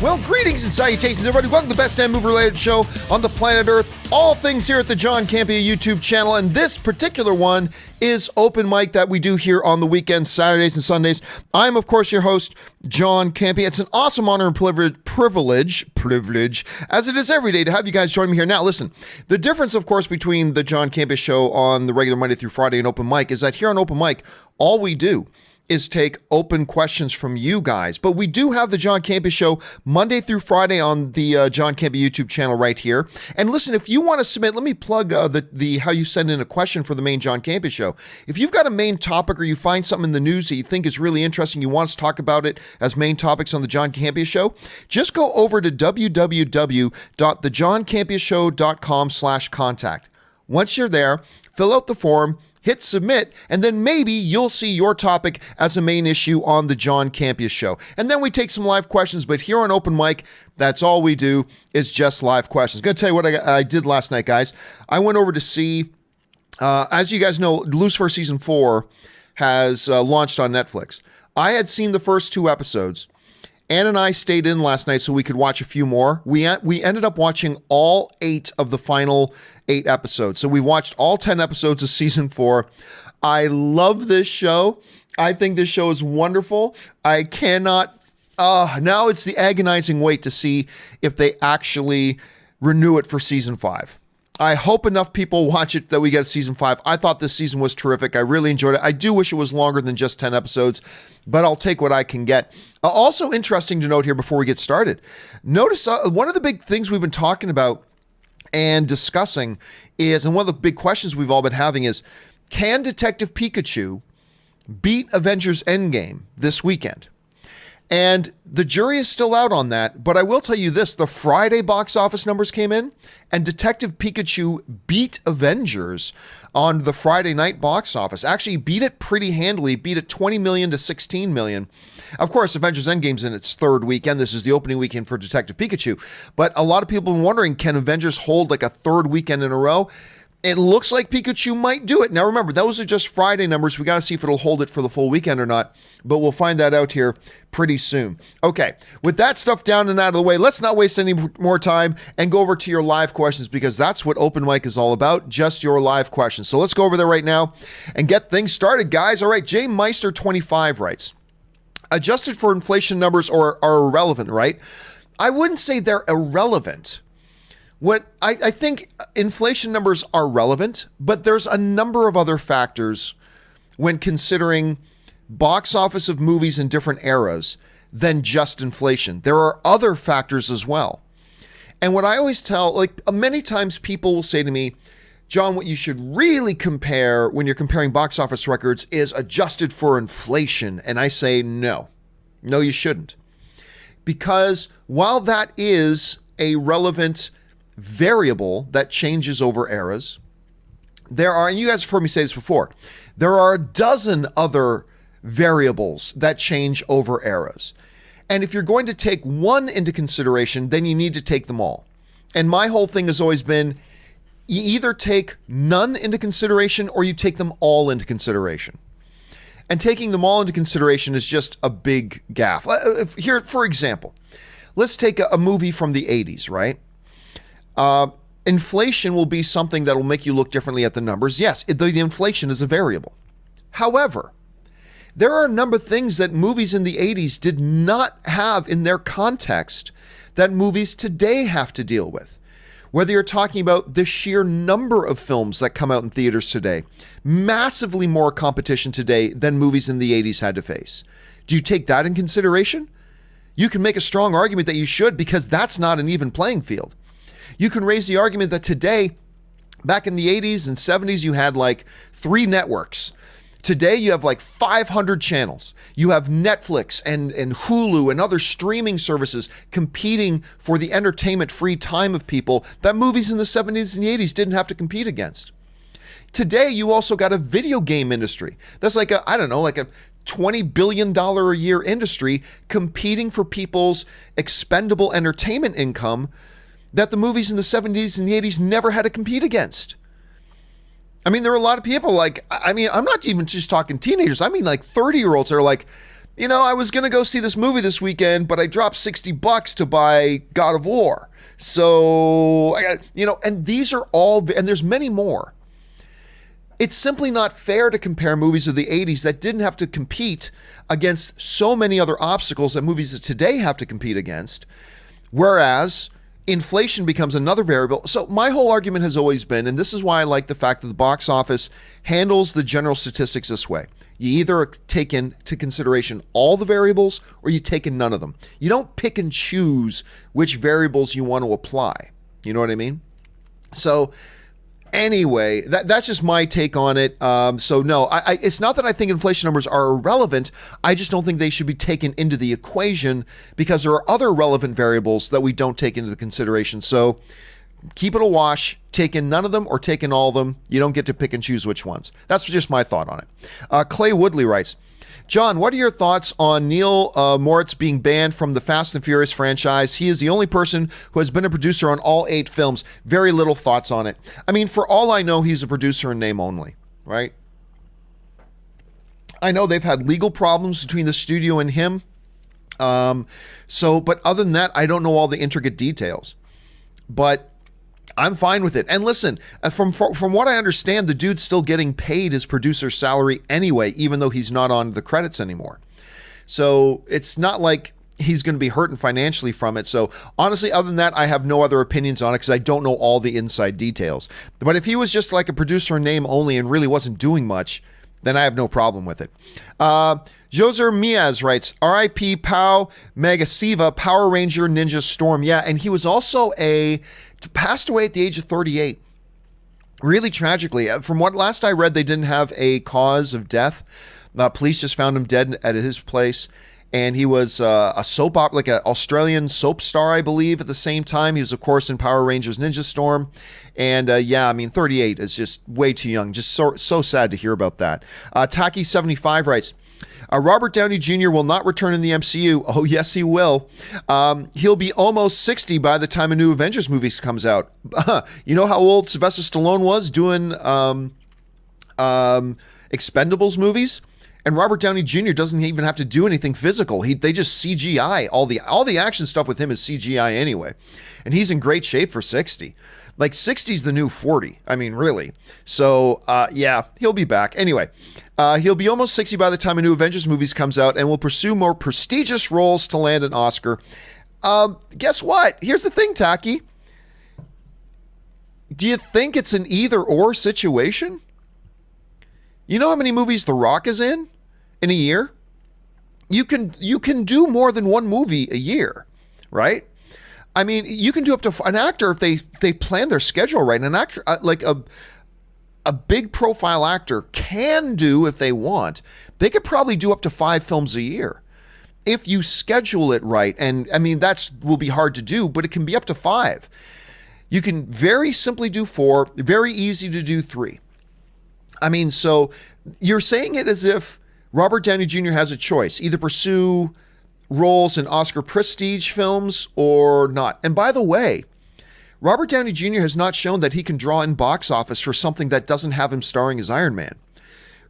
Well, greetings and salutations, everybody. Welcome to the best damn movie-related show on the planet Earth. All things here at the John Campea YouTube channel, and this particular one is Open Mic that we do here on the weekends, Saturdays and Sundays. I'm, of course, your host, John Campea. It's an awesome honor and privilege, as it is every day to have you guys join me here. Now, listen, the difference, of course, between the John Campea Show on the regular Monday through Friday and Open Mic is that here on Open Mic, all we do is take open questions from you guys. But we do have the John Campea Show Monday through Friday on the John Campea YouTube channel right here. And listen, if you want to submit, let me plug the how you send in a question for the main John Campea Show. If you've got a main topic or you find something in the news that you think is really interesting, you want us to talk about it as main topics on the John Campea Show, just go over to www.thejohncampeashow.com/contact. Once you're there, fill out the form, hit submit, and then maybe you'll see your topic as a main issue on the John Campea Show. And then we take some live questions, but here on Open Mic, that's all we do is just live questions. Gonna tell you what I did last night, guys. I went over to see, as you guys know, Lucifer Season 4 has launched on Netflix. I had seen the first 2 episodes. Ann and I stayed in last night so we could watch a few more. We ended up watching all 8 of the final 8 episodes. So we watched all 10 episodes of season 4. I love this show. I think this show is wonderful. I cannot, now it's the agonizing wait to see if they actually renew it for season 5. I hope enough people watch it that we get season 5. I thought this season was terrific. I really enjoyed it. I do wish it was longer than just 10 episodes, but I'll take what I can get. Also interesting to note here before we get started, notice one of the big things we've been talking about and discussing is, and one of the big questions we've all been having is, can Detective Pikachu beat Avengers Endgame this weekend? And the jury is still out on that, but I will tell you this, the Friday box office numbers came in, and Detective Pikachu beat Avengers on the Friday night box office. Actually beat it pretty handily, beat it 20 million to 16 million. Of course, Avengers Endgame's in its 3rd weekend. This is the opening weekend for Detective Pikachu. But a lot of people have been wondering, can Avengers hold like a 3rd weekend in a row? It looks like Pikachu might do it. Now remember, those are just Friday numbers. We got to see if it'll hold it for the full weekend or not, but we'll find that out here pretty soon. Okay, with that stuff down and out of the way, let's not waste any more time and go over to your live questions, because that's what Open Mic is all about, just your live questions. So let's go over there right now and get things started, guys. All right, Jay Meister 25 writes, adjusted for inflation numbers are irrelevant, right? I wouldn't say they're irrelevant. What I think inflation numbers are relevant, but there's a number of other factors when considering box office of movies in different eras than just inflation. There are other factors as well. And what I always tell, like many times people will say to me, John, what you should really compare when you're comparing box office records is adjusted for inflation. And I say, no, you shouldn't. Because while that is a relevant variable that changes over eras, there are, and you guys have heard me say this before, there are a dozen other variables that change over eras. And if you're going to take one into consideration, then you need to take them all. And my whole thing has always been, you either take none into consideration or you take them all into consideration. And taking them all into consideration is just a big gaffe. Here, for example, let's take a movie from the 80s, right? Inflation will be something that will make you look differently at the numbers. Yes, the inflation is a variable. However, there are a number of things that movies in the 80s did not have in their context that movies today have to deal with. Whether you're talking about the sheer number of films that come out in theaters today, massively more competition today than movies in the 80s had to face. Do you take that in consideration? You can make a strong argument that you should, because that's not an even playing field. You can raise the argument that today, back in the 80s and 70s, you had like 3 networks. Today, you have like 500 channels. You have Netflix and Hulu and other streaming services competing for the entertainment-free time of people that movies in the 70s and the 80s didn't have to compete against. Today, you also got a video game industry. That's like a $20 billion a year industry competing for people's expendable entertainment income that the movies in the 70s and the 80s never had to compete against. I mean, there are a lot of people I'm not even just talking teenagers. I mean, like 30-year-olds are like, I was going to go see this movie this weekend, but I dropped $60 to buy God of War. So, I got, and these are all, and there's many more. It's simply not fair to compare movies of the 80s that didn't have to compete against so many other obstacles that movies of today have to compete against, whereas inflation becomes another variable. So my whole argument has always been, and this is why I like the fact that the box office handles the general statistics this way. You either take into consideration all the variables or you take in none of them. You don't pick and choose which variables you want to apply. You know what I mean? So anyway, that's just my take on it. So no, it's not that I think inflation numbers are irrelevant. I just don't think they should be taken into the equation because there are other relevant variables that we don't take into the consideration. So keep it a wash. Take in none of them or take in all of them. You don't get to pick and choose which ones. That's just my thought on it. Clay Woodley writes, John, what are your thoughts on Neil Moritz being banned from the Fast and Furious franchise? He is the only person who has been a producer on all 8 films. Very little thoughts on it. I mean, for all I know, he's a producer in name only, right? I know they've had legal problems between the studio and him. But other than that, I don't know all the intricate details. But I'm fine with it. And listen, from what I understand, the dude's still getting paid his producer's salary anyway, even though he's not on the credits anymore. So it's not like he's going to be hurting financially from it. So honestly, other than that, I have no other opinions on it because I don't know all the inside details. But if he was just like a producer in name only and really wasn't doing much, then I have no problem with it. Joser Miaz writes, R.I.P. Pow Megasiva, Power Ranger Ninja Storm. Yeah, and he was also passed away at the age of 38. Really tragically. From what last I read, they didn't have a cause of death. Police just found him dead at his place. And he was a soap opera, like an Australian soap star, I believe, at the same time. He was, of course, in Power Rangers Ninja Storm. And 38 is just way too young. Just so sad to hear about that. Taki75 writes, Robert Downey Jr. will not return in the MCU. Oh, yes, he will. He'll be almost 60 by the time a new Avengers movie comes out. You know how old Sylvester Stallone was doing Expendables movies? And Robert Downey Jr. doesn't even have to do anything physical. They just CGI. All the action stuff with him is CGI anyway. And he's in great shape for 60. Like 60's the new 40. I mean, really. So, he'll be back. Anyway, he'll be almost 60 by the time a new Avengers movie comes out and will pursue more prestigious roles to land an Oscar. Guess what? Here's the thing, Taki. Do you think it's an either-or situation? You know how many movies The Rock is in a year? You can do more than one movie a year, right? I mean, you can do up to an actor if they plan their schedule right. An actor like a big profile actor can do, if they want, they could probably do up to 5 films a year if you schedule it right. And I mean, will be hard to do, but it can be up to 5. You can very simply do 4, very easy to do 3. I mean, so you're saying it as if Robert Downey Jr. has a choice, either pursue roles in Oscar prestige films or not. And by the way, Robert Downey Jr. has not shown that he can draw in box office for something that doesn't have him starring as Iron Man.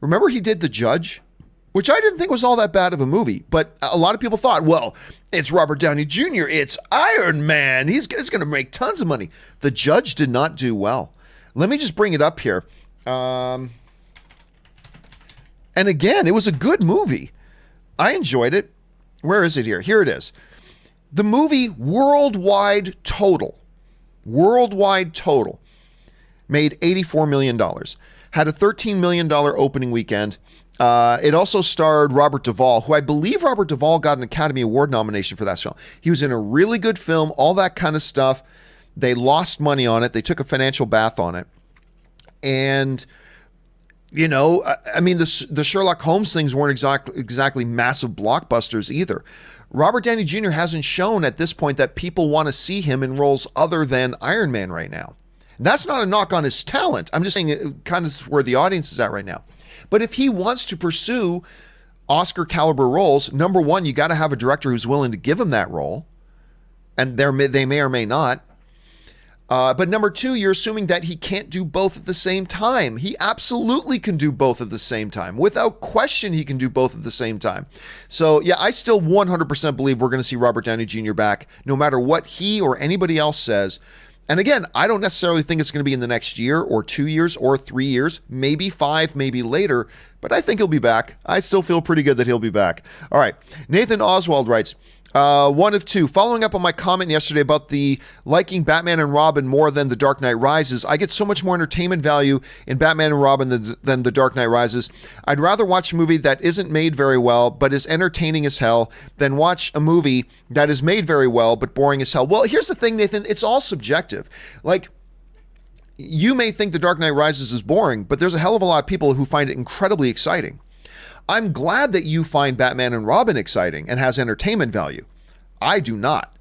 Remember he did The Judge, which I didn't think was all that bad of a movie, but a lot of people thought, well, it's Robert Downey Jr., it's Iron Man, he's going to make tons of money. The Judge did not do well. Let me just bring it up here. And again, it was a good movie. I enjoyed it. Where is it here? Here it is. The movie worldwide total made $84 million. Had a $13 million opening weekend. It also starred Robert Duvall, who I believe Robert Duvall got an Academy Award nomination for that film. He was in a really good film, all that kind of stuff. They lost money on it. They took a financial bath on it. And you know, I mean, the Sherlock Holmes things weren't exactly massive blockbusters either. Robert Downey Jr. hasn't shown at this point that people want to see him in roles other than Iron Man right now. That's not a knock on his talent. I'm just saying it kind of where the audience is at right now. But if he wants to pursue Oscar caliber roles, number one, you got to have a director who's willing to give him that role. And they may or may not. But number two, you're assuming that he can't do both at the same time. He absolutely can do both at the same time. Without question, he can do both at the same time. So, yeah, I still 100% believe we're going to see Robert Downey Jr. back, no matter what he or anybody else says. And again, I don't necessarily think it's going to be in the next year or 2 years or 3 years, maybe 5, maybe later, but I think he'll be back. I still feel pretty good that he'll be back. All right. Nathan Oswald writes, one of two. Following up on my comment yesterday about the liking Batman and Robin more than The Dark Knight Rises, I get so much more entertainment value in Batman and Robin than The Dark Knight Rises. I'd rather watch a movie that isn't made very well but is entertaining as hell than watch a movie that is made very well but boring as hell. Well, here's the thing, Nathan. It's all subjective. Like, you may think The Dark Knight Rises is boring, but there's a hell of a lot of people who find it incredibly exciting. I'm glad that you find Batman and Robin exciting and has entertainment value. I do not.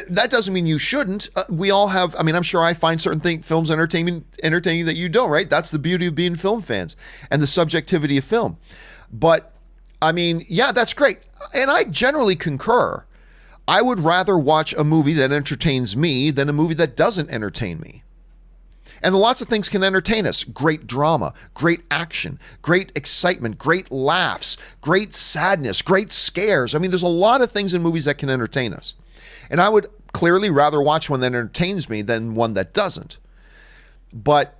That doesn't mean you shouldn't. We all have, I mean, I'm sure I find certain films entertaining that you don't, right? That's the beauty of being film fans and the subjectivity of film. But, I mean, yeah, that's great. And I generally concur. I would rather watch a movie that entertains me than a movie that doesn't entertain me. And lots of things can entertain us. Great drama, great action, great excitement, great laughs, great sadness, great scares. I mean, there's a lot of things in movies that can entertain us. And I would clearly rather watch one that entertains me than one that doesn't. But,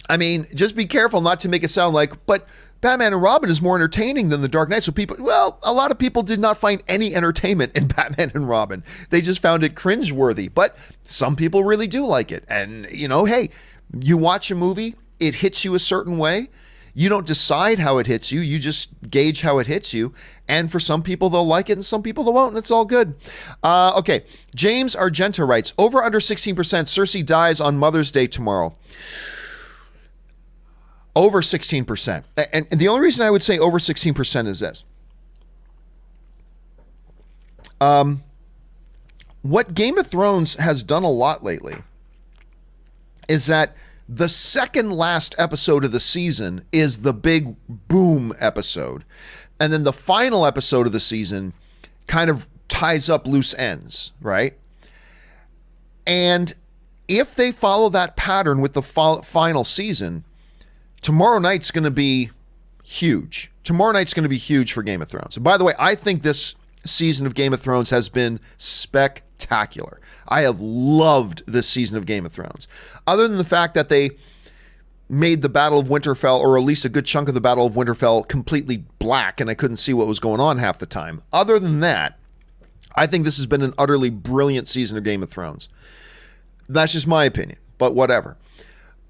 I mean, just be careful not to make it sound like, but Batman and Robin is more entertaining than The Dark Knight. So a lot of people did not find any entertainment in Batman and Robin. They just found it cringeworthy. But some people really do like it. And, hey, you watch a movie, it hits you a certain way. You don't decide how it hits you. You just gauge how it hits you. And for some people, they'll like it, and some people they won't, and it's all good. Okay, James Argenta writes, over under 16%, Cersei dies on Mother's Day tomorrow. Over 16%. And the only reason I would say over 16% is this. What Game of Thrones has done a lot lately is that the second last episode of the season is the big boom episode. And then the final episode of the season kind of ties up loose ends, right? And if they follow that pattern with the final season, tomorrow night's going to be huge. Tomorrow night's going to be huge for Game of Thrones. And by the way, I think this season of Game of Thrones has been spectacular. I have loved this season of Game of Thrones. Other than the fact that they made the Battle of Winterfell, or at least a good chunk of the Battle of Winterfell, completely black, and I couldn't see what was going on half the time. Other than that, I think this has been an utterly brilliant season of Game of Thrones. That's just my opinion, but whatever.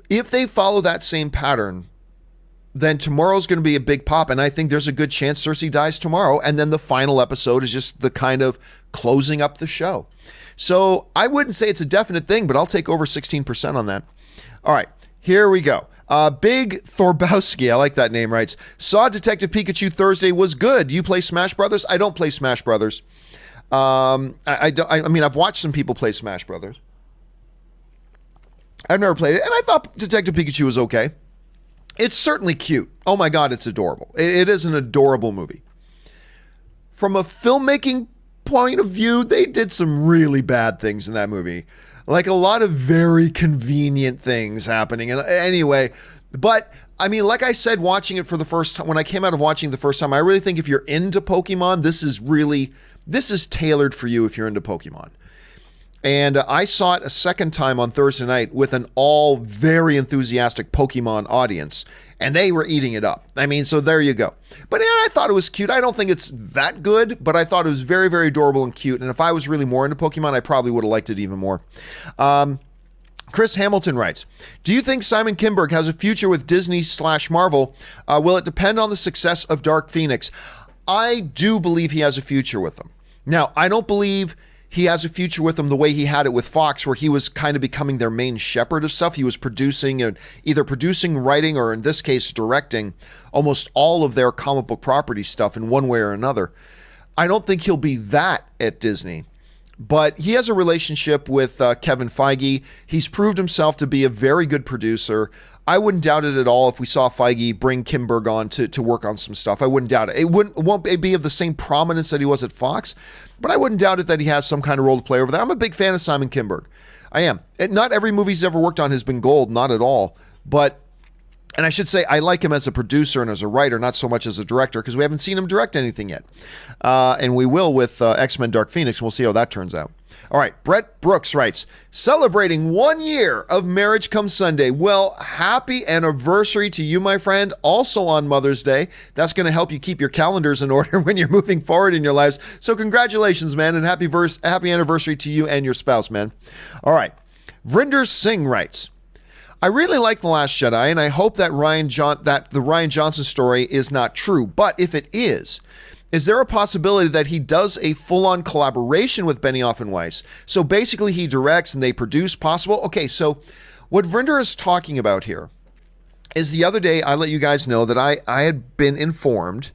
If they follow that same pattern, then tomorrow's going to be a big pop, and I think there's a good chance Cersei dies tomorrow, and then the final episode is just the kind of closing up the show. So I wouldn't say it's a definite thing, but I'll take over 16% on that. All right, here we go. Big Thorbowski, I like that name, writes, saw Detective Pikachu Thursday, was good. You play Smash Brothers? I don't play Smash Brothers. I mean, I've watched some people play Smash Brothers. I've never played it, and I thought Detective Pikachu was okay. It's certainly cute. Oh my God, it's adorable. It is an adorable movie. From a filmmaking point of view, they did some really bad things in that movie. Like a lot of very convenient things happening. And anyway, but I mean, like I said, watching it for the first time, when I came out of watching it the first time, I really think if you're into Pokemon, this is tailored for you if you're into Pokemon. And I saw it a second time on Thursday night with an all very enthusiastic Pokemon audience, and they were eating it up. I mean, so there you go. But yeah, I thought it was cute. I don't think it's that good, but I thought it was very, very adorable and cute. And if I was really more into Pokemon, I probably would have liked it even more. Chris Hamilton writes, do you think Simon Kinberg has a future with Disney/Marvel? Will it depend on the success of Dark Phoenix? I do believe he has a future with them. Now, I don't believe he has a future with them the way he had it with Fox, where he was kind of becoming their main shepherd of stuff. He was either producing, writing, or in this case, directing almost all of their comic book property stuff in one way or another. I don't think he'll be that at Disney. But he has a relationship with Kevin Feige. He's proved himself to be a very good producer. I wouldn't doubt it at all if we saw Feige bring Kinberg on to work on some stuff. I wouldn't doubt it. It won't be of the same prominence that he was at Fox, but I wouldn't doubt it that he has some kind of role to play over there. I'm a big fan of Simon Kinberg. I am. Not every movie he's ever worked on has been gold, not at all. But, and I should say, I like him as a producer and as a writer, not so much as a director, because we haven't seen him direct anything yet. And we will with X-Men Dark Phoenix, and we'll see how that turns out. All right, Brett Brooks writes, celebrating 1 year of marriage come Sunday. Well, happy anniversary to you, my friend. Also on Mother's Day. That's going to help you keep your calendars in order when you're moving forward in your lives. So congratulations, man, and happy anniversary to you and your spouse, man. All right, Vrinder Singh writes, I really like The Last Jedi, and I hope that the Rian Johnson story is not true. But if it is there a possibility that he does a full-on collaboration with Benioff and Weiss? So basically he directs and they produce, possible? Okay, so what Vrinder is talking about here is the other day I let you guys know that I had been informed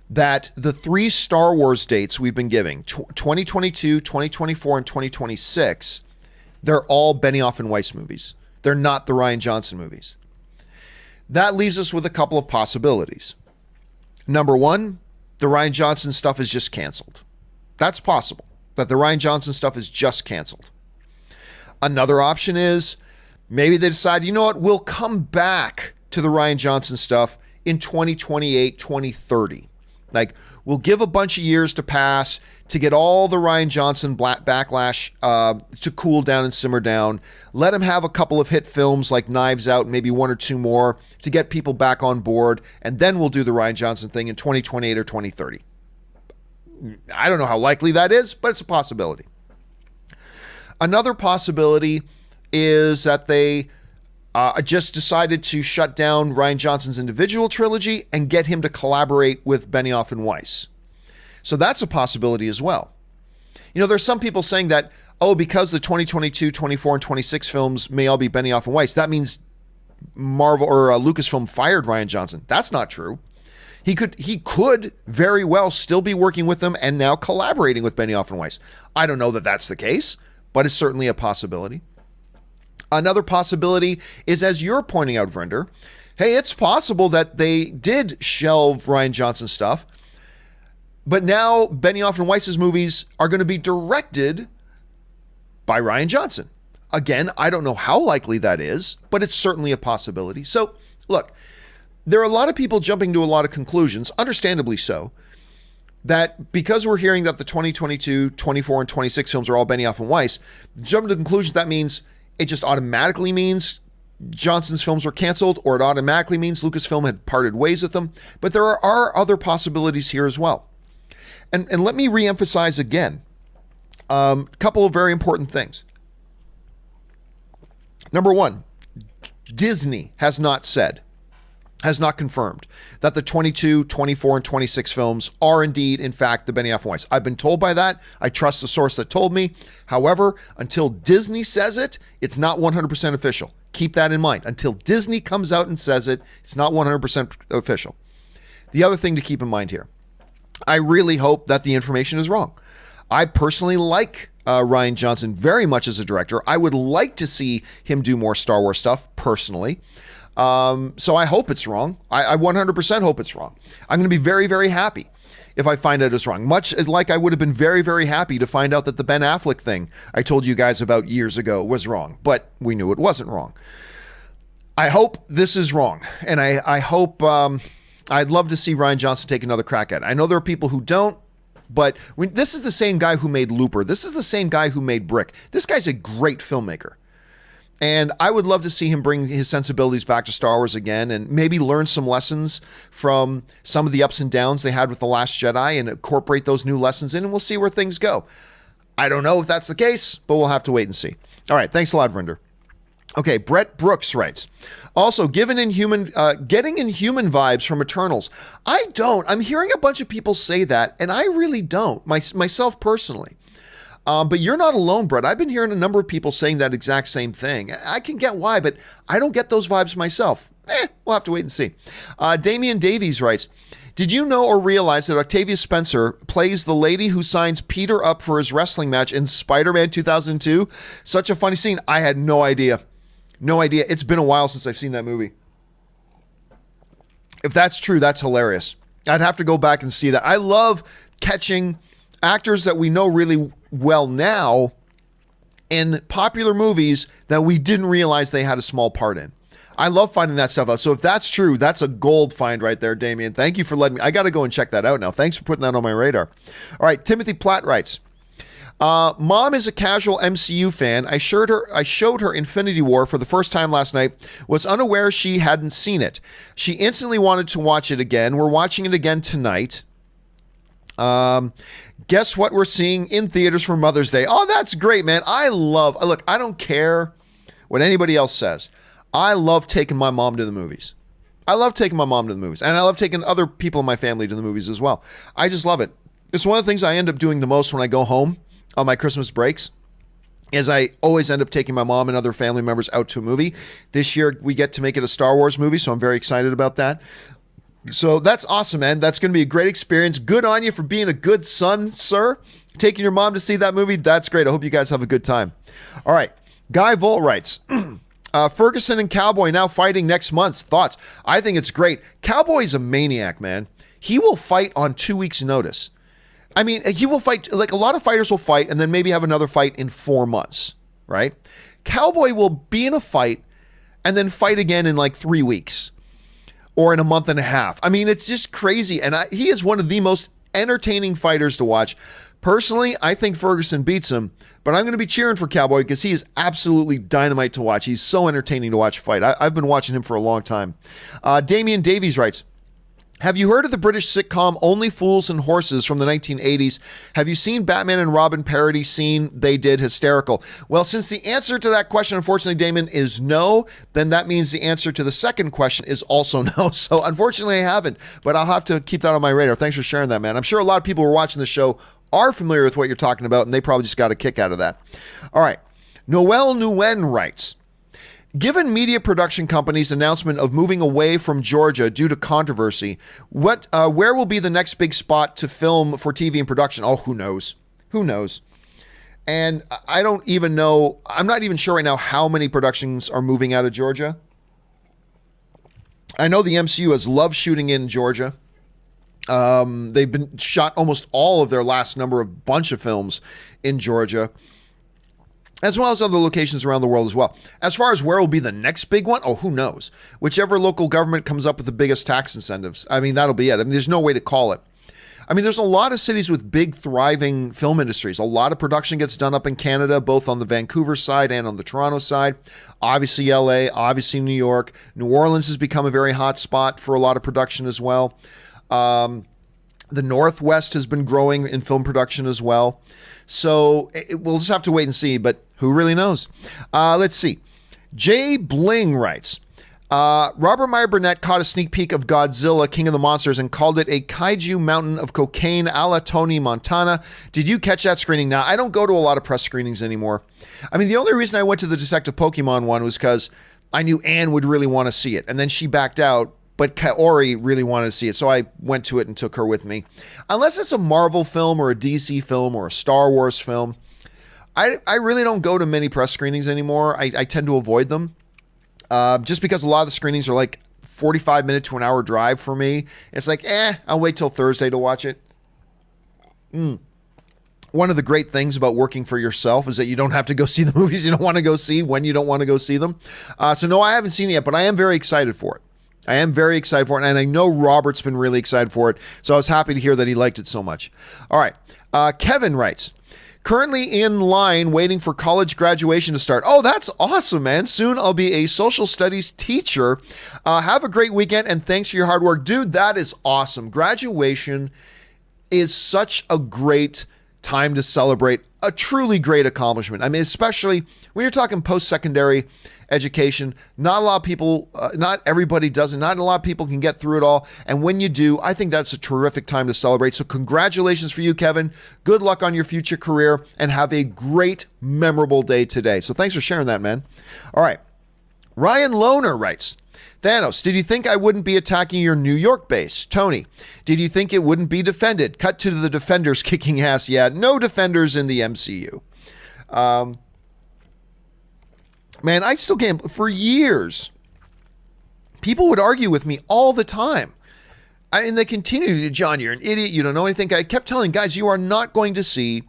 that the 3 Star Wars dates we've been giving, 2022, 2024, and 2026, they're all Benioff and Weiss movies. They're not the Rian Johnson movies. That leaves us with a couple of possibilities. Number one, the Rian Johnson stuff is just canceled. That's possible, that the Rian Johnson stuff is just canceled. Another option is maybe they decide, you know what, we'll come back to the Rian Johnson stuff in 2028, 2030. Like, we'll give a bunch of years to pass to get all the Rian Johnson backlash to cool down and simmer down. Let him have a couple of hit films like Knives Out, maybe 1 or 2 more to get people back on board. And then we'll do the Rian Johnson thing in 2028 or 2030. I don't know how likely that is, but it's a possibility. Another possibility is that they just decided to shut down Rian Johnson's individual trilogy and get him to collaborate with Benioff and Weiss. So that's a possibility as well. You know, there's some people saying that, oh, because the 2022, 24, and 26 films may all be Benioff and Weiss, that means Marvel or Lucasfilm fired Rian Johnson. That's not true. He could very well still be working with them and now collaborating with Benioff and Weiss. I don't know that that's the case, but it's certainly a possibility. Another possibility is, as you're pointing out, Vrinder, hey, it's possible that they did shelve Rian Johnson stuff, but now Benioff and Weiss's movies are going to be directed by Rian Johnson. Again, I don't know how likely that is, but it's certainly a possibility. So, look, there are a lot of people jumping to a lot of conclusions, understandably so, that because we're hearing that the 2022, 24, and 26 films are all Benioff and Weiss, jump to the conclusion that means it just automatically means Johnson's films were canceled, or it automatically means Lucasfilm had parted ways with them. But there are other possibilities here as well. And let me reemphasize again a couple of very important things. Number one, Disney has not confirmed that the 22, 24, and 26 films are indeed, in fact, the Benioff and Weiss. I've been told by that. I trust the source that told me. However, until Disney says it, it's not 100% official. Keep that in mind. Until Disney comes out and says it, it's not 100% official. The other thing to keep in mind here, I really hope that the information is wrong. I personally like Rian Johnson very much as a director. I would like to see him do more Star Wars stuff personally. So I hope it's wrong. I 100% hope it's wrong. I'm going to be very, very happy if I find out it's wrong. Much as like I would have been very, very happy to find out that the Ben Affleck thing I told you guys about years ago was wrong, but we knew it wasn't wrong. I hope this is wrong. And I hope, I'd love to see Rian Johnson take another crack at it. I know there are people who don't, but this is the same guy who made Looper. This is the same guy who made Brick. This guy's a great filmmaker. And I would love to see him bring his sensibilities back to Star Wars again and maybe learn some lessons from some of the ups and downs they had with The Last Jedi and incorporate those new lessons in, and we'll see where things go. I don't know if that's the case, but we'll have to wait and see. All right, thanks a lot, Vrinder. Okay, Brett Brooks writes, also, getting Inhuman vibes from Eternals. I don't. I'm hearing a bunch of people say that, and I really don't, myself personally. But you're not alone, Brett. I've been hearing a number of people saying that exact same thing. I can get why, but I don't get those vibes myself. We'll have to wait and see. Damian Davies writes, Did you know or realize that Octavia Spencer plays the lady who signs Peter up for his wrestling match in Spider-Man 2002? Such a funny scene. I had no idea. No idea. It's been a while since I've seen that movie. If that's true, that's hilarious. I'd have to go back and see that. I love catching actors that we know really well now in popular movies that we didn't realize they had a small part in. I love finding that stuff out. So if that's true, that's a gold find right there, Damien. Thank you for letting me. I got to go and check that out now. Thanks for putting that on my radar. All right, Timothy Platt writes, Mom is a casual MCU fan. I showed her Infinity War for the first time last night, was unaware she hadn't seen it. She instantly wanted to watch it again. We're watching it again tonight. Guess what we're seeing in theaters for Mother's Day? Oh, that's great, man. Look, I don't care what anybody else says. I love taking my mom to the movies. And I love taking other people in my family to the movies as well. I just love it. It's one of the things I end up doing the most when I go home on my Christmas breaks, is I always end up taking my mom and other family members out to a movie. This year, we get to make it a Star Wars movie, so I'm very excited about that. So that's awesome, man. That's going to be a great experience. Good on you for being a good son, sir. Taking your mom to see that movie, that's great. I hope you guys have a good time. All right. Guy Volt writes, Ferguson and Cowboy now fighting next month. Thoughts? I think it's great. Cowboy's a maniac, man. He will fight on 2 weeks' notice. I mean, he will fight, like a lot of fighters will fight and then maybe have another fight in 4 months, right? Cowboy will be in a fight and then fight again in like 3 weeks or in a month and a half. I mean, it's just crazy. And he is one of the most entertaining fighters to watch. Personally, I think Ferguson beats him, but I'm going to be cheering for Cowboy because he is absolutely dynamite to watch. He's so entertaining to watch fight. I've been watching him for a long time. Damian Davies writes, have you heard of the British sitcom Only Fools and Horses from the 1980s? Have you seen Batman and Robin parody scene they did? Hysterical. Well, since the answer to that question, unfortunately, Damon, is no, then that means the answer to the second question is also no. So unfortunately, I haven't, but I'll have to keep that on my radar. Thanks for sharing that, man. I'm sure a lot of people who are watching the show are familiar with what you're talking about, and they probably just got a kick out of that. All right. Noel Nguyen writes, given media production companies' announcement of moving away from Georgia due to controversy, where will be the next big spot to film for TV and production? Oh, who knows? Who knows? And I don't even know. I'm not even sure right now how many productions are moving out of Georgia. I know the MCU has loved shooting in Georgia. They've been shot almost all of their last bunch of films in Georgia, as well as other locations around the world as well. As far as where will be the next big one, oh, who knows? Whichever local government comes up with the biggest tax incentives. I mean, that'll be it. I mean, there's no way to call it. I mean, there's a lot of cities with big, thriving film industries. A lot of production gets done up in Canada, both on the Vancouver side and on the Toronto side. Obviously, LA, obviously New York. New Orleans has become a very hot spot for a lot of production as well. The Northwest has been growing in film production as well. So we'll just have to wait and see, but who really knows? Let's see. Jay Bling writes, Robert Meyer Burnett caught a sneak peek of Godzilla, King of the Monsters, and called it a kaiju mountain of cocaine a la Tony Montana. Did you catch that screening? Now, I don't go to a lot of press screenings anymore. I mean, the only reason I went to the Detective Pokemon one was because I knew Anne would really want to see it, and then she backed out. But Kaori really wanted to see it, so I went to it and took her with me. Unless it's a Marvel film or a DC film or a Star Wars film, I really don't go to many press screenings anymore. I tend to avoid them just because a lot of the screenings are like 45-minute to an hour drive for me. It's like, I'll wait till Thursday to watch it. One of the great things about working for yourself is that you don't have to go see the movies you don't want to go see when you don't want to go see them. So no, I haven't seen it yet, but I am very excited for it. And I know Robert's been really excited for it, so I was happy to hear that he liked it so much. All right. Kevin writes, currently in line waiting for college graduation to start. Oh, that's awesome, man. Soon I'll be a social studies teacher. Have a great weekend, and thanks for your hard work. Dude, that is awesome. Graduation is such a great time to celebrate a truly great accomplishment. I mean, especially when you're talking post-secondary education, not a lot of people, not everybody does it. Not a lot of people can get through it all. And when you do, I think that's a terrific time to celebrate. So congratulations for you, Kevin. Good luck on your future career and have a great, memorable day today. So thanks for sharing that, man. All right. Ryan Lohner writes, Thanos, did you think I wouldn't be attacking your New York base? Tony, did you think it wouldn't be defended? Cut to the Defenders kicking ass. Yeah, no Defenders in the MCU. Man, I still can't. For years, people would argue with me all the time. And they continue to, John, you're an idiot. You don't know anything. I kept telling guys, you are not going to see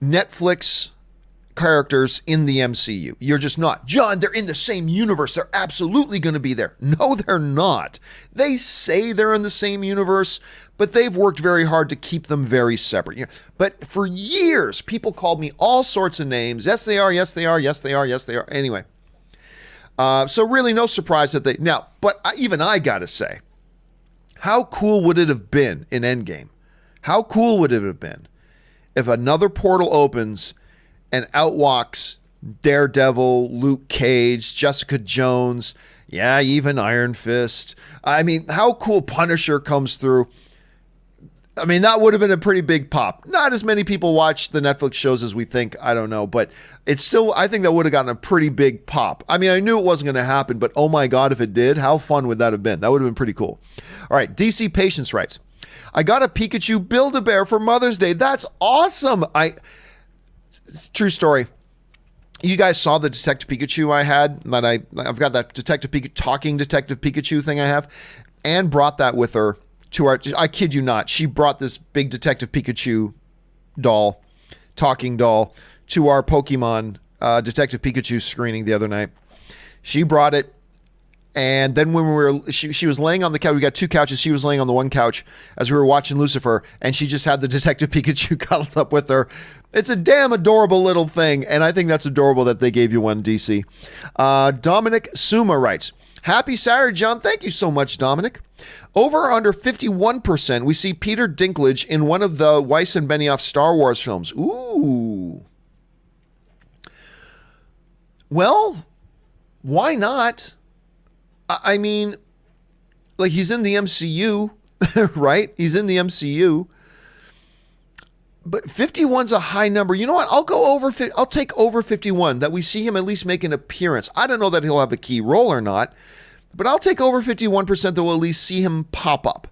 Netflix characters in the MCU. You're just not. John, they're in the same universe. They're absolutely going to be there. No, they're not. They say they're in the same universe, but they've worked very hard to keep them very separate. But for years, people called me all sorts of names. Yes, they are. Yes, they are. Yes, they are. Yes, they are. Anyway. So really no surprise that they... Now, but even I got to say, how cool would it have been in Endgame? How cool would it have been if another portal opens and out walks Daredevil, Luke Cage, Jessica Jones, yeah, even Iron Fist. I mean, how cool. Punisher comes through. I mean, that would have been a pretty big pop. Not as many people watch the Netflix shows as we think. I don't know, but it's still, I think that would have gotten a pretty big pop. I mean, I knew it wasn't going to happen, but oh my God, if it did, how fun would that have been? That would have been pretty cool. All right, DC Patience writes, I got a Pikachu Build-A-Bear for Mother's Day. That's awesome. True story. You guys saw the Detective Pikachu I had, that I've got that talking Detective Pikachu thing I have, and brought that with her to our, I kid you not, she brought this big Detective Pikachu doll, talking doll, to our Pokemon Detective Pikachu screening the other night. She brought it, and then when she was laying on the couch, we got two couches, she was laying on the one couch as we were watching Lucifer, and she just had the Detective Pikachu cuddled up with her. It's a damn adorable little thing, and I think that's adorable that they gave you one, DC. Dominic Suma writes, Happy Saturday, John. Thank you so much, Dominic. Over or under 51%, we see Peter Dinklage in one of the Weiss and Benioff Star Wars films. Ooh. Well, why not? I mean, like, he's in the MCU, right? He's in the MCU. But 51's a high number. You know what? I'll take over 51, that we see him at least make an appearance. I don't know that he'll have a key role or not, but I'll take over 51% that we'll at least see him pop up.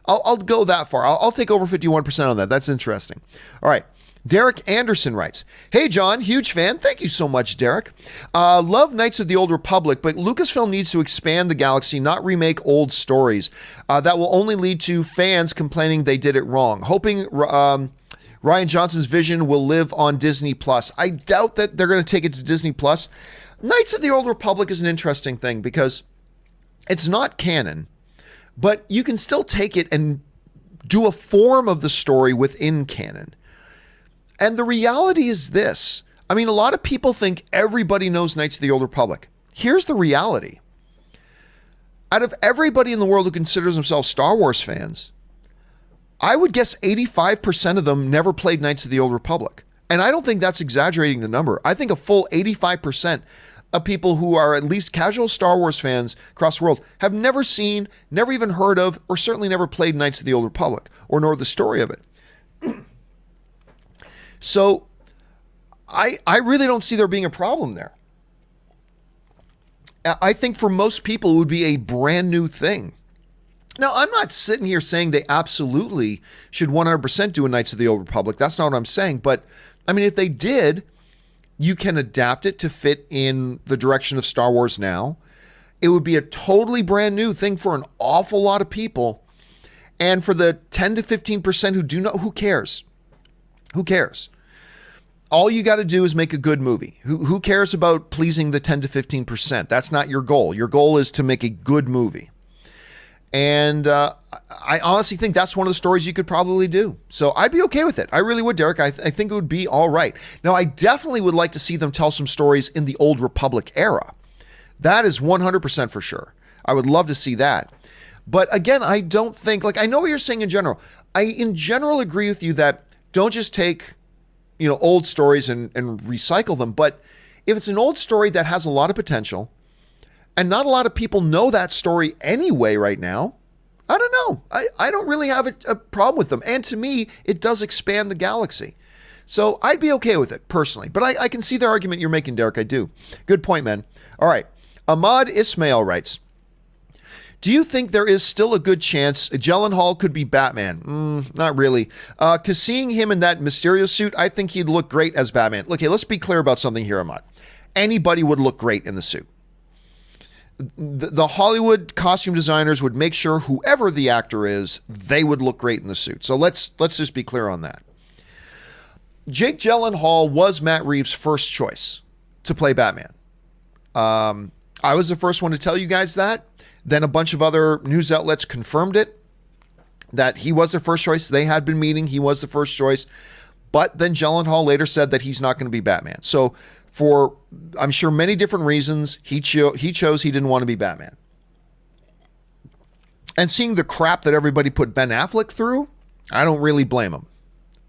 I'll go that far. I'll take over 51% on that. That's interesting. All right. Derek Anderson writes, Hey, John, huge fan. Thank you so much, Derek. Love Knights of the Old Republic, but Lucasfilm needs to expand the galaxy, not remake old stories. That will only lead to fans complaining they did it wrong. Hoping Rian Johnson's vision will live on Disney+. I doubt that they're going to take it to Disney+. Knights of the Old Republic is an interesting thing because it's not canon, but you can still take it and do a form of the story within canon. And the reality is this. I mean, a lot of people think everybody knows Knights of the Old Republic. Here's the reality. Out of everybody in the world who considers themselves Star Wars fans, I would guess 85% of them never played Knights of the Old Republic. And I don't think that's exaggerating the number. I think a full 85% of people who are at least casual Star Wars fans across the world have never seen, never even heard of, or certainly never played Knights of the Old Republic or nor the story of it. So I really don't see there being a problem there. I think for most people it would be a brand new thing. Now, I'm not sitting here saying they absolutely should 100% do a Knights of the Old Republic. That's not what I'm saying. But, I mean, if they did, you can adapt it to fit in the direction of Star Wars now. It would be a totally brand new thing for an awful lot of people. And for the 10 to 15% who do not, who cares? Who cares? All you got to do is make a good movie. Who cares about pleasing the 10 to 15%? That's not your goal. Your goal is to make a good movie. And I honestly think that's one of the stories you could probably do. So I'd be okay with it. I really would, Derek. I think it would be all right. Now, I definitely would like to see them tell some stories in the Old Republic era. That is 100% for sure. I would love to see that. But again, I don't think, like, I know what you're saying in general. I, in general, agree with you that don't just take, old stories and recycle them. But if it's an old story that has a lot of potential, and not a lot of people know that story anyway right now, I don't know. I don't really have a problem with them. And to me, it does expand the galaxy. So I'd be okay with it, personally. But I can see the argument you're making, Derek. I do. Good point, man. All right. Ahmad Ismail writes, Do you think there is still a good chance Gyllenhaal could be Batman? Not really. Because seeing him in that Mysterio suit, I think he'd look great as Batman. Okay, let's be clear about something here, Ahmad. Anybody would look great in the suit. The Hollywood costume designers would make sure whoever the actor is, they would look great in the suit. So let's just be clear on that. Jake Gyllenhaal was Matt Reeves' first choice to play Batman. I was the first one to tell you guys that. Then a bunch of other news outlets confirmed it, that he was their first choice. They had been meeting. He was the first choice. But then Gyllenhaal later said that he's not going to be Batman. So for, I'm sure, many different reasons, he chose he didn't want to be Batman. And seeing the crap that everybody put Ben Affleck through, I don't really blame him.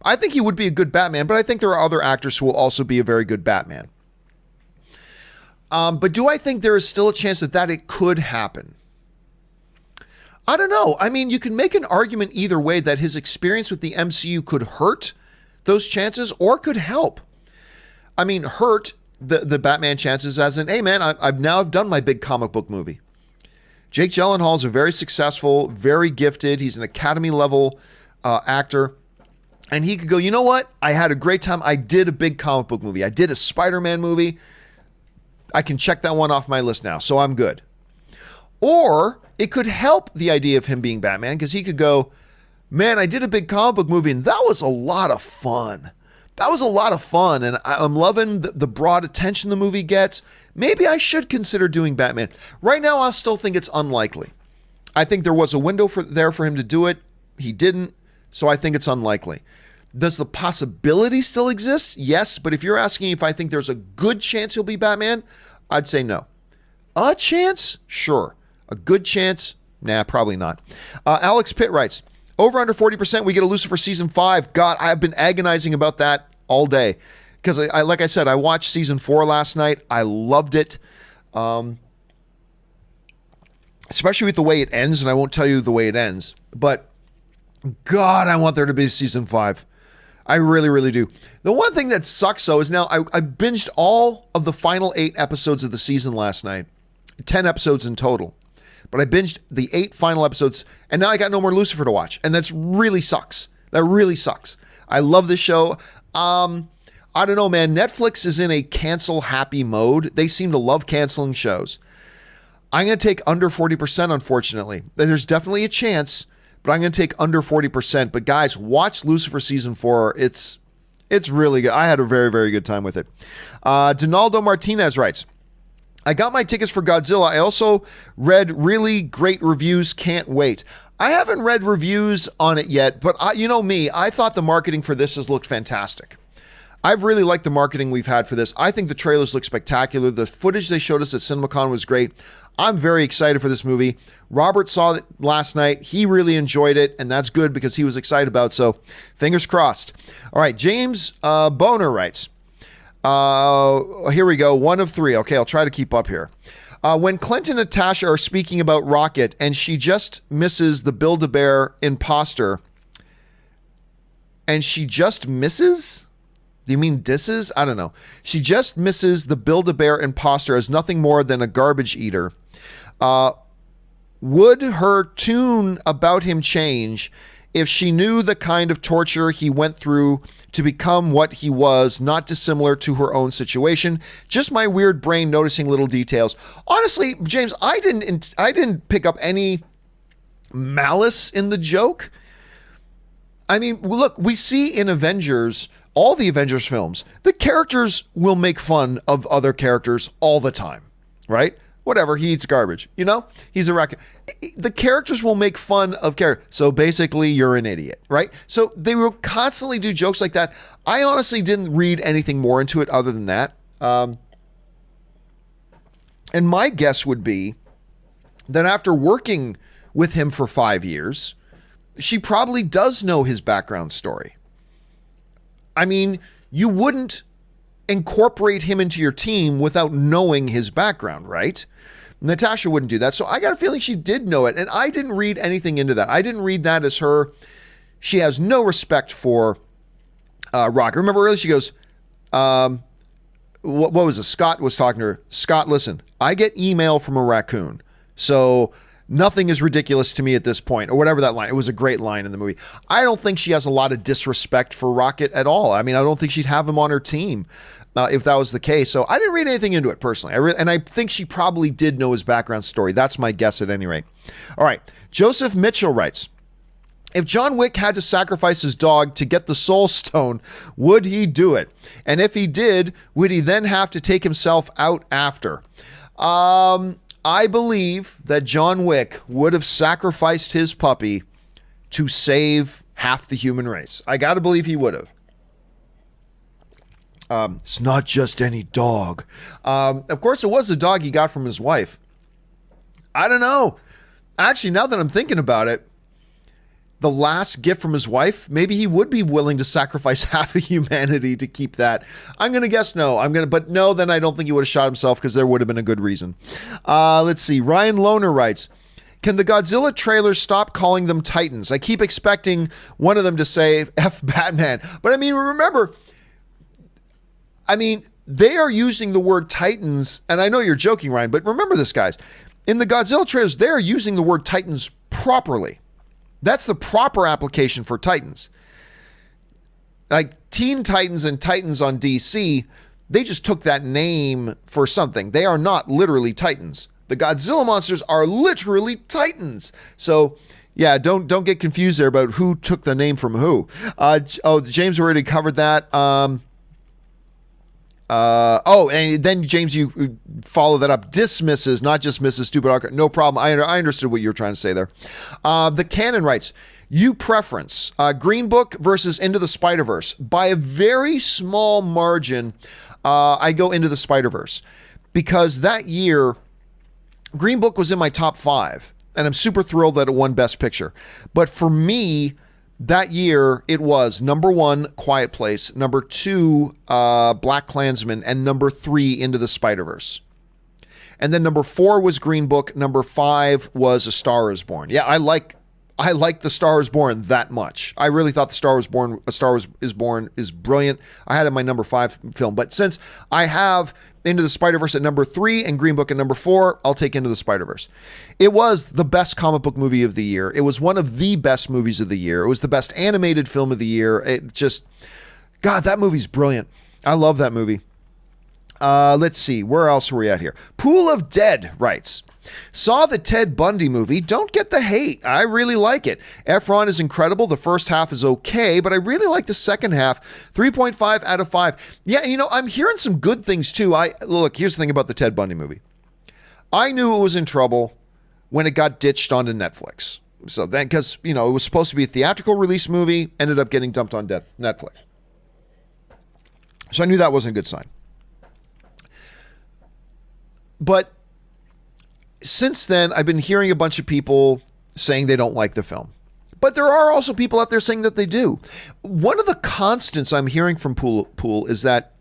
I think he would be a good Batman, but I think there are other actors who will also be a very good Batman. But do I think there is still a chance that it could happen? I don't know. I mean, you can make an argument either way that his experience with the MCU could hurt those chances or could help. I mean, hurt the Batman chances as in, hey man, I've done my big comic book movie. Jake Gyllenhaal is a very successful, very gifted. He's an Academy level actor. And he could go, you know what? I had a great time. I did a big comic book movie. I did a Spider-Man movie. I can check that one off my list now, so I'm good. Or it could help the idea of him being Batman because he could go, man, I did a big comic book movie and that was a lot of fun. That was a lot of fun, and I'm loving the broad attention the movie gets. Maybe I should consider doing Batman. Right now, I still think it's unlikely. I think there was a window there for him to do it. He didn't, so I think it's unlikely. Does the possibility still exist? Yes, but if you're asking if I think there's a good chance he'll be Batman, I'd say no. A chance? Sure. A good chance? Nah, probably not. Alex Pitt writes, over under 40%, we get a Lucifer season 5. God, I've been agonizing about that all day. Because, like I said, I watched season 4 last night. I loved it. Especially with the way it ends, and I won't tell you the way it ends. But, God, I want there to be season 5. I really, really do. The one thing that sucks, though, is now I binged all of the final 8 episodes of the season last night. 10 episodes in total. But I binged the 8 final episodes, and now I got no more Lucifer to watch. And that's really sucks. That really sucks. I love this show. I don't know, man. Netflix is in a cancel-happy mode. They seem to love canceling shows. I'm going to take under 40%, unfortunately. There's definitely a chance, but I'm going to take under 40%. But guys, watch Lucifer season 4. It's really good. I had a very, very good time with it. Donaldo Martinez writes, I got my tickets for Godzilla. I also read really great reviews. Can't wait. I haven't read reviews on it yet, but you know me, I thought the marketing for this has looked fantastic. I've really liked the marketing we've had for this. I think the trailers look spectacular. The footage they showed us at CinemaCon was great. I'm very excited for this movie. Robert saw it last night. He really enjoyed it, and that's good because he was excited about it, so fingers crossed. All right, James Boner writes, here we go, 1 of 3. Okay, I'll try to keep up here. When Clint and Natasha are speaking about Rocket and she just misses the Build-A-Bear imposter, and she just misses? Do you mean disses? I don't know. She just misses the Build-A-Bear imposter as nothing more than a garbage eater. Would her tune about him change if she knew the kind of torture he went through to become what he was, not dissimilar to her own situation? Just my weird brain noticing little details. Honestly, James, I didn't pick up any malice in the joke. I mean, look, we see in Avengers, all the Avengers films, the characters will make fun of other characters all the time, right? Whatever, he eats garbage, you know? He's a raccoon. The characters will make fun of characters. So basically, you're an idiot, right? So they will constantly do jokes like that. I honestly didn't read anything more into it other than that. And my guess would be that after working with him for 5 years, she probably does know his background story. I mean, you wouldn't incorporate him into your team without knowing his background, right? Natasha wouldn't do that. So I got a feeling she did know it. And I didn't read anything into that. I didn't read that as her. She has no respect for Rock. Remember earlier she goes, what was it? Scott was talking to her. Scott, listen, I get email from a raccoon. So Nothing is ridiculous to me at this point, or whatever that line. It was a great line in the movie. I don't think she has a lot of disrespect for Rocket at all. I mean, I don't think she'd have him on her team if that was the case. So I didn't read anything into it personally. And I think she probably did know his background story. That's my guess at any rate. All right. Joseph Mitchell writes, if John Wick had to sacrifice his dog to get the Soul Stone, would he do it? And if he did, would he then have to take himself out after? I believe that John Wick would have sacrificed his puppy to save half the human race. I got to believe he would have. It's not just any dog. Of course, it was the dog he got from his wife. I don't know. Actually, now that I'm thinking about it, the last gift from his wife, maybe he would be willing to sacrifice half of humanity to keep that. I'm going to guess no. But no, then I don't think he would have shot himself because there would have been a good reason. Let's see. Ryan Lohner writes, can the Godzilla trailers stop calling them Titans? I keep expecting one of them to say F Batman. But I mean, remember, they are using the word Titans, and I know you're joking, Ryan, but remember this, guys. In the Godzilla trailers, they're using the word Titans properly. That's the proper application for Titans. Like Teen Titans and Titans on DC, they just took that name for something. They are not literally Titans. The Godzilla monsters are literally Titans. So, yeah, don't get confused there about who took the name from who. James already covered that. And then James, you follow that up. Dismisses, not just Mrs. Stupid Arc. No problem. I understood what you were trying to say there. The Canon writes, you preference Green Book versus Into the Spider-Verse. By a very small margin, I go Into the Spider-Verse because that year, Green Book was in my top 5, and I'm super thrilled that it won Best Picture. But for me, that year, it was number 1, Quiet Place, number 2, Black Klansman, and number 3, Into the Spider-Verse. And then number 4 was Green Book. Number 5 was A Star Is Born. Yeah, I like The Star Is Born that much. I really thought A Star Is Born is brilliant. I had it in my number 5 film. But since I have Into the Spider-Verse at number 3 and Green Book at number 4, I'll take Into the Spider-Verse. It was the best comic book movie of the year. It was one of the best movies of the year. It was the best animated film of the year. God, that movie's brilliant. I love that movie. Let's see. Where else are we at here? Pool of Dead writes, saw the Ted Bundy movie. Don't get the hate. I really like it. Efron is incredible. The first half is okay, but I really like the second half. 3.5 out of 5. Yeah, I'm hearing some good things too. Look, here's the thing about the Ted Bundy movie. I knew it was in trouble when it got ditched onto Netflix. So then, because, it was supposed to be a theatrical release movie, ended up getting dumped on Netflix. So I knew that wasn't a good sign. But since then, I've been hearing a bunch of people saying they don't like the film. But there are also people out there saying that they do. One of the constants I'm hearing from Pool is that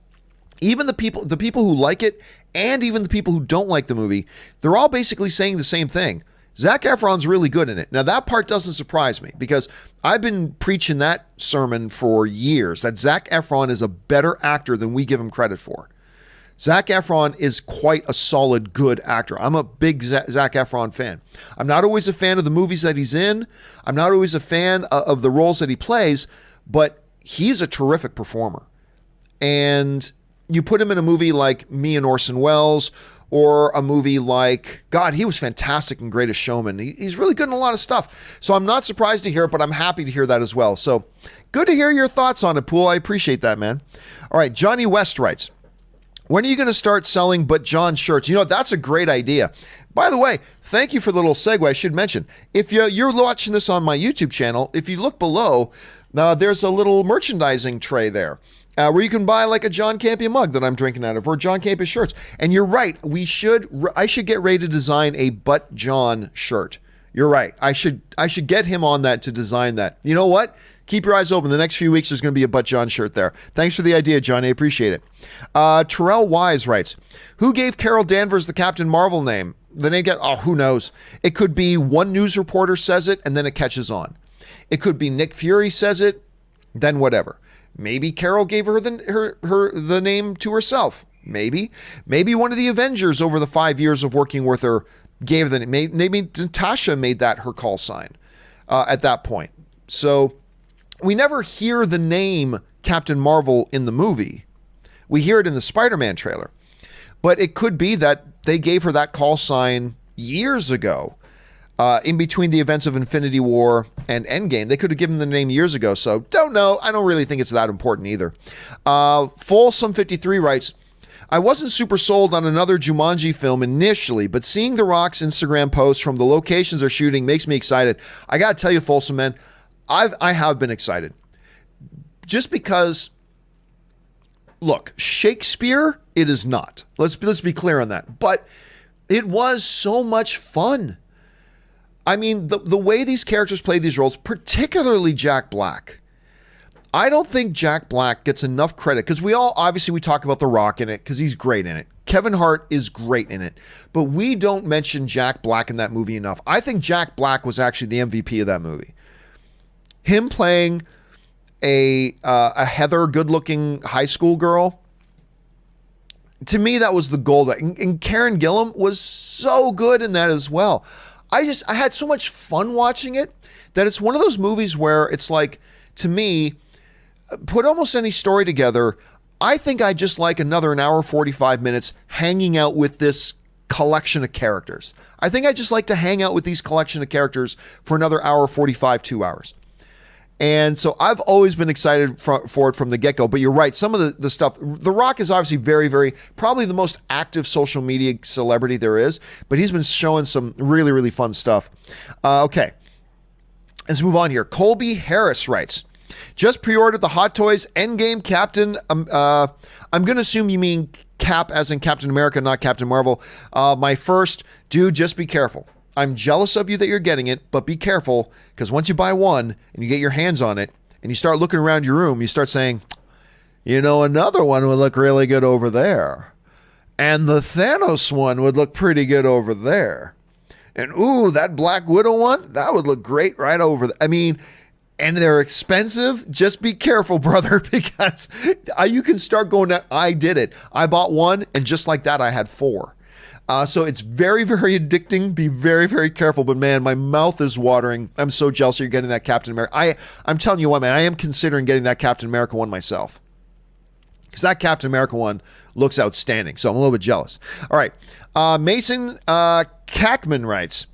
even the people who like it and even the people who don't like the movie, they're all basically saying the same thing. Zac Efron's really good in it. Now, that part doesn't surprise me because I've been preaching that sermon for years, that Zac Efron is a better actor than we give him credit for. Zac Efron is quite a solid, good actor. I'm a big Zac Efron fan. I'm not always a fan of the movies that he's in. I'm not always a fan of the roles that he plays, but he's a terrific performer. And you put him in a movie like Me and Orson Welles, or a movie like, God, he was fantastic in Greatest Showman. He's really good in a lot of stuff. So I'm not surprised to hear it, but I'm happy to hear that as well. So good to hear your thoughts on it, Pool. I appreciate that, man. All right, Johnny West writes, when are you going to start selling But John shirts? That's a great idea. By the way, thank you for the little segue. I should mention, if you're watching this on my YouTube channel, if you look below, there's a little merchandising tray there where you can buy like a John Campea mug that I'm drinking out of, or John Campea shirts. And you're right. I should get ready to design a But John shirt. You're right. I should get him on that to design that. You know what? Keep your eyes open. The next few weeks, there's going to be a But John shirt there. Thanks for the idea, John. I appreciate it. Terrell Wise writes, who gave Carol Danvers the Captain Marvel name? The name who knows? It could be one news reporter says it, and then it catches on. It could be Nick Fury says it, then whatever. Maybe Carol gave her the name to herself. Maybe one of the Avengers over the 5 years of working with her gave the maybe Natasha made that her call sign at that point. So we never hear the name Captain Marvel in the movie. We hear it in the Spider-Man trailer. But it could be that they gave her that call sign years ago, in between the events of Infinity War and Endgame. They could have given the name years ago, so don't know. I don't really think it's that important either. Folsom53 writes, I wasn't super sold on another Jumanji film initially, but seeing The Rock's Instagram posts from the locations they're shooting makes me excited. I gotta tell you, Folsom, man, I have been excited. Just because, look, Shakespeare, it is not. Let's be clear on that. But it was so much fun. I mean, the way these characters play these roles, particularly Jack Black. I don't think Jack Black gets enough credit because we talk about The Rock in it because he's great in it. Kevin Hart is great in it, but we don't mention Jack Black in that movie enough. I think Jack Black was actually the MVP of that movie. Him playing a Heather, good-looking high school girl. To me, that was the gold. And Karen Gillan was so good in that as well. I had so much fun watching it that it's one of those movies where it's like, to me, put almost any story together, I think I just like another an hour, 45 minutes hanging out with this collection of characters. I think I just like to hang out with these collection of characters for another hour, 45, 2 hours. And so I've always been excited for it from the get-go. But you're right, some of the stuff, The Rock is obviously very, very, probably the most active social media celebrity there is, but he's been showing some really, really fun stuff. Okay, let's move on here. Colby Harris writes, just pre-ordered the Hot Toys Endgame Captain, I'm going to assume you mean Cap as in Captain America, not Captain Marvel. My first, dude, just be careful. I'm jealous of you that you're getting it, but be careful, because once you buy one and you get your hands on it and you start looking around your room, you start saying, you know, another one would look really good over there. And the Thanos one would look pretty good over there. And ooh, that Black Widow one, that would look great right over there. I mean, and they're expensive. Just be careful, brother, because you can start going, I did it. I bought one, and just like that, I had four. So it's very, very addicting. Be very, very careful. But man, my mouth is watering. I'm so jealous you're getting that Captain America. I'm telling you what, man, I am considering getting that Captain America one myself. Because that Captain America one looks outstanding. So I'm a little bit jealous. All right. Mason Kackman writes,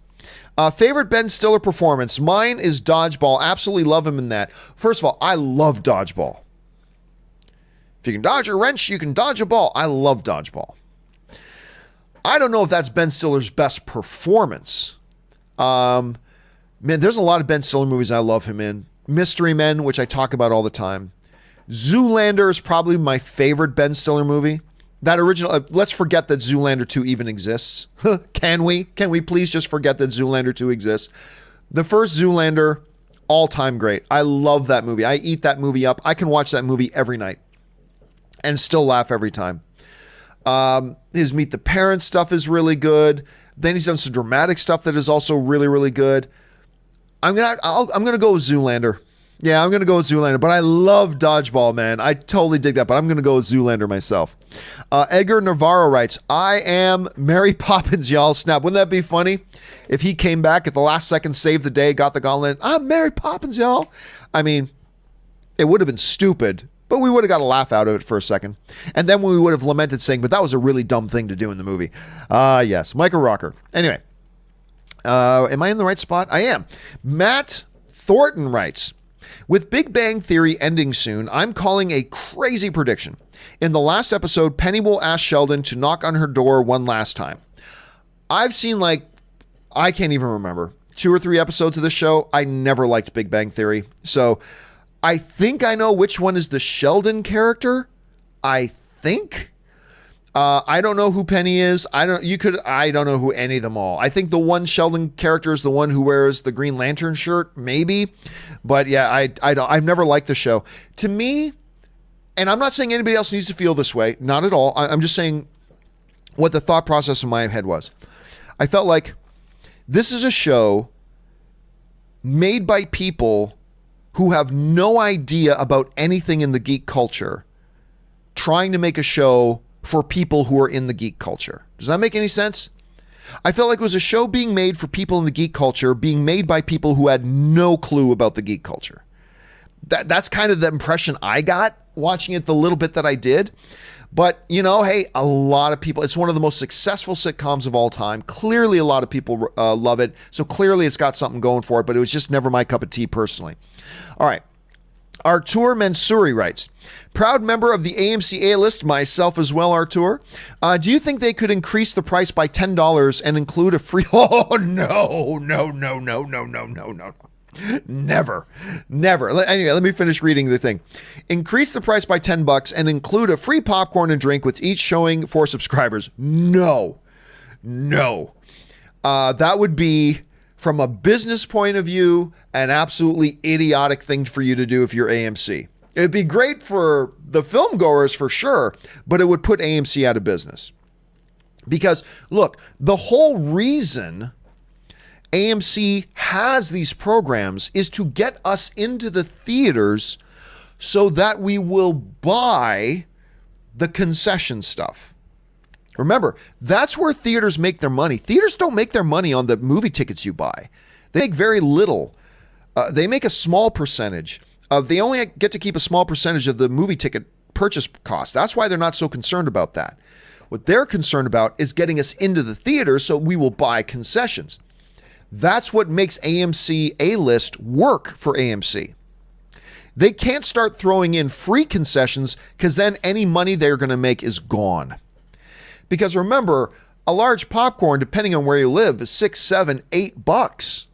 favorite Ben Stiller performance? Mine is Dodgeball. Absolutely love him in that. First of all, I love Dodgeball. If you can dodge a wrench, you can dodge a ball. I love Dodgeball. I don't know if that's Ben Stiller's best performance. Man, there's a lot of Ben Stiller movies I love him in. Mystery Men, which I talk about all the time. Zoolander is probably my favorite Ben Stiller movie. That original, let's forget that Zoolander 2 even exists. Can we? Can we please just forget that Zoolander 2 exists? The first Zoolander, all-time great. I love that movie. I eat that movie up. I can watch that movie every night and still laugh every time. His Meet the Parents stuff is really good. Then he's done some dramatic stuff that is also really, really good. I'm gonna go with Zoolander. Yeah, I'm gonna go with Zoolander. But I love Dodgeball, man. I totally dig that. But I'm gonna go with Zoolander myself. Edgar Navarro writes, I am Mary Poppins, y'all. Snap. Wouldn't that be funny if he came back at the last second, saved the day, got the gauntlet? I'm Mary Poppins, y'all. I mean, it would have been stupid, but we would have got a laugh out of it for a second. And then we would have lamented saying, but that was a really dumb thing to do in the movie. Yes, Michael Rocker. Anyway, am I in the right spot? I am. Matt Thornton writes, with Big Bang Theory ending soon, I'm calling a crazy prediction. In the last episode, Penny will ask Sheldon to knock on her door one last time. I've seen I can't even remember, 2 or 3 episodes of this show. I never liked Big Bang Theory. So I think I know which one is the Sheldon character. I think. I don't know who Penny is. I don't know who any of them all. I think the one Sheldon character is the one who wears the Green Lantern shirt, maybe. But yeah, I've never liked the show. To me, and I'm not saying anybody else needs to feel this way, not at all. I'm just saying what the thought process in my head was. I felt like this is a show made by people who have no idea about anything in the geek culture, trying to make a show for people who are in the geek culture. Does that make any sense? I felt like it was a show being made for people in the geek culture, being made by people who had no clue about the geek culture. That's kind of the impression I got watching it the little bit that I did. But, you know, hey, a lot of people, it's one of the most successful sitcoms of all time. Clearly, a lot of people love it. So clearly it's got something going for it, but it was just never my cup of tea personally. All right. Artur Mansouri writes, proud member of the AMC A-list, myself as well, Artur. Do you think they could increase the price by $10 and include a free... Oh, no. Never. Anyway, let me finish reading the thing. Increase the price by $10 and include a free popcorn and drink with each showing for subscribers. No. That would be, from a business point of view, an absolutely idiotic thing for you to do if you're AMC. It'd be great for the film goers for sure, but it would put AMC out of business. Because, look, the whole reason AMC has these programs is to get us into the theaters so that we will buy the concession stuff. Remember, that's where theaters make their money. Theaters don't make their money on the movie tickets you buy. They make very little. They make a small percentage of, they only get to keep a small percentage of the movie ticket purchase cost. That's why they're not so concerned about that. What they're concerned about is getting us into the theater so we will buy concessions. That's what makes AMC A-list work for AMC. They can't start throwing in free concessions because then any money they're going to make is gone. Because remember, a large popcorn, depending on where you live, is $6, $7, $8.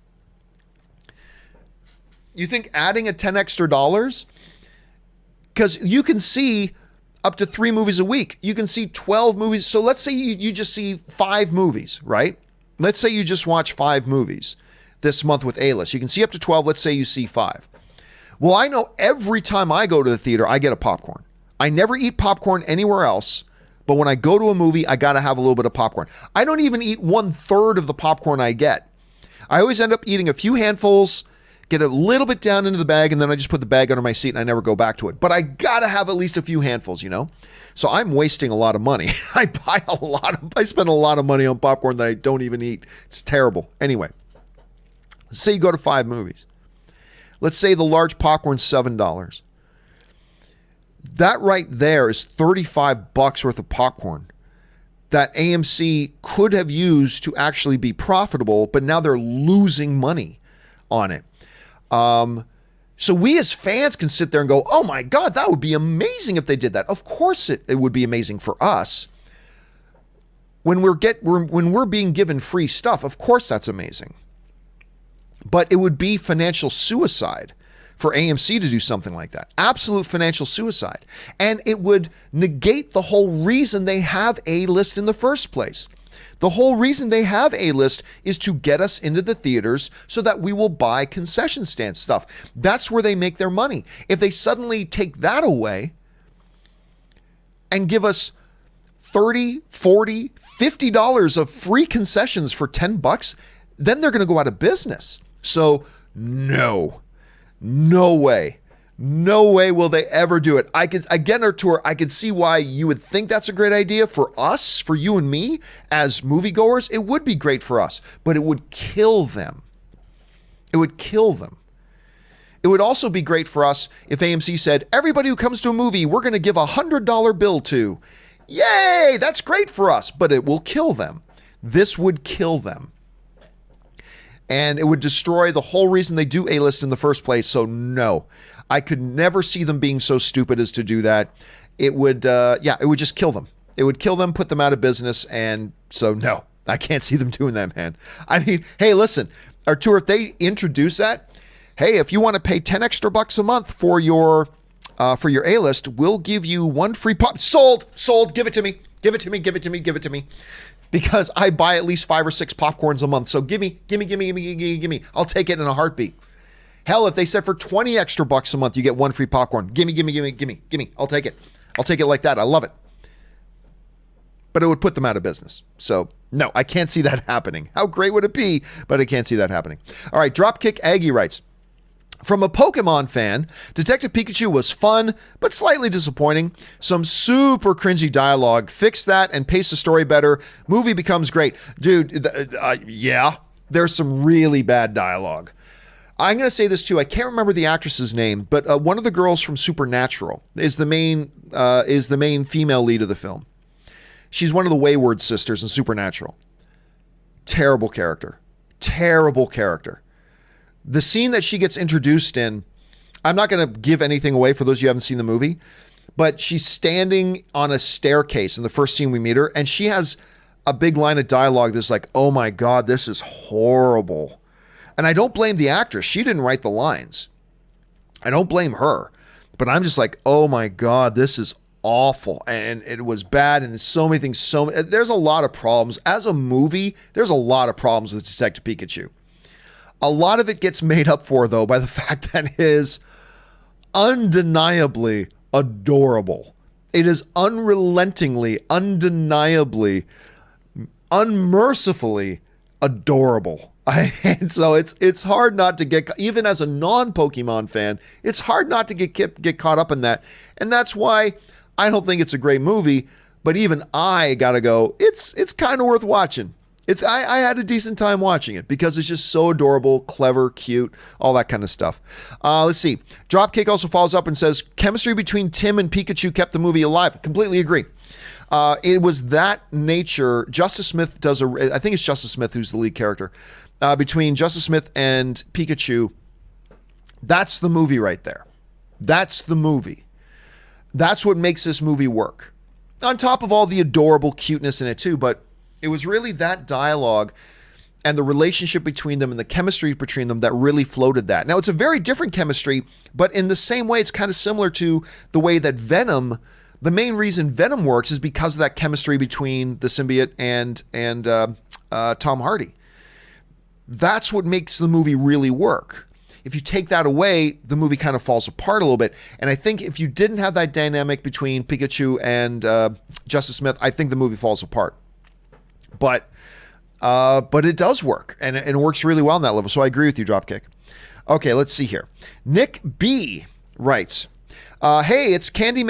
You think adding a $10 extra? Because you can see up to 3 movies a week. You can see 12 movies. So let's say you just see 5 movies, right? Let's say you just watch 5 movies this month with A-list. You can see up to 12. Let's say you see 5. Well, I know every time I go to the theater, I get a popcorn. I never eat popcorn anywhere else, but when I go to a movie, I got to have a little bit of popcorn. I don't even eat 1/3 of the popcorn I get. I always end up eating a few handfuls, get a little bit down into the bag, and then I just put the bag under my seat and I never go back to it. But I got to have at least a few handfuls, you know? So I'm wasting a lot of money. I spend a lot of money on popcorn that I don't even eat. It's terrible. Anyway, let's say you go to 5 movies. Let's say the large popcorn's $7. That right there is $35 worth of popcorn that AMC could have used to actually be profitable, but now they're losing money on it. So we as fans can sit there and go, oh my God, that would be amazing if they did that. Of course it would be amazing for us. When we're being given free stuff, of course that's amazing. But it would be financial suicide for AMC to do something like that. Absolute financial suicide. And it would negate the whole reason they have A-list in the first place. The whole reason they have A-list is to get us into the theaters so that we will buy concession stand stuff. That's where they make their money. If they suddenly take that away and give us $30, $40, $50 of free concessions for $10, then they're going to go out of business. So no way. No way will they ever do it. Artur, I could see why you would think that's a great idea for us, for you and me as moviegoers. It would be great for us, but it would kill them. It would kill them. It would also be great for us if AMC said, everybody who comes to a movie, we're going to give a $100 bill to. Yay, that's great for us, but it will kill them. This would kill them. And it would destroy the whole reason they do A-list in the first place. So no, I could never see them being so stupid as to do that. It would, it would just kill them. It would kill them, put them out of business. And so no, I can't see them doing that, man. I mean, hey, listen, Artur, if they introduce that, hey, if you want to pay $10 extra a month for your A-list, we'll give you 1 free pop. Sold, give it to me. Because I buy at least 5 or 6 popcorns a month. So give me. I'll take it in a heartbeat. Hell, if they said for $20 extra a month, you get 1 free popcorn. Give me. I'll take it. I'll take it like that. I love it. But it would put them out of business. So no, I can't see that happening. How great would it be? But I can't see that happening. All right, Dropkick Aggie writes, From a Pokemon fan, Detective Pikachu was fun, but slightly disappointing. Some super cringy dialogue. Fix that and pace the story better. Movie becomes great. Dude, yeah, there's some really bad dialogue. I'm going to say this too. I can't remember the actress's name, but one of the girls from Supernatural is the main female lead of the film. She's one of the Wayward sisters in Supernatural. Terrible character. Terrible character. The scene that she gets introduced in, I'm not going to give anything away for those of you who haven't seen the movie, but she's standing on a staircase in the first scene we meet her, and she has a big line of dialogue that's like, oh my God, this is horrible. And I don't blame the actress. She didn't write the lines. I don't blame her. But I'm just like, oh my God, this is awful. And it was bad. And so many things. There's a lot of problems. As a movie, there's a lot of problems with Detective Pikachu. A lot of it gets made up for, though, by the fact that it is undeniably adorable. It is unrelentingly, undeniably, unmercifully adorable. And so it's hard not to get, even as a non-Pokemon fan, it's hard not to get caught up in that. And that's why I don't think it's a great movie, but even I gotta go, it's kind of worth watching. I had a decent time watching it because it's just so adorable, clever, cute, all that kind of stuff. Let's see. Dropkick also follows up and says, chemistry between Tim and Pikachu kept the movie alive. Completely agree. It was that nature. Justice Smith I think it's Justice Smith who's the lead character. Between Justice Smith and Pikachu, that's the movie right there. That's the movie. That's what makes this movie work. On top of all the adorable cuteness in it too, but it was really that dialogue and the relationship between them and the chemistry between them that really floated that. Now, it's a very different chemistry, but in the same way, it's kind of similar to the way that Venom, the main reason Venom works is because of that chemistry between the symbiote and Tom Hardy. That's what makes the movie really work. If you take that away, the movie kind of falls apart a little bit. And I think if you didn't have that dynamic between Pikachu and Justice Smith, I think the movie falls apart. But it does work, and it works really well on that level. So I agree with you, Dropkick. Okay, let's see here. Nick B writes, hey, it's Candy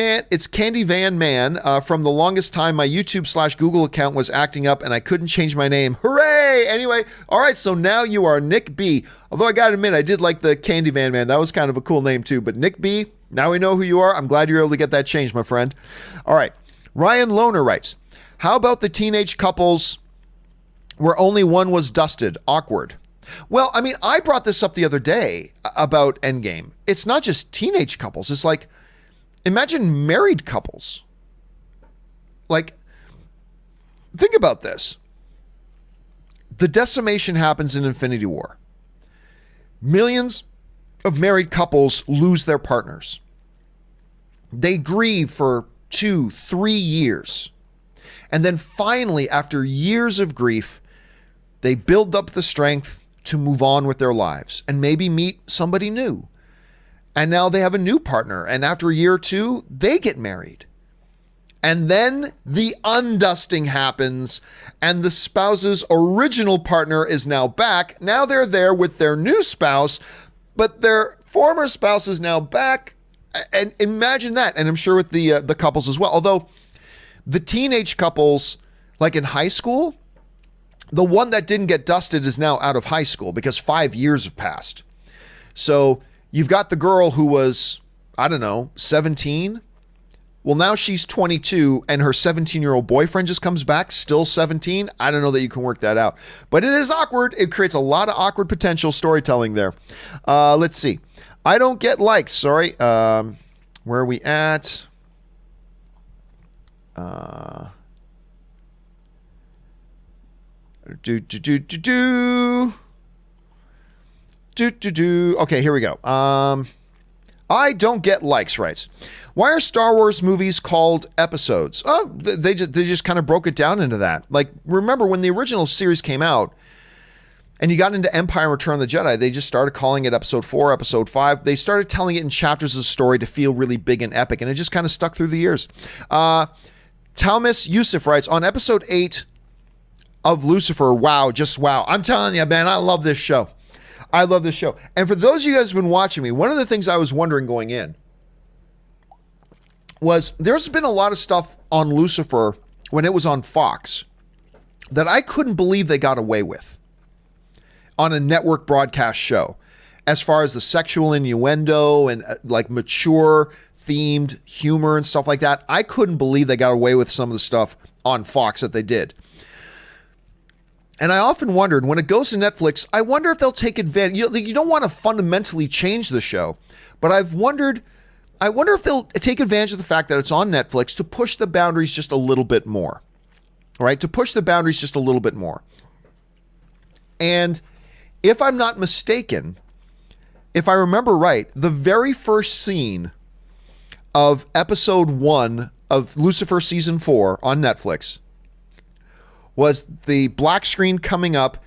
Van Man. From the longest time, my YouTube/Google account was acting up, and I couldn't change my name. Hooray! Anyway, all right, so now you are Nick B. Although I gotta admit, I did like the Candy Van Man. That was kind of a cool name too. But Nick B, now we know who you are. I'm glad you're able to get that changed, my friend. All right, Ryan Lohner writes, how about the teenage couples where only one was dusted? Awkward. Well, I mean, I brought this up the other day about Endgame. It's not just teenage couples. It's like, imagine married couples. Like, think about this. The decimation happens in Infinity War. Millions of married couples lose their partners. They grieve for 2-3 years. And then finally, after years of grief, they build up the strength to move on with their lives and maybe meet somebody new. And now they have a new partner. And after a year or two, they get married. And then the undusting happens and the spouse's original partner is now back. Now they're there with their new spouse, but their former spouse is now back. And imagine that. And I'm sure with the couples as well. Although the teenage couples, like in high school, the one that didn't get dusted is now out of high school because 5 years have passed. So you've got the girl who was, 17. Well, now she's 22 and her 17-year-old boyfriend just comes back, still 17. I don't know that you can work that out, but it is awkward. It creates a lot of awkward potential storytelling there. Let's see. I don't get likes. Sorry. Where are we at? Okay, here we go. I don't get likes, writes. Why are Star Wars movies called episodes? Oh, they just kind of broke it down into that. Like, remember when the original series came out and you got into Empire and Return of the Jedi, they just started calling it episode 4, episode 5. They started telling it in chapters of the story to feel really big and epic, and it just kind of stuck through the years. Talmis Yusuf writes, on episode 8 of Lucifer, wow, just wow. I'm telling you, man, I love this show. I love this show. And for those of you guys who've been watching me, one of the things I was wondering going in was there's been a lot of stuff on Lucifer when it was on Fox that I couldn't believe they got away with on a network broadcast show, as far as the sexual innuendo and like mature themed humor and stuff like that. I couldn't believe they got away with some of the stuff on Fox that they did. And I often wondered, when it goes to Netflix, I wonder if they'll take advantage. You don't want to fundamentally change the show, but I wonder if they'll take advantage of the fact that it's on Netflix to push the boundaries just a little bit more, right? To push the boundaries just a little bit more. And if I'm not mistaken, if I remember right, the very first scene of episode 1 of Lucifer season 4 on Netflix was the black screen coming up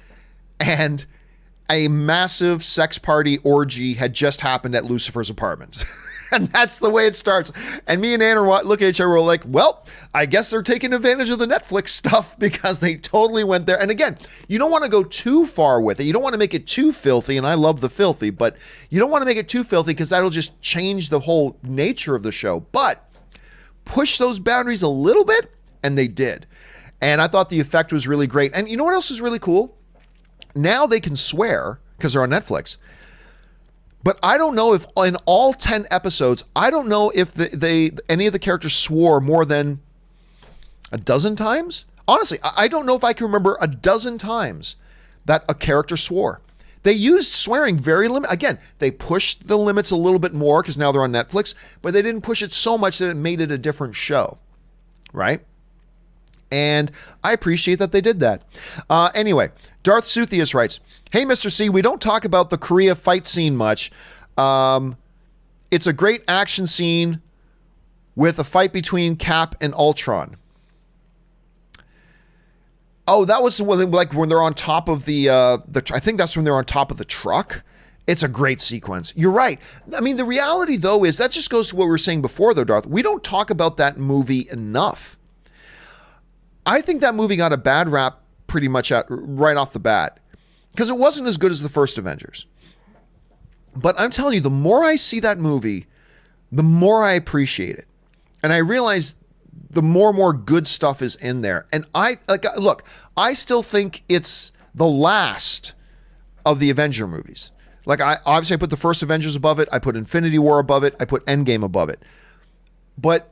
and a massive sex party orgy had just happened at Lucifer's apartment. And that's the way it starts. And me and Ann are looking at each other, we're like, well, I guess they're taking advantage of the Netflix stuff because they totally went there. And again, you don't want to go too far with it. You don't want to make it too filthy, and I love the filthy, but you don't want to make it too filthy because that'll just change the whole nature of the show. But push those boundaries a little bit, and they did. And I thought the effect was really great. And you know what else is really cool? Now they can swear because they're on Netflix. But I don't know if in all 10 episodes, I don't know if any of the characters swore more than a dozen times. Honestly, I don't know if I can remember a dozen times that a character swore. They used swearing very limited. Again, they pushed the limits a little bit more because now they're on Netflix, but they didn't push it so much that it made it a different show, right? And I appreciate that they did that. Anyway, Darth Suthius writes, "Hey, Mr. C, we don't talk about the Korea fight scene much. It's a great action scene with a fight between Cap and Ultron." Oh, that was like when they're on top of the I think that's when they're on top of the truck. It's a great sequence. You're right. I mean, the reality, though, is that just goes to what we were saying before, though, Darth. We don't talk about that movie enough. I think that movie got a bad rap pretty much right off the bat because it wasn't as good as the first Avengers. But I'm telling you, the more I see that movie, the more I appreciate it. And I realize the more and more good stuff is in there. And I still think it's the last of the Avenger movies. Like, I put the first Avengers above it. I put Infinity War above it. I put Endgame above it. But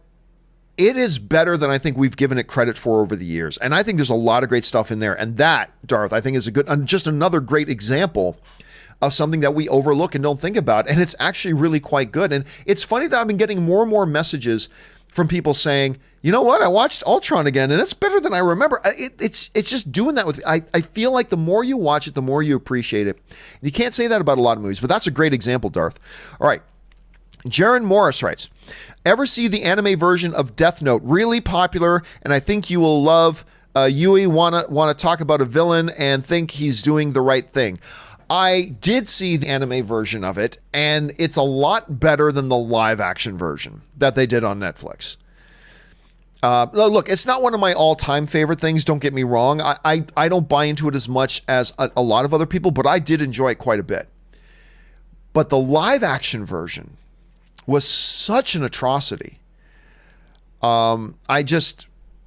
it is better than I think we've given it credit for over the years. And I think there's a lot of great stuff in there. And that, Darth, I think is just another great example of something that we overlook and don't think about. And it's actually really quite good. And it's funny that I've been getting more and more messages from people saying, you know what, I watched Ultron again and it's better than I remember. It's just doing that with me. I feel like the more you watch it, the more you appreciate it. And you can't say that about a lot of movies, but that's a great example, Darth. All right. Jaron Morris writes, "Ever see the anime version of Death Note? Really popular, and I think you will love. Yui wanna talk about a villain and think he's doing the right thing." I did see the anime version of it, and it's a lot better than the live action version that they did on Netflix. Look, it's not one of my all-time favorite things, don't get me wrong. I don't buy into it as much as a lot of other people, but I did enjoy it quite a bit. But the live action version was such an atrocity. It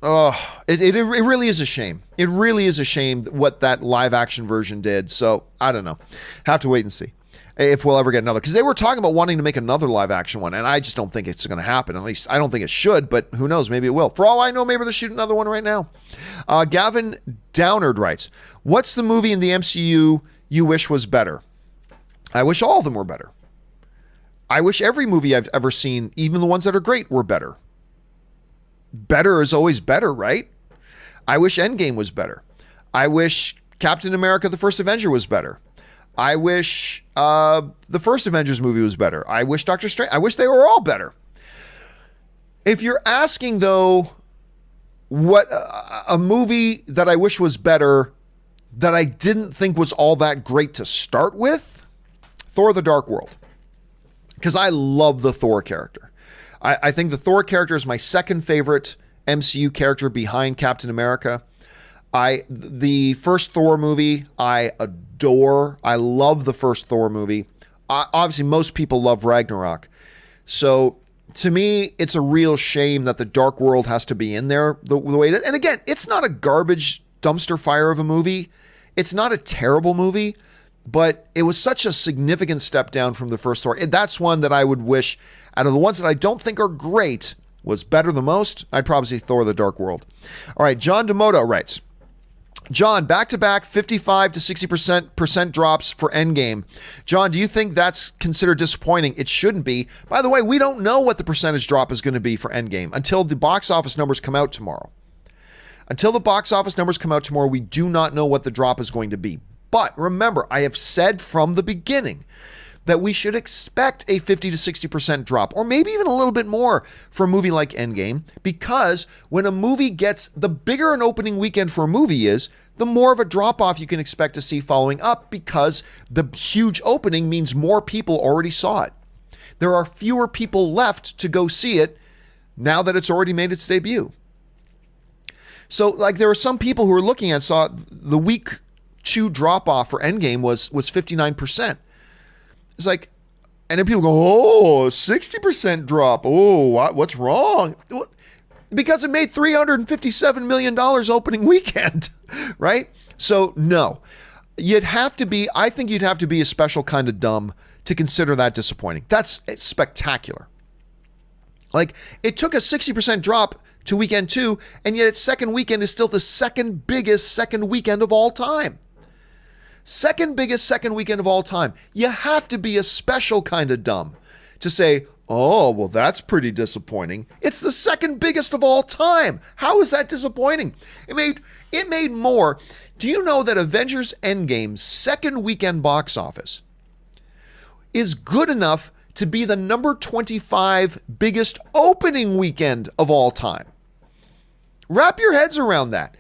really is a shame. It really is a shame what that live action version did. So I don't know. Have to wait and see if we'll ever get another, because they were talking about wanting to make another live action one, and I just don't think it's going to happen. At least I don't think it should, but who knows? Maybe it will. For all I know, maybe they're shooting another one right now. Gavin Downard writes, "What's the movie in the MCU you wish was better?" I wish all of them were better. I wish every movie I've ever seen, even the ones that are great, were better. Better is always better, right? I wish Endgame was better. I wish Captain America, the First Avenger was better. I wish the first Avengers movie was better. I wish Doctor Strange, I wish they were all better. If you're asking, though, what a movie that I wish was better that I didn't think was all that great to start with, Thor: The Dark World. Because I love the Thor character. I think the Thor character is my second favorite MCU character behind Captain America. The first Thor movie, I adore. I love the first Thor movie. Obviously, most people love Ragnarok. So to me, it's a real shame that the Dark World has to be in there the way it is. And again, it's not a garbage dumpster fire of a movie. It's not a terrible movie, but it was such a significant step down from the first Thor. And that's one that I would wish, out of the ones that I don't think are great, was better than most. I'd probably say Thor: The Dark World. All right, John Demoto writes, John, back-to-back 55 to 60% drops for Endgame. John, do you think that's considered disappointing? It shouldn't be. By the way, we don't know what the percentage drop is going to be for Endgame until the box office numbers come out tomorrow. Until the box office numbers come out tomorrow, we do not know what the drop is going to be. But remember, I have said from the beginning that we should expect a 50 to 60% drop, or maybe even a little bit more for a movie like Endgame, because when a movie gets, the bigger an opening weekend for a movie is, the more of a drop-off you can expect to see following up, because the huge opening means more people already saw it. There are fewer people left to go see it now that it's already made its debut. So, like, there are some people who are looking at, saw the week 2 drop-off for Endgame was 59%. It's like, and then people go, oh, 60% drop. Oh, what's wrong? Because it made $357 million opening weekend, right? So no, I think you'd have to be a special kind of dumb to consider that disappointing. It's spectacular. Like, it took a 60% drop to weekend 2, and yet its second weekend is still the second biggest second weekend of all time. Second biggest second weekend of all time. You have to be a special kind of dumb to say, oh, well, that's pretty disappointing. It's the second biggest of all time. How is that disappointing? It made more. Do you know that Avengers Endgame's second weekend box office is good enough to be the number 25 biggest opening weekend of all time? Wrap your heads around that.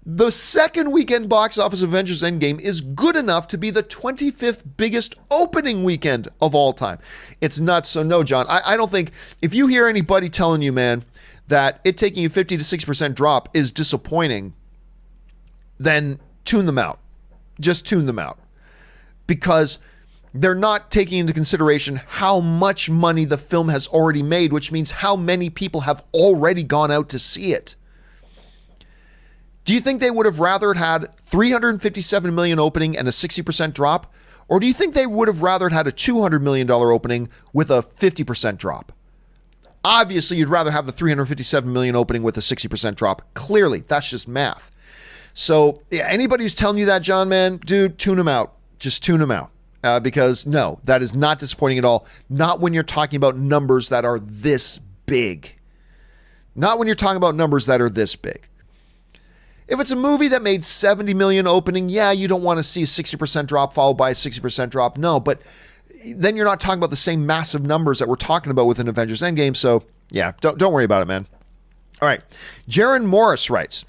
The second weekend box office of Avengers Endgame is good enough to be the 25th biggest opening weekend of all time. It's nuts. So no, John, I don't think, if you hear anybody telling you, man, that it taking a 50 to 6% drop is disappointing, then tune them out. Just tune them out. Because they're not taking into consideration how much money the film has already made, which means how many people have already gone out to see it. Do you think they would have rather had $357 million opening and a 60% drop? Or do you think they would have rather had a $200 million opening with a 50% drop? Obviously, you'd rather have the $357 million opening with a 60% drop. Clearly, that's just math. So, yeah, anybody who's telling you that, John, man, dude, tune them out. Just tune them out. Because, no, that is not disappointing at all. Not when you're talking about numbers that are this big. Not when you're talking about numbers that are this big. If it's a movie that made $70 million opening, yeah, you don't want to see a 60% drop followed by a 60% drop. No, but then you're not talking about the same massive numbers that we're talking about with an Avengers Endgame. So, yeah, don't worry about it, man. All right. Jaron Morris writes,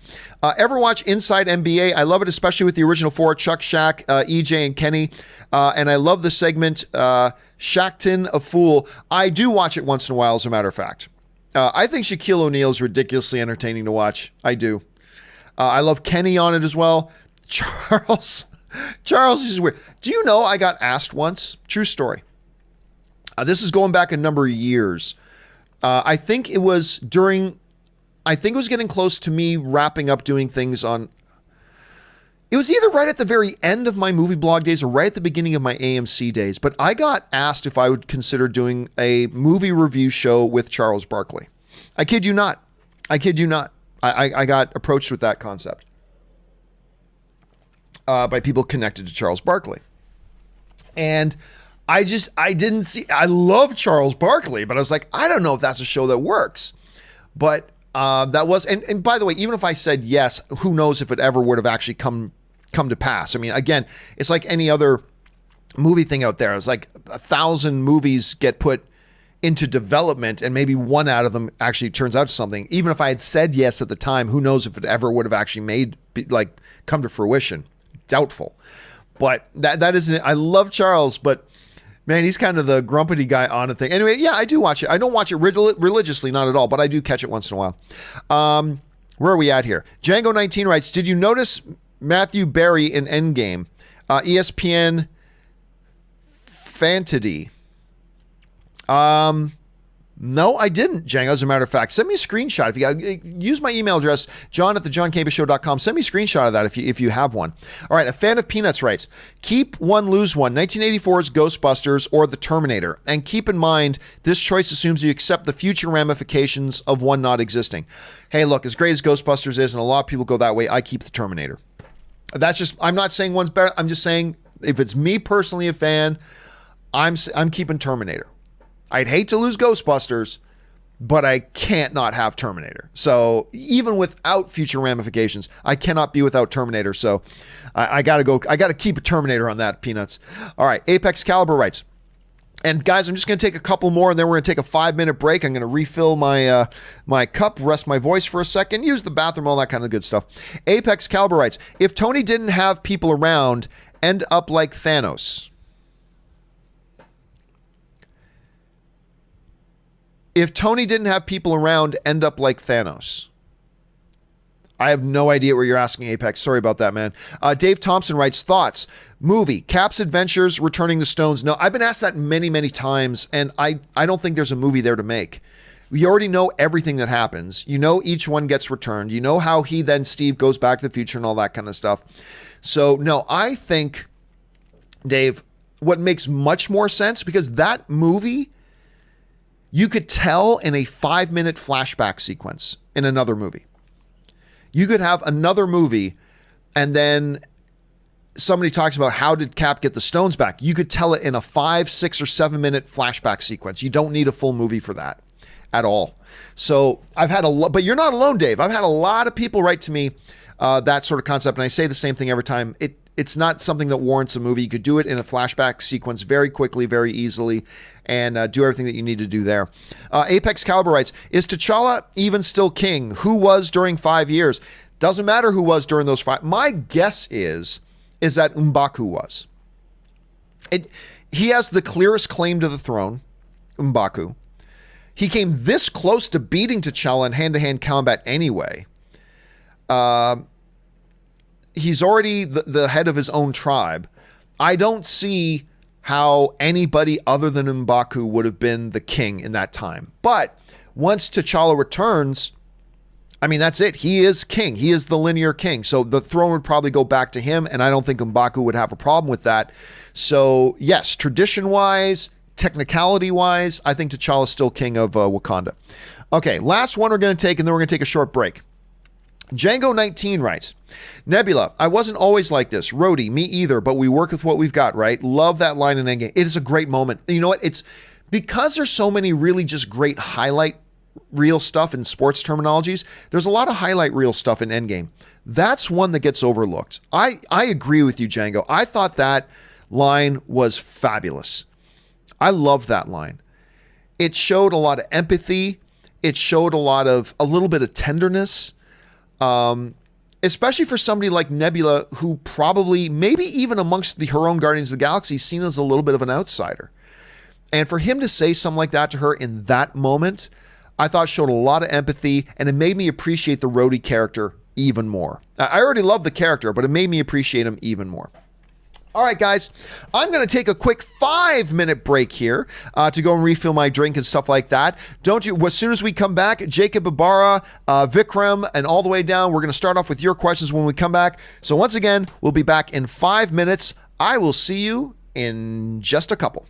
ever watch Inside NBA? I love it, especially with the original four, Chuck, Shaq, EJ, and Kenny. And I love the segment, Shaqtin' a Fool. I do watch it once in a while, as a matter of fact. I think Shaquille O'Neal is ridiculously entertaining to watch. I do. I love Kenny on it as well. Charles is weird. Do you know I got asked once? True story. This is going back a number of years. I think it was getting close to me wrapping up doing things on. It was either right at the very end of my movie blog days or right at the beginning of my AMC days. But I got asked if I would consider doing a movie review show with Charles Barkley. I kid you not. I got approached with that concept by people connected to Charles Barkley. And I love Charles Barkley, but I was like, I don't know if that's a show that works. But that was, and by the way, even if I said yes, who knows if it ever would have actually come to pass. I mean, again, it's like any other movie thing out there. It's like 1,000 movies get put into development and maybe one out of them actually turns out to something. Even if I had said yes at the time, who knows if it ever would have actually come to fruition. Doubtful. But that isn't, I love Charles, but man, he's kind of the grumpy guy on a thing. Anyway, yeah, I do watch it. I don't watch it religiously, not at all, but I do catch it once in a while. Where are we at here? Django19 writes, did you notice Matthew Berry in Endgame? ESPN Fantity. No, I didn't, Django, as a matter of fact. Send me a screenshot. If you use my email address, john@thejohncampeashow.com. Send me a screenshot of that if you have one. All right, a fan of Peanuts writes, keep one, lose one, 1984's Ghostbusters or The Terminator. And keep in mind, this choice assumes you accept the future ramifications of one not existing. Hey, look, as great as Ghostbusters is, and a lot of people go that way, I keep The Terminator. That's just, I'm not saying one's better. I'm just saying, if it's me personally a fan, I'm keeping Terminator. I'd hate to lose Ghostbusters, but I can't not have Terminator. So even without future ramifications, I cannot be without Terminator. So I got to keep a Terminator on that, Peanuts. All right. Apex Caliber writes, and guys, I'm just going to take a couple more and then we're going to take a 5-minute break. I'm going to refill my my cup, rest my voice for a second, use the bathroom, all that kind of good stuff. Apex Caliber writes, if Tony didn't have people around, end up like Thanos. If Tony didn't have people around, end up like Thanos. I have no idea what you're asking, Apex. Sorry about that, man. Dave Thompson writes, thoughts. Movie, Cap's Adventures, Returning the Stones. No, I've been asked that many, many times, and I don't think there's a movie there to make. You already know everything that happens. You know each one gets returned. You know how Steve goes back to the future and all that kind of stuff. So, no, I think, Dave, what makes much more sense, because that movie, you could tell in a 5-minute flashback sequence in another movie. You could have another movie and then somebody talks about how did Cap get the stones back. You could tell it in a 5, 6, or 7-minute flashback sequence. You don't need a full movie for that at all. So I've had but you're not alone, Dave. I've had a lot of people write to me that sort of concept, and I say the same thing every time. It's not something that warrants a movie. You could do it in a flashback sequence very quickly, very easily, and do everything that you need to do there. Apex Caliber writes, is T'Challa even still king? Who was during 5 years? Doesn't matter who was during those 5. My guess is that M'Baku was. He has the clearest claim to the throne, M'Baku. He came this close to beating T'Challa in hand-to-hand combat anyway. He's already the head of his own tribe. I don't see how anybody other than M'Baku would have been the king in that time. But once T'Challa returns, I mean, that's it. He is king. He is the linear king. So the throne would probably go back to him, and I don't think M'Baku would have a problem with that. So yes, tradition-wise, technicality-wise, I think T'Challa is still king of Wakanda. Okay, last one we're going to take, and then we're going to take a short break. Django19 writes, Nebula, I wasn't always like this. Rhodey, me either, but we work with what we've got, right? Love that line in Endgame. It is a great moment. You know what? It's because there's so many really just great highlight reel stuff in sports terminologies. There's a lot of highlight reel stuff in Endgame. That's one that gets overlooked. I agree with you, Django. I thought that line was fabulous. I love that line. It showed a lot of empathy. It showed a little bit of tenderness. Especially for somebody like Nebula, who probably, maybe even amongst her own Guardians of the Galaxy, is seen as a little bit of an outsider. And for him to say something like that to her in that moment, I thought showed a lot of empathy, and it made me appreciate the Rhodey character even more. I already love the character, but it made me appreciate him even more. All right, guys, I'm going to take a quick 5-minute break here to go and refill my drink and stuff like that. As soon as we come back, Jacob Ibarra, Vikram, and all the way down, we're going to start off with your questions when we come back. So once again, we'll be back in 5 minutes. I will see you in just a couple.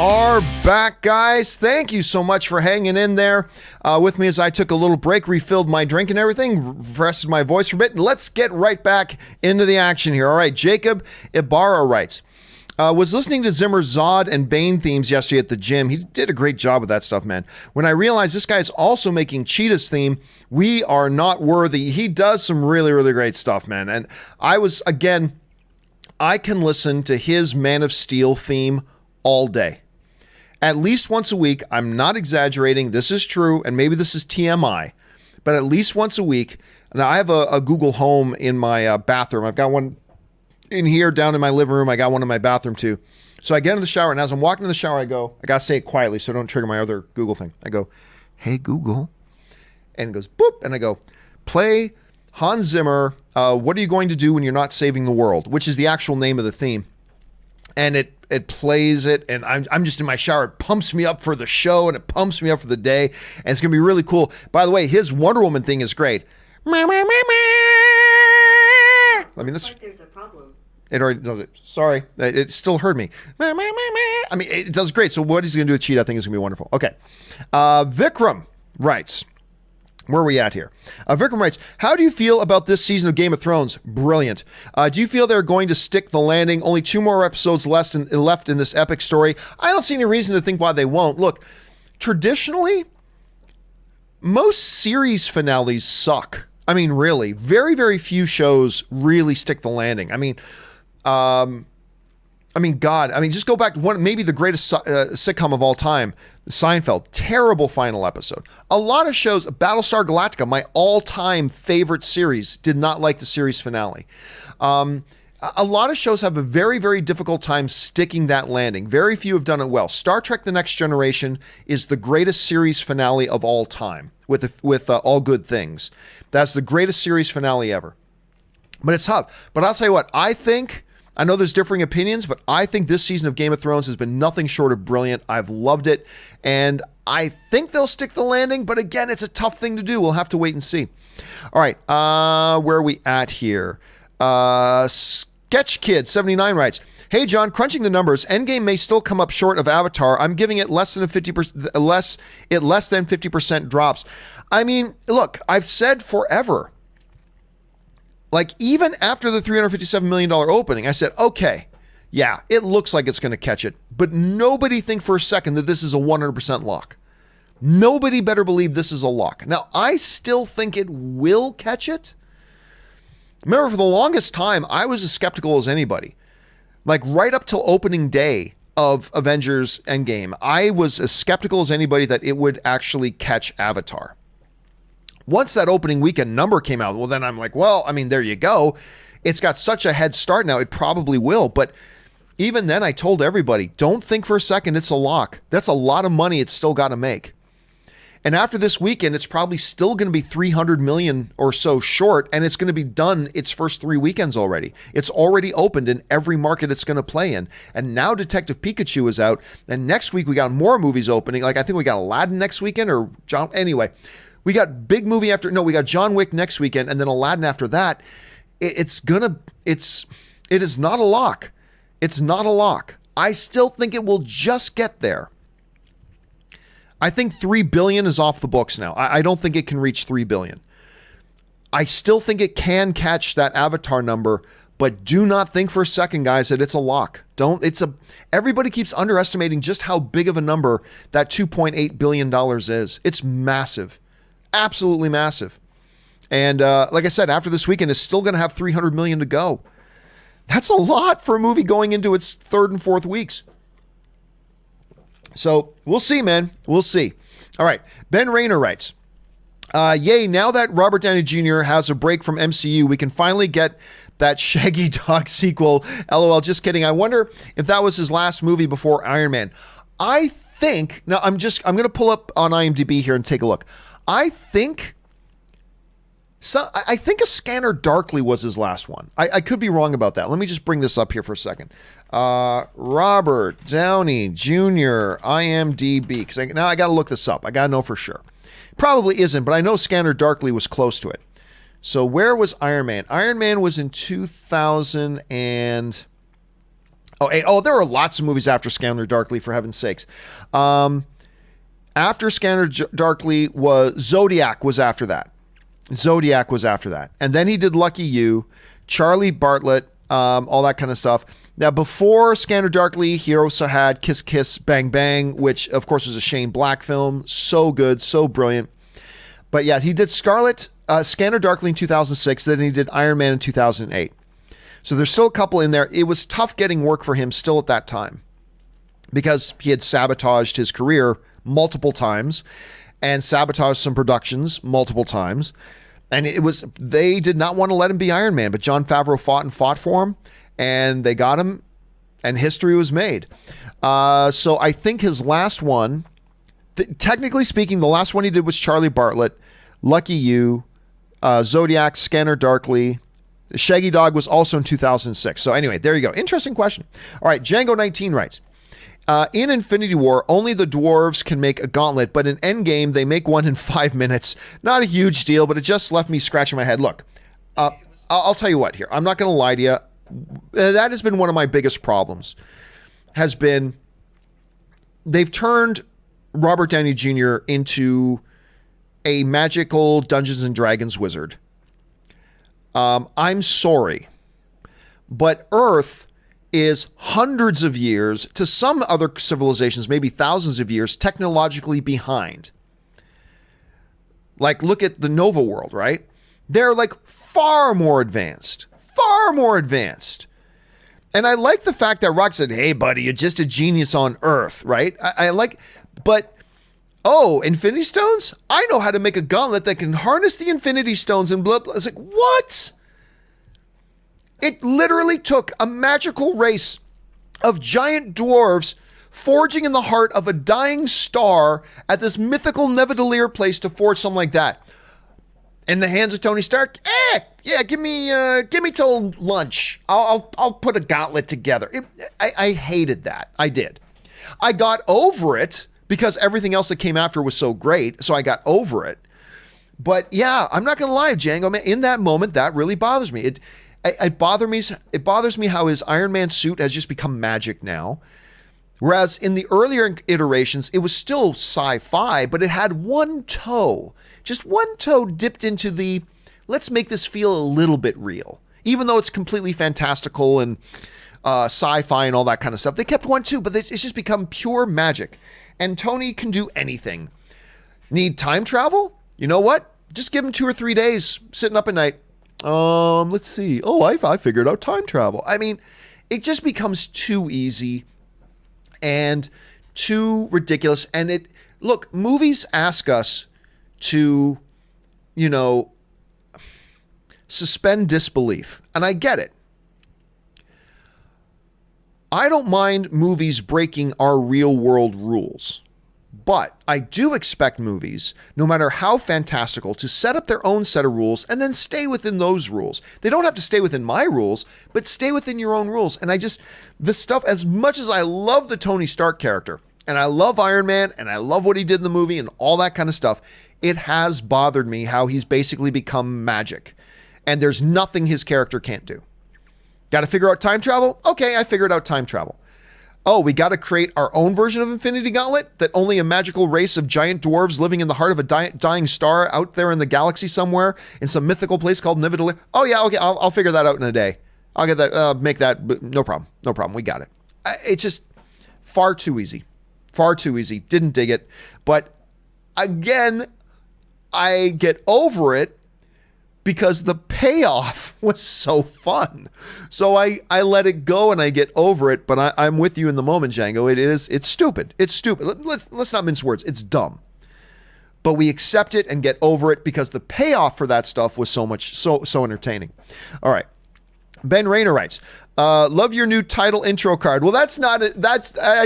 are back, guys. Thank you so much for hanging in there with me as I took a little break, refilled my drink and everything, rested my voice for a bit, and let's get right back into the action here. All right, Jacob Ibarra writes, was listening to Zimmer's Zod and Bane themes yesterday at the gym. He did a great job with that stuff, man. When I realized this guy's also making Cheetah's theme, We Are Not Worthy. He does some really, really great stuff, man. And I can listen to his Man of Steel theme all day. At least once a week. I'm not exaggerating. This is true, and maybe this is TMI, but at least once a week. Now, I have a Google Home in my bathroom. I've got one in here, down in my living room. I got one in my bathroom, too. So I get in the shower, and as I'm walking in the shower, I got to say it quietly so I don't trigger my other Google thing. I go, hey, Google. And it goes, boop, and I go, play Hans Zimmer, What Are You Going to Do When You're Not Saving the World, which is the actual name of the theme. And it plays it, and I'm just in my shower. It pumps me up for the show, and it pumps me up for the day, and it's going to be really cool. By the way, his Wonder Woman thing is great. I mean, this. Like there's a problem. It already knows it. Sorry, it still heard me. I mean, it does great. So what he's going to do with Cheetah, I think is going to be wonderful. Okay, Vikram writes. Where are we at here? Vikram writes, how do you feel about this season of Game of Thrones? Brilliant. Do you feel they're going to stick the landing? Only 2 more episodes left in this epic story. I don't see any reason to think why they won't. Look, traditionally, most series finales suck. I mean, really. Very, very few shows really stick the landing. I mean, just go back to maybe the greatest sitcom of all time, Seinfeld. Terrible final episode. A lot of shows, Battlestar Galactica, my all-time favorite series, did not like the series finale. A lot of shows have a very, very difficult time sticking that landing. Very few have done it well. Star Trek: The Next Generation is the greatest series finale of all time with All Good Things. That's the greatest series finale ever. But it's tough. But I'll tell you what, I know there's differing opinions, but I think this season of Game of Thrones has been nothing short of brilliant. I've loved it, and I think they'll stick the landing, but again, it's a tough thing to do. We'll have to wait and see. All right, where are we at here? Sketch Kid 79 writes, hey, John, crunching the numbers, Endgame may still come up short of Avatar. I'm giving it less than 50% drops. I mean, look, I've said forever, like, even after the $357 million opening, I said, okay, yeah, it looks like it's going to catch it. But nobody think for a second that this is a 100% lock. Nobody better believe this is a lock. Now, I still think it will catch it. Remember, for the longest time, I was as skeptical as anybody. Like, right up till opening day of Avengers Endgame, I was as skeptical as anybody that it would actually catch Avatar. Once that opening weekend number came out, well, then I'm like, well, I mean, there you go. It's got such a head start now, it probably will. But even then, I told everybody, don't think for a second it's a lock. That's a lot of money it's still got to make. And after this weekend, it's probably still going to be 300 million or so short, and it's going to be done its first 3 weekends already. It's already opened in every market it's going to play in. And now Detective Pikachu is out, and next week we got more movies opening. Like, I think we got Aladdin next weekend, or John. Anyway, we got big movie we got John Wick next weekend, and then Aladdin after that. It is not a lock. It's not a lock. I still think it will just get there. I think 3 billion is off the books now. I don't think it can reach 3 billion. I still think it can catch that Avatar number, but do not think for a second, guys, that it's a lock. Everybody keeps underestimating just how big of a number that $2.8 billion is. It's massive. Absolutely massive. And like I said, after this weekend, it's still going to have 300 million to go. That's a lot for a movie going into its 3rd and 4th weeks. So we'll see, man. We'll see. All right. Ben Rayner writes, yay, now that Robert Downey Jr. has a break from MCU, we can finally get that Shaggy Dog sequel. LOL, just kidding. I wonder if that was his last movie before Iron Man. I think, now I'm going to pull up on IMDb here and take a look. I think A Scanner Darkly was his last one. I could be wrong about that. Let me just bring this up here for a second. Robert Downey Jr. IMDb. Because now I got to look this up. I got to know for sure. Probably isn't, but I know Scanner Darkly was close to it. So where was Iron Man? Iron Man was in 2000 and... There were lots of movies after Scanner Darkly, for heaven's sakes. After Scanner Darkly was Zodiac was after that. And then he did Lucky You, Charlie Bartlett, all that kind of stuff. Now, before Scanner Darkly, he also had Kiss Kiss Bang Bang, which, of course, was a Shane Black film. So good, so brilliant. But yeah, he did Scanner Darkly in 2006, then he did Iron Man in 2008. So there's still a couple in there. It was tough getting work for him still at that time because he had sabotaged his career multiple times and sabotaged some productions multiple times. And they did not want to let him be Iron Man, but Jon Favreau fought for him, and they got him, and history was made. So I think his last one, technically speaking, the last one he did was Charlie Bartlett, Lucky You, Zodiac, Scanner Darkly. Shaggy Dog was also in 2006. So anyway, there you go. Interesting question. All right, Django19 writes, in Infinity War, only the dwarves can make a gauntlet, but in Endgame, they make one in 5 minutes. Not a huge deal, but it just left me scratching my head. Look, I'll tell you what here. I'm not going to lie to you. That has been one of my biggest problems, has been they've turned Robert Downey Jr. into a magical Dungeons and Dragons wizard. I'm sorry, but Earth is hundreds of years, to some other civilizations, maybe thousands of years, technologically behind. Like, look at the Nova world, right? They're like far more advanced. And I like the fact that Rock said, hey, buddy, you're just a genius on Earth, right? Infinity Stones? I know how to make a gauntlet that can harness the Infinity Stones and blah, blah. It's like, what? It literally took a magical race of giant dwarves forging in the heart of a dying star at this mythical Nidavellir place to forge something like that. In the hands of Tony Stark, give me till lunch. I'll put a gauntlet together. I hated that. I did. I got over it because everything else that came after was so great, so I got over it. But yeah, I'm not gonna lie, Django, man. In that moment, that really bothers me. It bothers me how his Iron Man suit has just become magic now. Whereas in the earlier iterations, it was still sci-fi, but it had just one toe dipped into the, let's make this feel a little bit real. Even though it's completely fantastical and sci-fi and all that kind of stuff. They kept one too, but it's just become pure magic. And Tony can do anything. Need time travel? You know what? Just give him 2 or 3 days sitting up at night. Let's see. I figured out time travel. I mean, it just becomes too easy and too ridiculous. And look, movies ask us to, suspend disbelief. And I get it. I don't mind movies breaking our real world rules. But I do expect movies, no matter how fantastical, to set up their own set of rules and then stay within those rules. They don't have to stay within my rules, but stay within your own rules. And this stuff, as much as I love the Tony Stark character, and I love Iron Man, and I love what he did in the movie and all that kind of stuff, it has bothered me how he's basically become magic. And there's nothing his character can't do. Got to figure out time travel? Okay, I figured out time travel. We got to create our own version of Infinity Gauntlet that only a magical race of giant dwarves living in the heart of a dying star out there in the galaxy somewhere in some mythical place called Nidavellir. Oh yeah, okay, I'll figure that out in a day. I'll get that, make that, no problem, we got it. It's just far too easy. Didn't dig it. But again, I get over it because the payoff was so fun. So I let it go and I get over it, but I'm with you in the moment, Django. It's stupid. Let's not mince words. It's dumb. But we accept it and get over it because the payoff for that stuff was so entertaining. All right. Ben Rayner writes, love your new title intro card. Well, I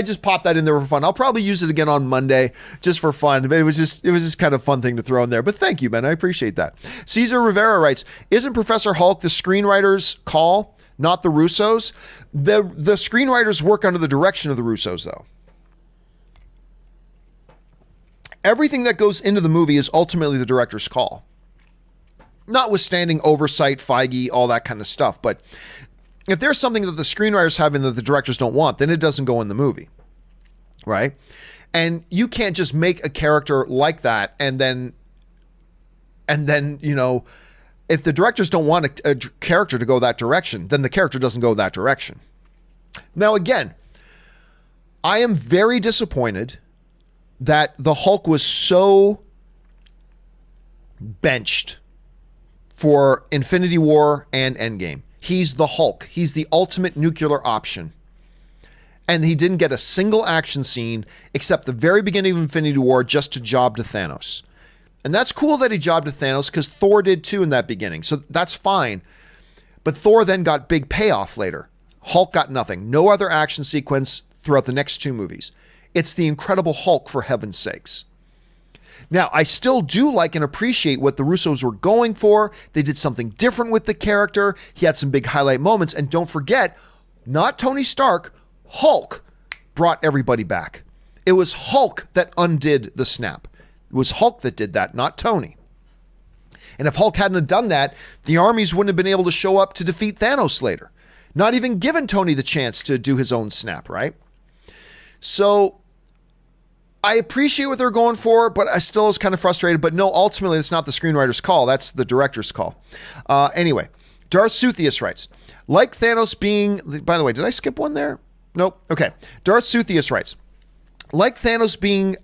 just popped that in there for fun. I'll probably use it again on Monday just for fun. It was just kind of fun thing to throw in there, but thank you, Ben. I appreciate that. Caesar Rivera writes, isn't Professor Hulk the screenwriter's call, not the Russos? The screenwriters work under the direction of the Russos though. Everything that goes into the movie is ultimately the director's call. Notwithstanding oversight, Feige, all that kind of stuff. But if there's something that the screenwriters have and that the directors don't want, then it doesn't go in the movie, right? And you can't just make a character like that and then, you know, if the directors don't want a character to go that direction, then the character doesn't go that direction. Now, again, I am very disappointed that the Hulk was so benched for Infinity War and Endgame. He's the Hulk. He's the ultimate nuclear option. And he didn't get a single action scene except the very beginning of Infinity War just to job to Thanos. And that's cool that he jobbed to Thanos because Thor did too in that beginning. So that's fine. But Thor then got big payoff later. Hulk got nothing. No other action sequence throughout the next two movies. It's the Incredible Hulk, for heaven's sakes. Now, I still do like and appreciate what the Russos were going for. They did something different with the character. He had some big highlight moments. And don't forget, not Tony Stark, Hulk brought everybody back. It was Hulk that undid the snap. It was Hulk that did that, not Tony. And if Hulk hadn't have done that, the armies wouldn't have been able to show up to defeat Thanos later. Not even given Tony the chance to do his own snap, right? So I appreciate what they're going for, but I still was kind of frustrated. But no, ultimately, it's not the screenwriter's call. That's the director's call. Anyway, Darth Suthius writes, like Thanos being... By the way, did I skip one there? Nope. Okay. Darth Suthius writes, like Thanos being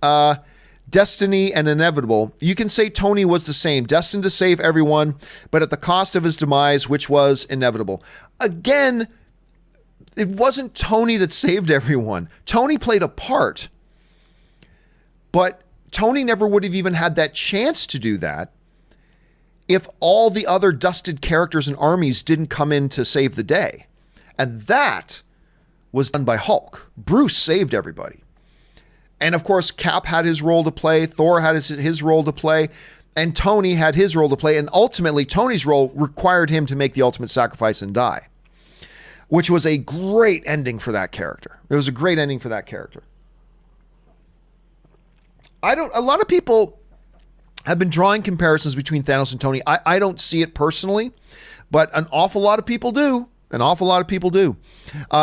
destiny and inevitable, you can say Tony was the same, destined to save everyone, but at the cost of his demise, which was inevitable. Again, it wasn't Tony that saved everyone. Tony played a part, but Tony never would have even had that chance to do that if all the other dusted characters and armies didn't come in to save the day. And that was done by Hulk. Bruce saved everybody. And of course, Cap had his role to play, Thor had his role to play, and Tony had his role to play. And ultimately, Tony's role required him to make the ultimate sacrifice and die, which was a great ending for that character. It was a great ending for that character. A lot of people have been drawing comparisons between Thanos and Tony. I don't see it personally, but an awful lot of people do. An awful lot of people do.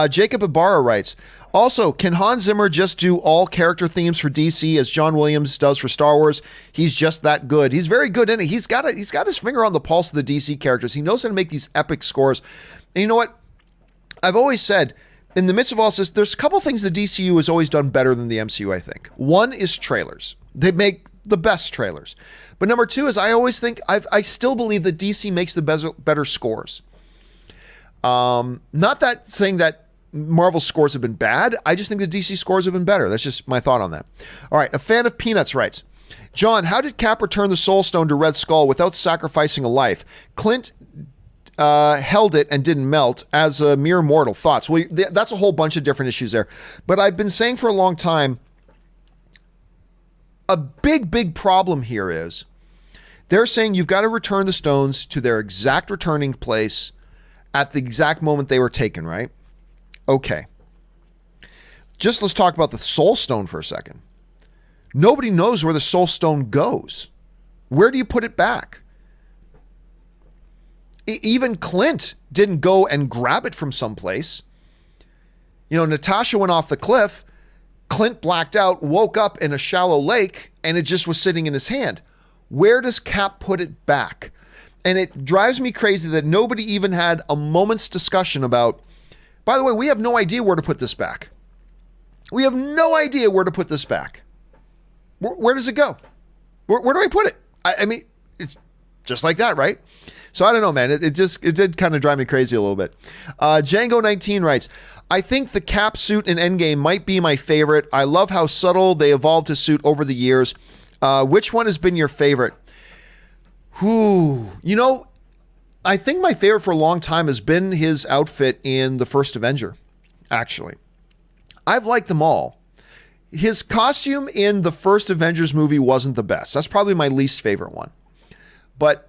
Jacob Ibarra writes, also, can Hans Zimmer just do all character themes for DC as John Williams does for Star Wars? He's just that good. He's very good in it. He's got his finger on the pulse of the DC characters. He knows how to make these epic scores. And you know what? I've always said, in the midst of all this, there's a couple things the DCU has always done better than the MCU, I think. One is trailers. They make the best trailers. But number two is I always think, I still believe that DC makes the better scores. Not that saying that Marvel's scores have been bad. I just think the DC scores have been better. That's just my thought on that. All right. A fan of Peanuts writes, John, how did Cap return the Soul Stone to Red Skull without sacrificing a life? Clint held it and didn't melt as a mere mortal. Thoughts? Well, that's a whole bunch of different issues there. But I've been saying for a long time, a big problem here is they're saying you've got to return the stones to their exact returning place at the exact moment they were taken, right? Okay. Just let's talk about the Soul Stone for a second. Nobody knows where the Soul Stone goes. Where do you put it back? Even Clint didn't go and grab it from someplace. You know, Natasha went off the cliff. Clint blacked out, woke up in a shallow lake, and it just was sitting in his hand. Where does Cap put it back? And it drives me crazy that nobody even had a moment's discussion about, by the way, we have no idea where to put this back. We have no idea where to put this back. Where does it go? Where do I put it? I mean, it's just like that, right? So I don't know, man. It did kind of drive me crazy a little bit. Django19 writes, I think the Cap suit in Endgame might be my favorite. I love how subtle they evolved his suit over the years. Which one has been your favorite? You know, I think my favorite for a long time has been his outfit in the first Avenger, actually. I've liked them all. His costume in the first Avengers movie wasn't the best. That's probably my least favorite one. But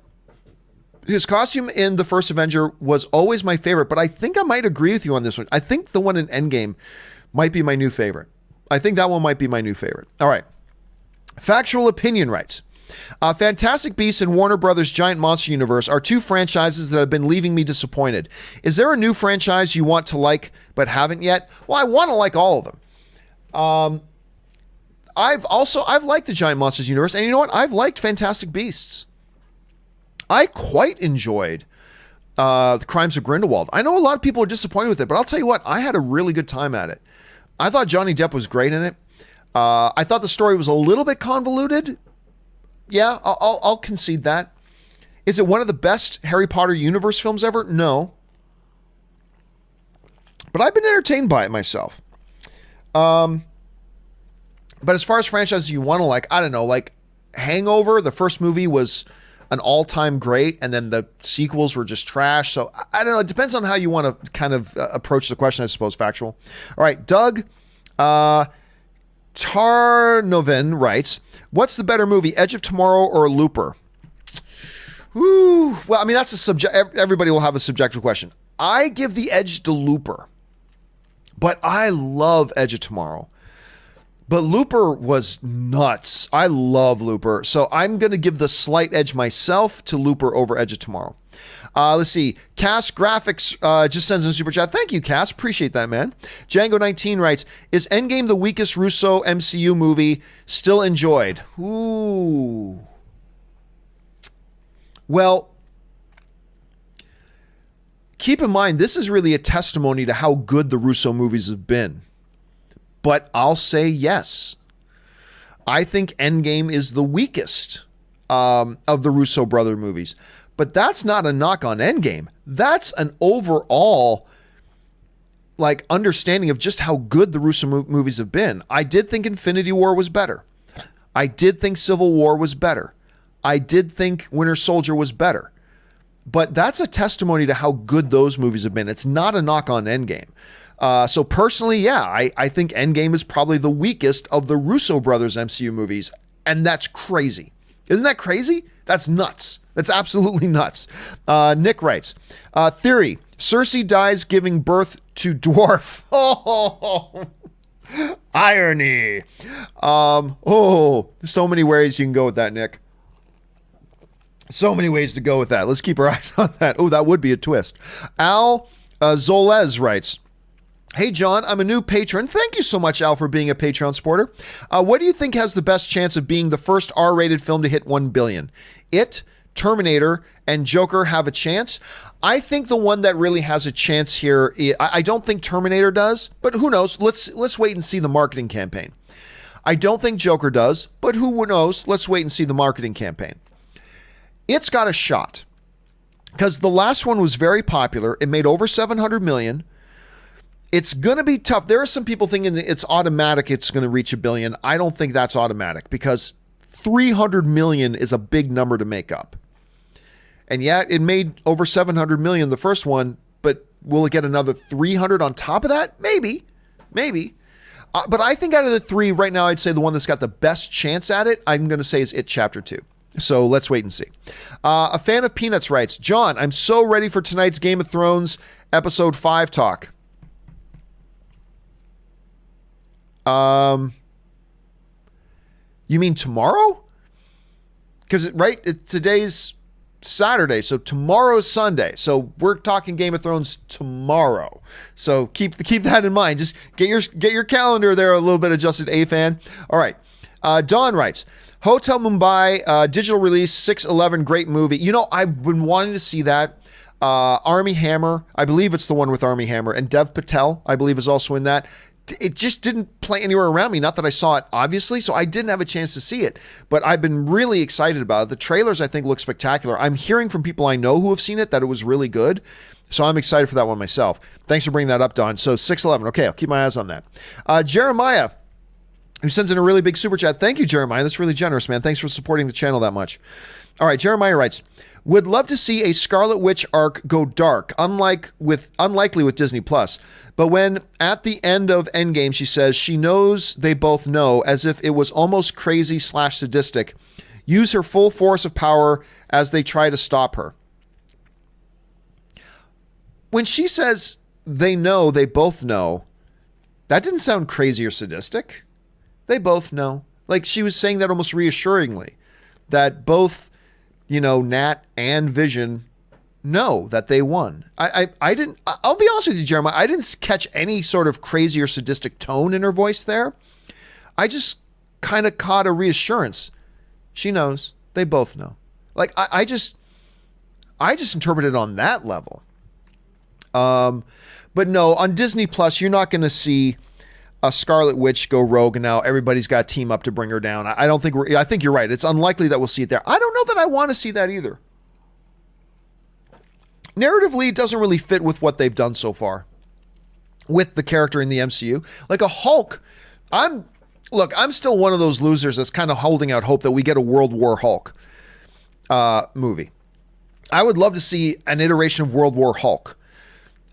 his costume in the first Avenger was always my favorite, but I think I might agree with you on this one. I think the one in Endgame might be my new favorite. I think that one might be my new favorite. All right. Factual Opinion writes, Fantastic Beasts and Warner Brothers' Giant Monster Universe are two franchises that have been leaving me disappointed. Is there a new franchise you want to like but haven't yet? Well, I want to like all of them. I've liked the Giant Monsters universe, and you know what? I've liked Fantastic Beasts. I quite enjoyed The Crimes of Grindelwald. I know a lot of people are disappointed with it, but I'll tell you what, I had a really good time at it. I thought Johnny Depp was great in it. I thought the story was a little bit convoluted. Yeah, I'll concede that. Is it one of the best Harry Potter universe films ever? No. But I've been entertained by it myself. But as far as franchises you want to like, I don't know, like Hangover, the first movie was an all-time great, and then the sequels were just trash. So I don't know. It depends on how you want to kind of approach the question, I suppose, factual. All right, Doug Tarnoven writes, what's the better movie, Edge of Tomorrow or Looper? Ooh, well, I mean, that's a subject. Everybody will have a subjective question. I give the edge to Looper, but I love Edge of Tomorrow. But Looper was nuts. I love Looper. So I'm going to give the slight edge myself to Looper over Edge of Tomorrow. Let's see. Cass Graphics just sends in a super chat. Thank you, Cass. Appreciate that, man. Django19 writes, is Endgame the weakest Russo MCU movie? Still enjoyed. Ooh. Well, keep in mind, this is really a testimony to how good the Russo movies have been. But I'll say yes. I think Endgame is the weakest of the Russo brother movies. But that's not a knock on Endgame. That's an overall like understanding of just how good the Russo movies have been. I did think Infinity War was better. I did think Civil War was better. I did think Winter Soldier was better. But that's a testimony to how good those movies have been. It's not a knock on Endgame. So personally, yeah, I think Endgame is probably the weakest of the Russo brothers MCU movies. And that's crazy. Isn't that crazy? That's nuts. That's absolutely nuts. Nick writes, theory, Cersei dies giving birth to dwarf. Oh, irony. So many ways you can go with that, Nick. So many ways to go with that. Let's keep our eyes on that. Oh, that would be a twist. Al Zolez writes, hey, John, I'm a new patron. Thank you so much, Al, for being a Patreon supporter. What do you think has the best chance of being the first R-rated film to hit 1 billion? It, Terminator, and Joker have a chance. I think the one that really has a chance here, I don't think Terminator does, but who knows? Let's wait and see the marketing campaign. I don't think Joker does, but who knows? Let's wait and see the marketing campaign. It's got a shot because the last one was very popular. It made over 700 million. It's going to be tough. There are some people thinking it's automatic. It's going to reach 1 billion. I don't think that's automatic because 300 million is a big number to make up. And yet it made over 700 million, the first one, but will it get another 300 on top of that? Maybe. But I think out of the three right now, I'd say the one that's got the best chance at it, I'm going to say is It Chapter 2. So let's wait and see. A fan of Peanuts writes, John, I'm so ready for tonight's Game of Thrones episode 5 talk. You mean tomorrow? Because today's Saturday, so tomorrow's Sunday. So we're talking Game of Thrones tomorrow. So keep that in mind. Just get your calendar there a little bit adjusted, A-fan. All right. Don writes, Hotel Mumbai, digital release, 6/11, great movie. You know, I've been wanting to see that. Armie Hammer, I believe it's the one with Armie Hammer, and Dev Patel, I believe, is also in that. It just didn't play anywhere around me. Not that I saw it, obviously, so I didn't have a chance to see it. But I've been really excited about it. The trailers, I think, look spectacular. I'm hearing from people I know who have seen it that it was really good. So I'm excited for that one myself. Thanks for bringing that up, Don. So 6/11. Okay, I'll keep my eyes on that. Jeremiah, who sends in a really big super chat. Thank you, Jeremiah. That's really generous, man. Thanks for supporting the channel that much. All right, Jeremiah writes, would love to see a Scarlet Witch arc go dark, unlikely with Disney Plus. But when at the end of Endgame, she says she knows they both know, as if it was almost crazy / sadistic, use her full force of power as they try to stop her. When she says they both know, that didn't sound crazy or sadistic. They both know. Like she was saying that almost reassuringly. that both, Nat and Vision know that they won. I didn't, I'll be honest with you, Jeremiah, I didn't catch any sort of crazy or sadistic tone in her voice there. I just kind of caught a reassurance. She knows. They both know. Like, I just interpreted it on that level. But no, on Disney Plus, you're not going to see a Scarlet Witch go rogue and now everybody's got to team up to bring her down. I think you're right. It's unlikely that we'll see it there. I don't know that I want to see that either. Narratively, it doesn't really fit with what they've done so far with the character in the MCU. Like a Hulk, I'm still one of those losers that's kind of holding out hope that we get a World War Hulk movie. I would love to see an iteration of World War Hulk.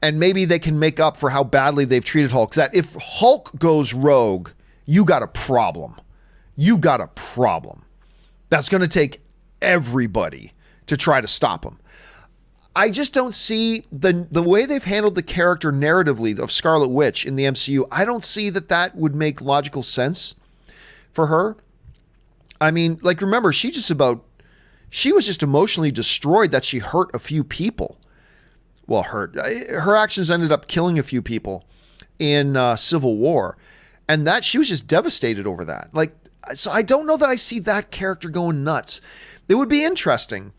And maybe they can make up for how badly they've treated Hulk. That if Hulk goes rogue, you got a problem. You got a problem. That's going to take everybody to try to stop him. I just don't see the way they've handled the character narratively of Scarlet Witch in the MCU. I don't see that would make logical sense for her. I mean, like, remember, she was just emotionally destroyed that she hurt a few people. Well, her actions ended up killing a few people in Civil War, and that she was just devastated over that. Like, so I don't know that I see that character going nuts. It would be interesting,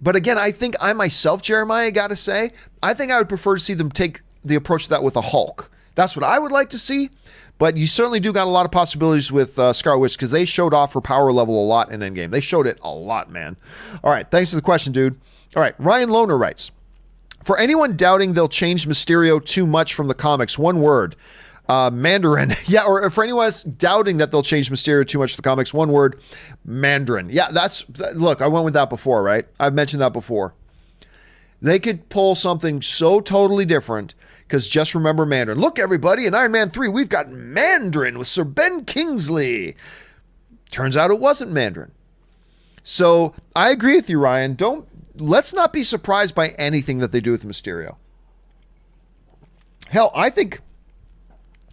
but again, I think I myself, Jeremiah, got to say, I think I would prefer to see them take the approach to that with a Hulk. That's what I would like to see, but you certainly do got a lot of possibilities with Scarlet Witch because they showed off her power level a lot in Endgame. They showed it a lot, man. All right, thanks for the question, dude. All right, Ryan Lohner writes, for anyone doubting they'll change Mysterio too much from the comics, one word, Mandarin. Yeah, or for anyone else doubting that they'll change Mysterio too much from the comics, one word, Mandarin. Yeah, look, I went with that before, right? I've mentioned that before. They could pull something so totally different because just remember Mandarin. Look, everybody, in Iron Man 3, we've got Mandarin with Sir Ben Kingsley. Turns out it wasn't Mandarin. So I agree with you, Ryan. Let's not be surprised by anything that they do with Mysterio. Hell, I think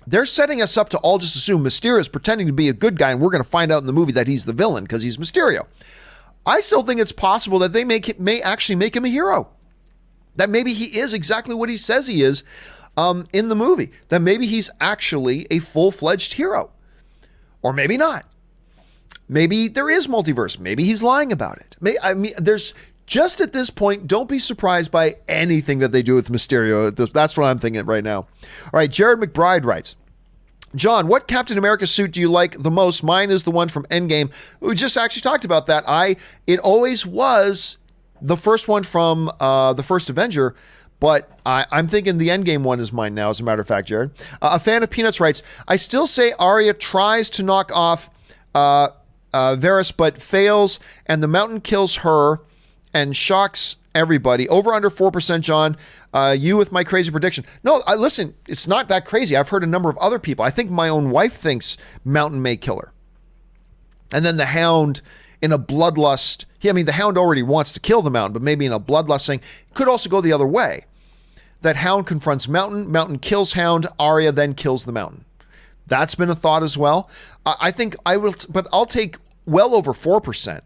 they're setting us up to all just assume Mysterio is pretending to be a good guy and we're going to find out in the movie that he's the villain because he's Mysterio. I still think it's possible that they may actually make him a hero. That maybe he is exactly what he says he is in the movie. That maybe he's actually a full-fledged hero. Or maybe not. Maybe there is multiverse. Maybe he's lying about it. There's... Just at this point, don't be surprised by anything that they do with Mysterio. That's what I'm thinking right now. All right, Jared McBride writes, John, what Captain America suit do you like the most? Mine is the one from Endgame. We just actually talked about that. It always was the first one from the first Avenger, but I'm thinking the Endgame one is mine now, as a matter of fact, Jared. A fan of Peanuts writes, I still say Arya tries to knock off Varys, but fails, and the mountain kills her and shocks everybody. Over under 4%, John. You with my crazy prediction. No, listen, it's not that crazy. I've heard a number of other people. I think my own wife thinks Mountain may kill her. And then the Hound in a bloodlust. The Hound already wants to kill the Mountain, but maybe in a bloodlust thing. Could also go the other way. That Hound confronts Mountain. Mountain kills Hound. Arya then kills the Mountain. That's been a thought as well. I think I will, but I'll take well over 4%.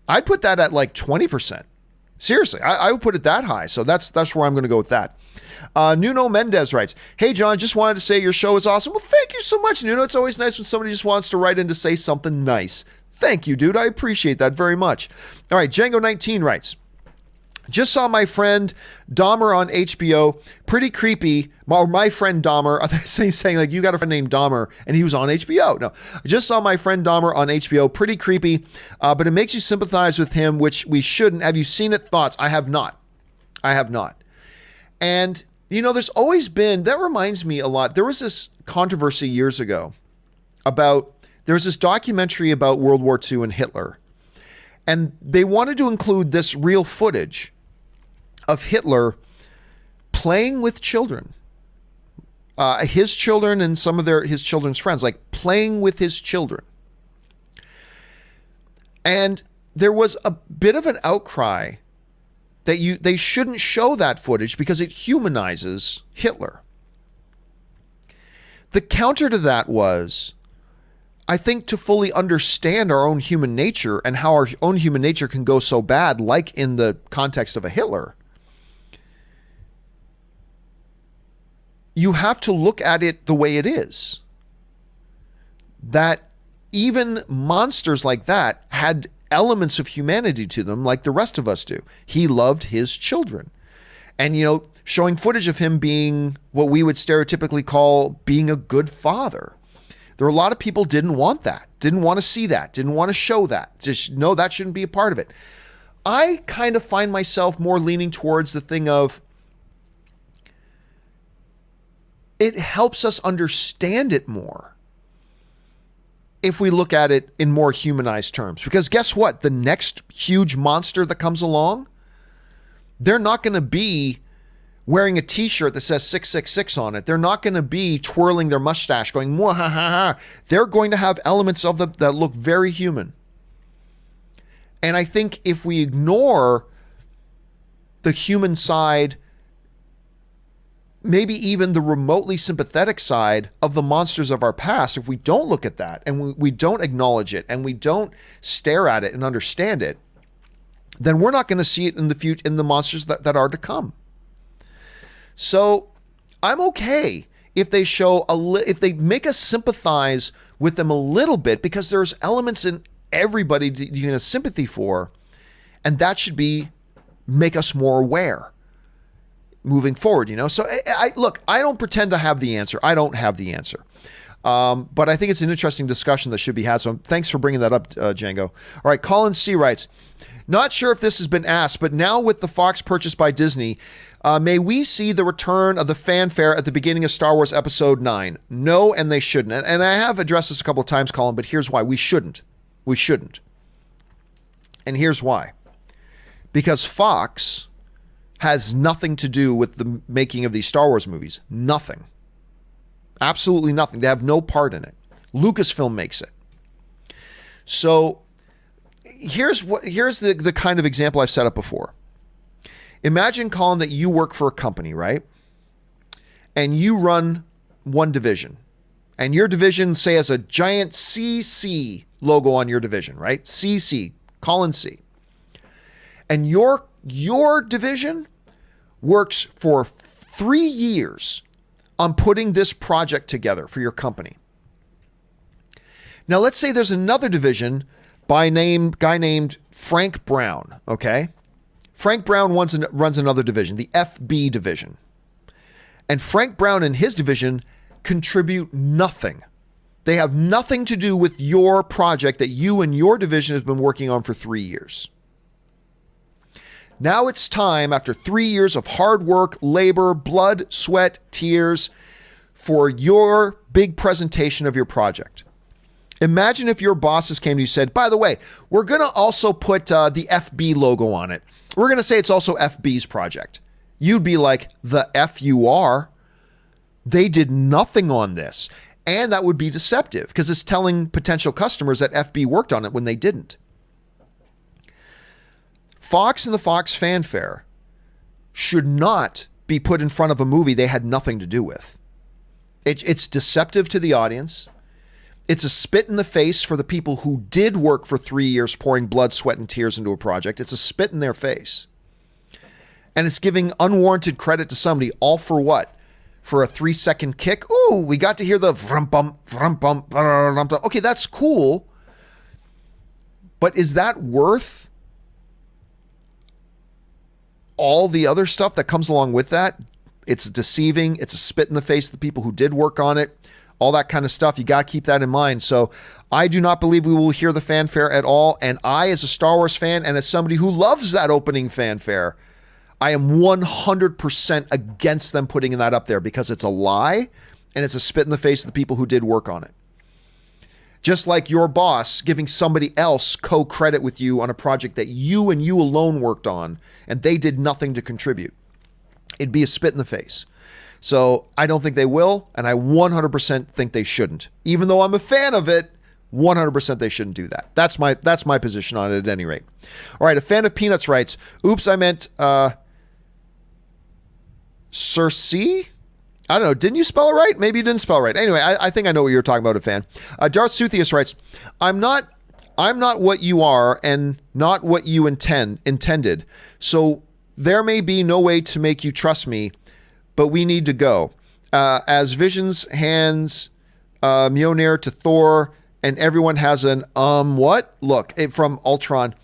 I'd put that at like 20%. Seriously, I would put it that high. So that's where I'm going to go with that. Nuno Mendez writes, hey, John, just wanted to say your show is awesome. Well, thank you so much, Nuno. It's always nice when somebody just wants to write in to say something nice. Thank you, dude. I appreciate that very much. All right, Django19 writes, just saw my friend Dahmer on HBO. Pretty creepy. My friend Dahmer. I think he's saying like you got a friend named Dahmer and he was on HBO. No, I just saw my friend Dahmer on HBO. Pretty creepy, but it makes you sympathize with him, which we shouldn't. Have you seen it? Thoughts? I have not. And there's always been. That reminds me a lot. There was this controversy years ago about. There was this documentary about World War II and Hitler. And they wanted to include this real footage of Hitler playing with children, his children and some of his children's friends, like playing with his children. And there was a bit of an outcry that they shouldn't show that footage because it humanizes Hitler. The counter to that was, I think to fully understand our own human nature and how our own human nature can go so bad, like in the context of a Hitler, you have to look at it the way it is. That even monsters like that had elements of humanity to them like the rest of us do. He loved his children. And, showing footage of him being what we would stereotypically call being a good father. There were a lot of people didn't want that, didn't want to see that, didn't want to show that. Just, no, that shouldn't be a part of it. I kind of find myself more leaning towards the thing of it helps us understand it more if we look at it in more humanized terms. Because guess what? The next huge monster that comes along, they're not going to be wearing a t-shirt that says 666 on it. They're not going to be twirling their mustache going, "Mwahaha." They're going to have elements of them that look very human. And I think if we ignore the human side, maybe even the remotely sympathetic side of the monsters of our past, if we don't look at that and we don't acknowledge it and we don't stare at it and understand it, then we're not going to see it in the future, in the monsters that are to come. So I'm okay if they show if they make us sympathize with them a little bit, because there's elements in everybody that you can have sympathy for, and that should make us more aware moving forward. So look, I don't pretend to have the answer. I don't have the answer. But I think it's an interesting discussion that should be had. So thanks for bringing that up, Django. All right, Colin C. writes, not sure if this has been asked, but now with the Fox purchase by Disney, may we see the return of the fanfare at the beginning of Star Wars Episode 9? No, and they shouldn't. And I have addressed this a couple of times, Colin, but here's why. We shouldn't. We shouldn't. And here's why. Because Fox has nothing to do with the making of these Star Wars movies. Nothing. Absolutely nothing. They have no part in it. Lucasfilm makes it. So here's the kind of example I've set up before. Imagine, Colin, that you work for a company, right? And you run one division. And your division, say, has a giant CC logo on your division, right? CC, Colin C. And your division works for 3 years on putting this project together for your company. Now, let's say there's another division guy named Frank Brown, okay? Frank Brown runs another division, the FB division. And Frank Brown and his division contribute nothing. They have nothing to do with your project that you and your division has been working on for 3 years. Now it's time, after 3 years of hard work, labor, blood, sweat, tears, for your big presentation of your project. Imagine if your bosses came to you and said, by the way, we're going to also put the FB logo on it. We're going to say it's also FB's project. You'd be like, the F you are? They did nothing on this. And that would be deceptive because it's telling potential customers that FB worked on it when they didn't. Fox and the Fox fanfare should not be put in front of a movie they had nothing to do with. It's deceptive to the audience. It's a spit in the face for the people who did work for 3 years pouring blood, sweat, and tears into a project. It's a spit in their face. And it's giving unwarranted credit to somebody, all for what? For a 3-second kick? Ooh, we got to hear the vrum bum, vrum bum, vrum bum. Okay, that's cool. But is that worth all the other stuff that comes along with that? It's deceiving. It's a spit in the face of the people who did work on it. All that kind of stuff. You got to keep that in mind. So I do not believe we will hear the fanfare at all. And I, as a Star Wars fan and as somebody who loves that opening fanfare, I am 100% against them putting that up there because it's a lie and it's a spit in the face of the people who did work on it. Just like your boss giving somebody else co-credit with you on a project that you and you alone worked on and they did nothing to contribute. It'd be a spit in the face. So I don't think they will, and I 100% think they shouldn't. Even though I'm a fan of it, 100% they shouldn't do that. That's my position on it at any rate. All right, a fan of Peanuts writes, oops, I meant Cersei? I don't know. Didn't you spell it right? Maybe you didn't spell it right. Anyway, I think I know what you're talking about, a fan. Darth Suthius writes, I'm not what you are and not what you intended. So there may be no way to make you trust me, but we need to go. As Vision's hands Mjolnir to Thor, and everyone has an what? Look, from Ultron.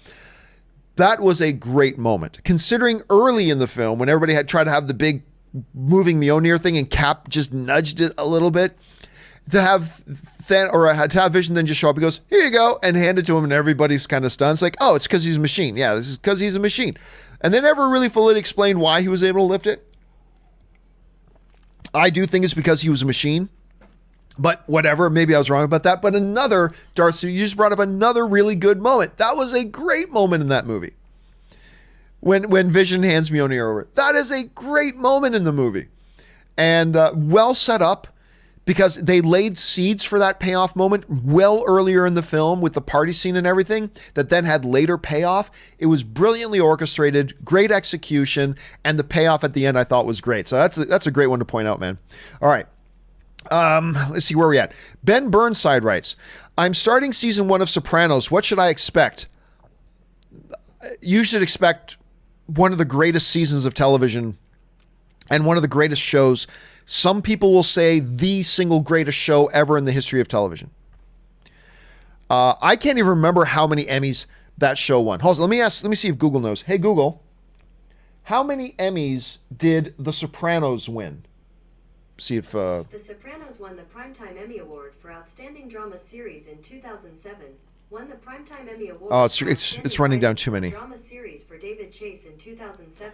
That was a great moment. Considering early in the film, when everybody had tried to have the big moving Mjolnir thing and Cap just nudged it a little bit, to have Vision then just show up, he goes, here you go, and hand it to him, and everybody's kind of stunned. It's like, oh, it's because he's a machine. Yeah, this is because he's a machine. And they never really fully explained why he was able to lift it. I do think it's because he was a machine. But whatever, maybe I was wrong about that. But another, Darcy, you just brought up another really good moment. That was a great moment in that movie. When Vision hands Mjolnir over. That is a great moment in the movie. And well set up, because they laid seeds for that payoff moment well earlier in the film with the party scene and everything that then had later payoff. It was brilliantly orchestrated, great execution, and the payoff at the end I thought was great. So that's a great one to point out, man. All right. Let's see where we're at. Ben Burnside writes, I'm starting season 1 of Sopranos. What should I expect? You should expect one of the greatest seasons of television and one of the greatest shows. Some people will say the single greatest show ever in the history of television. I can't even remember how many Emmys that show won. Hold on, let me see if Google knows. Hey, Google, how many Emmys did The Sopranos win? See if The Sopranos won the Primetime Emmy Award for Outstanding Drama Series in 2007. Won the Primetime Emmy Award. Oh, it's running down too many. Drama Series for David Chase in 2007.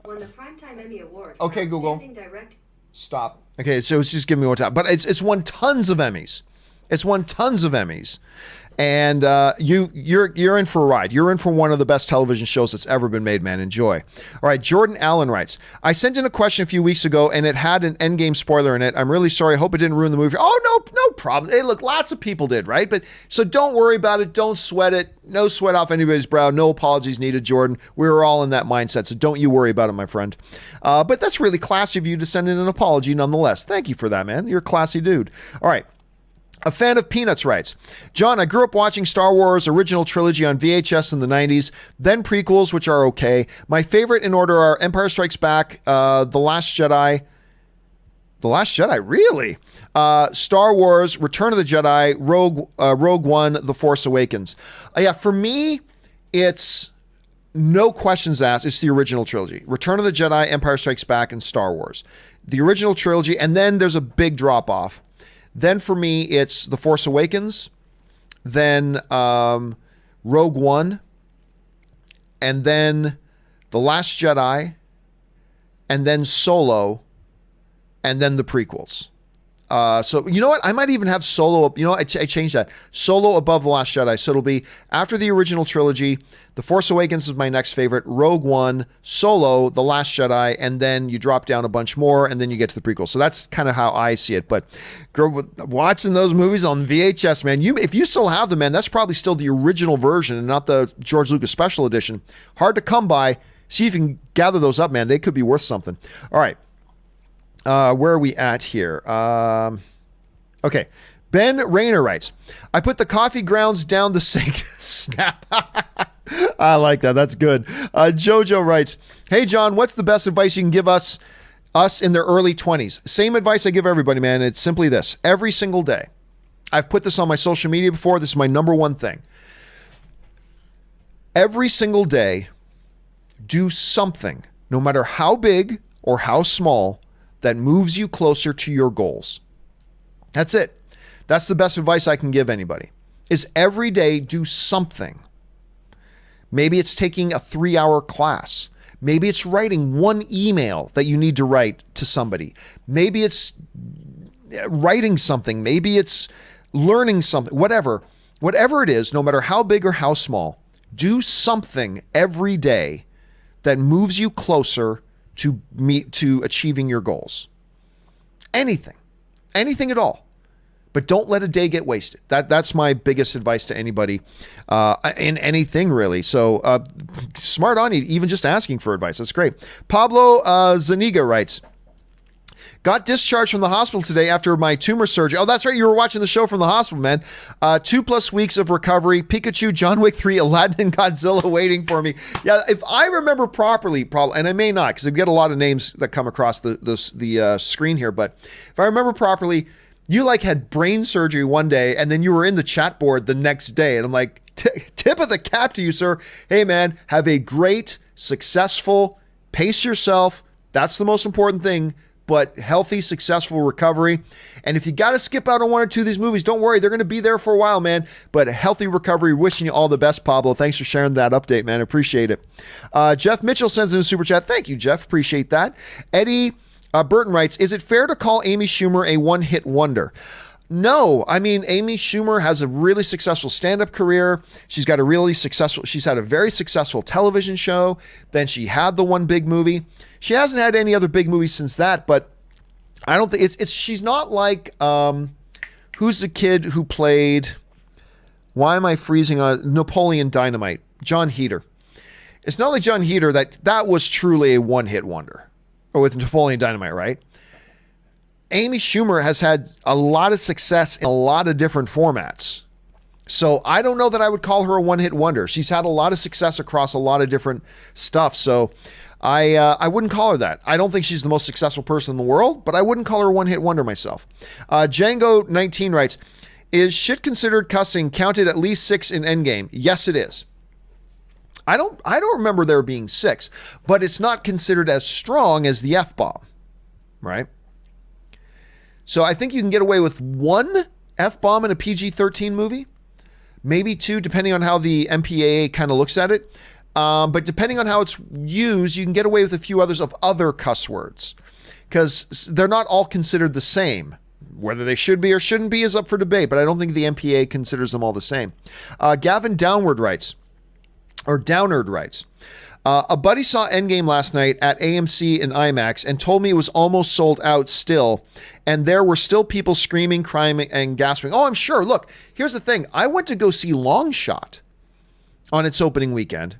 Won the Primetime Emmy Award. Okay, Google. Direct. Stop. Okay, so it's just giving me more time, but it's won tons of Emmys. It's won tons of Emmys. And you're in for a ride. You're in for one of the best television shows that's ever been made, man. Enjoy. All right, Jordan Allen writes, I sent in a question a few weeks ago, and it had an Endgame spoiler in it. I'm really sorry. I hope it didn't ruin the movie. Oh, no problem. Hey, look, lots of people did, right? But so don't worry about it. Don't sweat it. No sweat off anybody's brow. No apologies needed, Jordan. We were all in that mindset, so don't you worry about it, my friend. But that's really classy of you to send in an apology nonetheless. Thank you for that, man. You're a classy dude. All right. A fan of Peanuts writes, John, I grew up watching Star Wars original trilogy on VHS in the 90s, then prequels, which are okay. My favorite in order are Empire Strikes Back, The Last Jedi. The Last Jedi, really? Star Wars, Return of the Jedi, Rogue One, The Force Awakens. Yeah, for me, it's no questions asked. It's the original trilogy. Return of the Jedi, Empire Strikes Back, and Star Wars. The original trilogy, and then there's a big drop-off. Then for me, it's The Force Awakens, then Rogue One, and then The Last Jedi, and then Solo, and then the prequels. So you know what? I might even have Solo. You know, I changed that. Solo above The Last Jedi. So it'll be after the original trilogy. The Force Awakens is my next favorite. Rogue One, Solo, The Last Jedi, and then you drop down a bunch more, and then you get to the prequel. So that's kind of how I see it. But girl, watching those movies on VHS, man, if you still have them, man, that's probably still the original version and not the George Lucas Special Edition. Hard to come by. See if you can gather those up, man. They could be worth something. All right. Where are we at here? Okay. Ben Rayner writes, I put the coffee grounds down the sink. Snap. I like that. That's good. Jojo writes, hey, John, what's the best advice you can give us in their early 20s? Same advice I give everybody, man. It's simply this. Every single day. I've put this on my social media before. This is my number one thing. Every single day, do something, no matter how big or how small, that moves you closer to your goals. That's it. That's the best advice I can give anybody, is every day do something. Maybe it's taking a 3-hour class. Maybe it's writing one email that you need to write to somebody. Maybe it's writing something. Maybe it's learning something, whatever it is, no matter how big or how small, do something every day that moves you closer to achieving your goals. Anything at all, but don't let a day get wasted. That's my biggest advice to anybody in anything really. So smart on you, even just asking for advice. That's great. Pablo Zaniga writes, Got discharged from the hospital today after my tumor surgery. Oh, that's right. You were watching the show from the hospital, man. 2+ weeks of recovery. Pikachu, John Wick 3, Aladdin, and Godzilla waiting for me. Yeah, if I remember properly, and I may not, because I've got a lot of names that come across the screen here, but if I remember properly, you like had brain surgery one day, and then you were in the chat board the next day, and I'm like, tip of the cap to you, sir. Hey, man, have a great, successful, pace yourself. That's the most important thing. But healthy, successful recovery. And if you got to skip out on one or two of these movies, don't worry. They're going to be there for a while, man. But a healthy recovery. Wishing you all the best, Pablo. Thanks for sharing that update, man. Appreciate it. Jeff Mitchell sends in a super chat. Thank you, Jeff. Appreciate that. Eddie Burton writes, is it fair to call Amy Schumer a one-hit wonder? No, I mean, Amy Schumer has a really successful stand-up career. She's had a very successful television show. Then she had the one big movie. She hasn't had any other big movies since that, but I don't think she's not like, who's the kid who played, why am I freezing on Napoleon Dynamite? John Heder. It's not like John Heder that was truly a one-hit wonder, or with Napoleon Dynamite, right? Amy Schumer has had a lot of success in a lot of different formats. So I don't know that I would call her a one-hit wonder. She's had a lot of success across a lot of different stuff. So I wouldn't call her that. I don't think she's the most successful person in the world, but I wouldn't call her a one-hit wonder myself. Django19 writes, is shit considered cussing counted at least 6 in Endgame? Yes, it is. I don't remember there being 6, but it's not considered as strong as the F-bomb, right? So I think you can get away with 1 F-bomb in a PG-13 movie, maybe 2, depending on how the MPAA kind of looks at it. But depending on how it's used, you can get away with a few others of other cuss words, because they're not all considered the same. Whether they should be or shouldn't be is up for debate, but I don't think the MPAA considers them all the same. Gavin Downard writes, a buddy saw Endgame last night at AMC and IMAX and told me it was almost sold out still, and there were still people screaming, crying, and gasping. Oh, I'm sure. Look, here's the thing. I went to go see Long Shot on its opening weekend.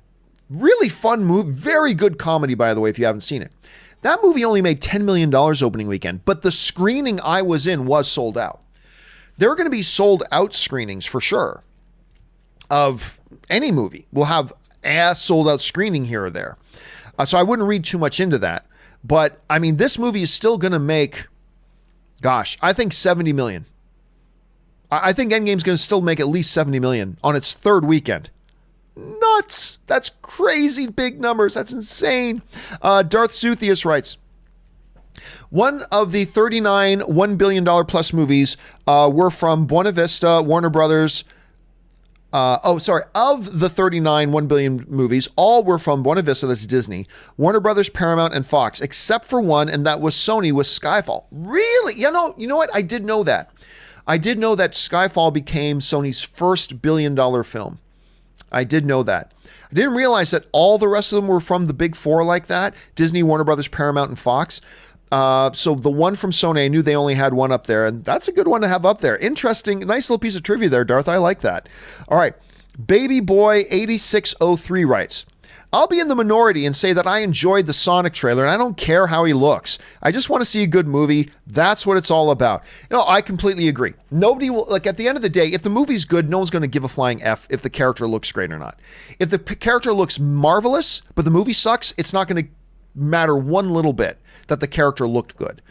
Really fun movie. Very good comedy, by the way, if you haven't seen it. That movie only made $10 million opening weekend, but the screening I was in was sold out. There are going to be sold out screenings for sure of any movie. We'll have a sold out screening here or there. So I wouldn't read too much into that. But I mean, this movie is still going to make, I think 70 million. I think Endgame's going to still make at least 70 million on its third weekend. Nuts. That's crazy big numbers. That's insane. Darth Suthius writes, one of the 39 $1 billion plus movies were from Buena Vista, Warner Brothers. Of the 39 $1 billion movies, all were from Buena Vista, that's Disney, Warner Brothers, Paramount, and Fox, except for one, and that was Sony with Skyfall. Really? You know what? I did know that. I did know that Skyfall became Sony's first $1 billion film. I did know that. I didn't realize that all the rest of them were from the big four like that, Disney, Warner Brothers, Paramount, and Fox. So the one from Sony, I knew they only had one up there, and that's a good one to have up there. Interesting, nice little piece of trivia there, Darth. I like that. All right. Baby Boy 8603 writes, I'll be in the minority and say that I enjoyed the Sonic trailer, and I don't care how he looks. I just want to see a good movie. That's what it's all about. I completely agree. Nobody will, at the end of the day, if the movie's good, no one's going to give a flying F if the character looks great or not. If the character looks marvelous, but the movie sucks, it's not going to matter one little bit that the character looked good.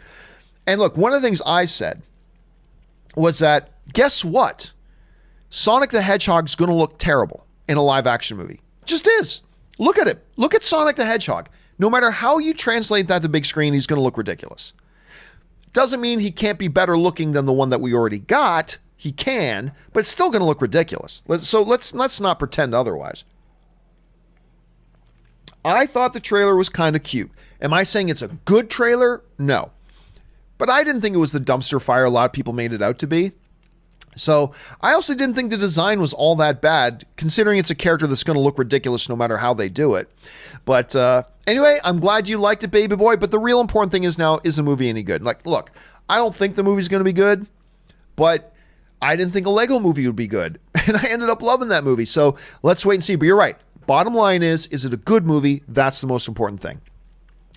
And look, one of the things I said was that, guess what? Sonic the Hedgehog's going to look terrible in a live action movie. Just is. Look at it. Look at Sonic the Hedgehog. No matter how you translate that to big screen, he's going to look ridiculous. Doesn't mean he can't be better looking than the one that we already got. He can, but it's still going to look ridiculous. So let's not pretend otherwise. I thought the trailer was kind of cute. Am I saying it's a good trailer? No. But I didn't think it was the dumpster fire a lot of people made it out to be. So I also didn't think the design was all that bad, considering it's a character that's going to look ridiculous no matter how they do it. But anyway, I'm glad you liked it, Baby Boy. But the real important thing is now, is the movie any good? Look, I don't think the movie's going to be good, but I didn't think a Lego movie would be good. And I ended up loving that movie. So let's wait and see. But you're right. Bottom line is it a good movie? That's the most important thing.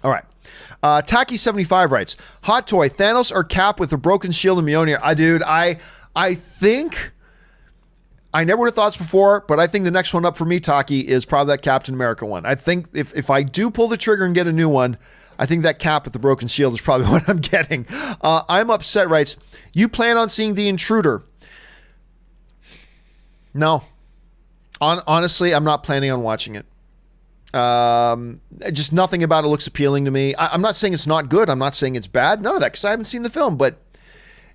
All right. Tacky75 writes, Hot Toy, Thanos or Cap with a broken shield and Mjolnir. Dude, I think, I never would have thought this before, but I think the next one up for me, Taki, is probably that Captain America one. I think if I do pull the trigger and get a new one, I think that Cap with the broken shield is probably what I'm getting. I'm Upset writes, you plan on seeing The Intruder? No. Honestly, I'm not planning on watching it. Just nothing about it looks appealing to me. I'm not saying it's not good. I'm not saying it's bad. None of that, because I haven't seen the film, but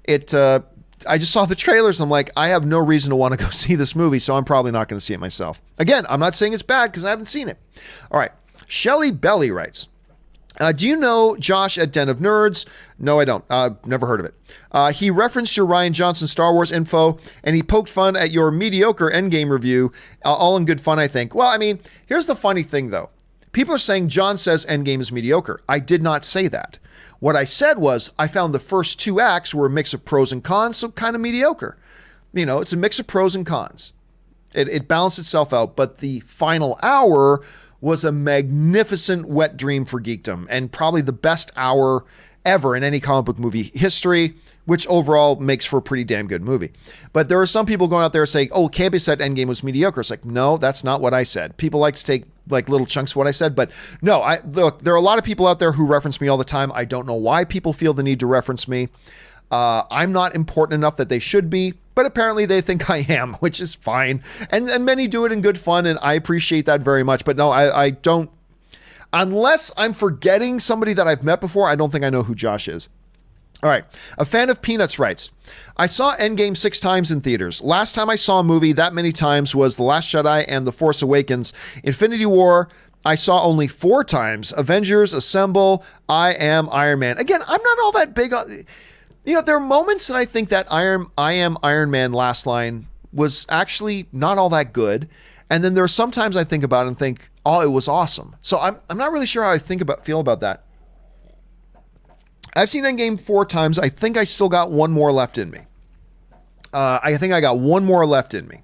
I just saw the trailers and I'm like, I have no reason to want to go see this movie, so I'm probably not going to see it myself. Again, I'm not saying it's bad because I haven't seen it. All right. Shelly Belly writes, do you know Josh at Den of Nerds? No, I don't. Never heard of it. He referenced your Rian Johnson Star Wars info, and he poked fun at your mediocre Endgame review. All in good fun, I think. Well, I mean, here's the funny thing, though. People are saying John says Endgame is mediocre. I did not say that. What I said was I found the first 2 acts were a mix of pros and cons, so kind of mediocre. You know, it's a mix of pros and cons. It balanced itself out, but the final hour was a magnificent wet dream for geekdom and probably the best hour ever in any comic book movie history, which overall makes for a pretty damn good movie. But there are some people going out there saying, oh, Campea said Endgame was mediocre. It's like, no, that's not what I said. People like to take like little chunks of what I said, but no, look, there are a lot of people out there who reference me all the time. I don't know why people feel the need to reference me. I'm not important enough that they should be, but apparently they think I am, which is fine. And many do it in good fun, and I appreciate that very much. But no, I don't, unless I'm forgetting somebody that I've met before, I don't think I know who Josh is. All right. A fan of Peanuts writes, I saw Endgame 6 times in theaters. Last time I saw a movie that many times was The Last Jedi and The Force Awakens. Infinity War, I saw only 4 times. Avengers, Assemble, I Am Iron Man. Again, I'm not all that big on... You know, there are moments that I think that I Am Iron Man last line was actually not all that good. And then there are sometimes I think about it and think, oh, it was awesome. So I'm not really sure how I feel about that. I've seen Endgame 4 times. I think I still got one more left in me. I think I got one more left in me.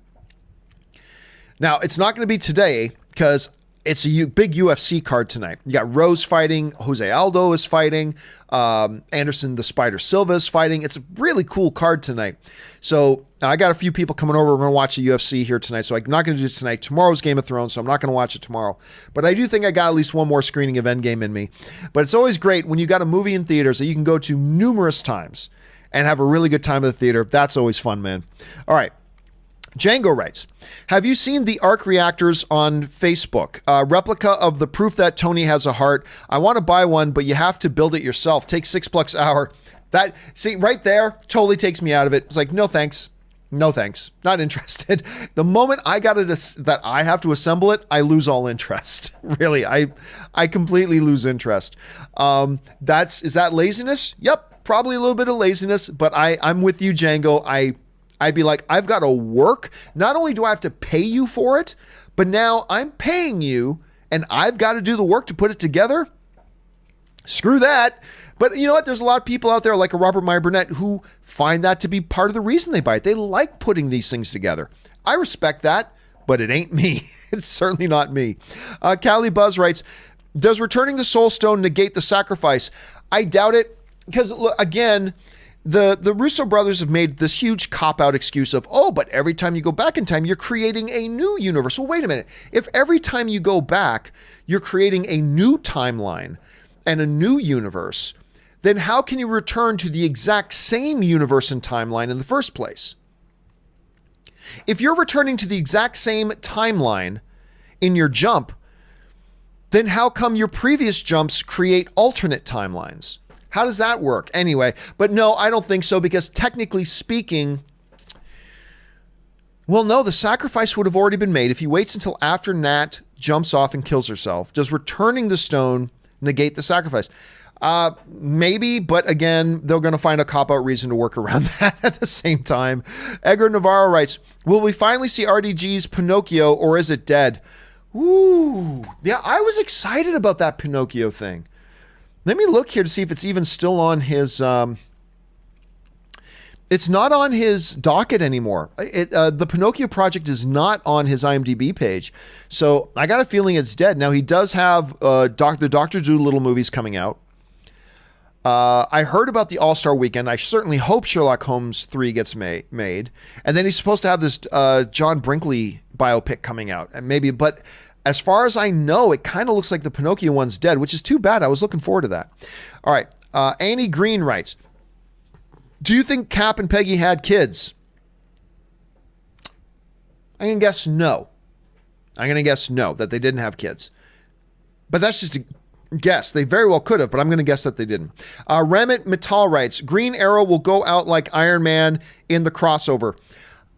Now, it's not going to be today because it's a big UFC card tonight. You got Rose fighting, Jose Aldo is fighting, Anderson the Spider Silva is fighting. It's a really cool card tonight. So I got a few people coming over. We're going to watch the UFC here tonight. So I'm not going to do it tonight. Tomorrow's Game of Thrones, so I'm not going to watch it tomorrow. But I do think I got at least one more screening of Endgame in me. But it's always great when you got a movie in theaters that you can go to numerous times and have a really good time at the theater. That's always fun, man. All right. Django writes, have you seen the arc reactors on Facebook? Replica of the proof that Tony has a heart. I want to buy one, but you have to build it yourself. Take $6 an hour. That, see, right there totally takes me out of it. It's like, no thanks. No thanks. Not interested. The moment I got it that I have to assemble it, I lose all interest. Really, I completely lose interest. Is that laziness? Yep, probably a little bit of laziness, but I'm with you, Django. I'd be like, I've got to work. Not only do I have to pay you for it, but now I'm paying you and I've got to do the work to put it together. Screw that. But you know what? There's a lot of people out there like a Robert Meyer Burnett who find that to be part of the reason they buy it. They like putting these things together. I respect that, but it ain't me. It's certainly not me. Callie Buzz writes, does returning the Soul Stone negate the sacrifice? I doubt it because, again, The Russo brothers have made this huge cop-out excuse of, oh, but every time you go back in time, you're creating a new universe. Well, wait a minute. If every time you go back, you're creating a new timeline and a new universe, then how can you return to the exact same universe and timeline in the first place? If you're returning to the exact same timeline in your jump, then how come your previous jumps create alternate timelines? How does that work? Anyway, but no, I don't think so because technically speaking, well, no, the sacrifice would have already been made if he waits until after Nat jumps off and kills herself. Does returning the stone negate the sacrifice? Maybe, but again, they're going to find a cop-out reason to work around that at the same time. Edgar Navarro writes, will we finally see RDG's Pinocchio or is it dead? Ooh, yeah, I was excited about that Pinocchio thing. Let me look here to see if it's even still on his... It's not on his docket anymore. The Pinocchio project is not on his IMDb page. So I got a feeling it's dead. Now, he does have the Dr. Dolittle movies coming out. I heard about the All-Star Weekend. I certainly hope Sherlock Holmes 3 gets made. And then he's supposed to have this John Brinkley biopic coming out. And maybe, but as far as I know, it kind of looks like the Pinocchio one's dead, which is too bad. I was looking forward to that. All right. Annie Green writes, do you think Cap and Peggy had kids? I'm going to guess no. That they didn't have kids. But that's just a guess. They very well could have, but I'm going to guess that they didn't. Remit Mittal writes, Green Arrow will go out like Iron Man in the crossover.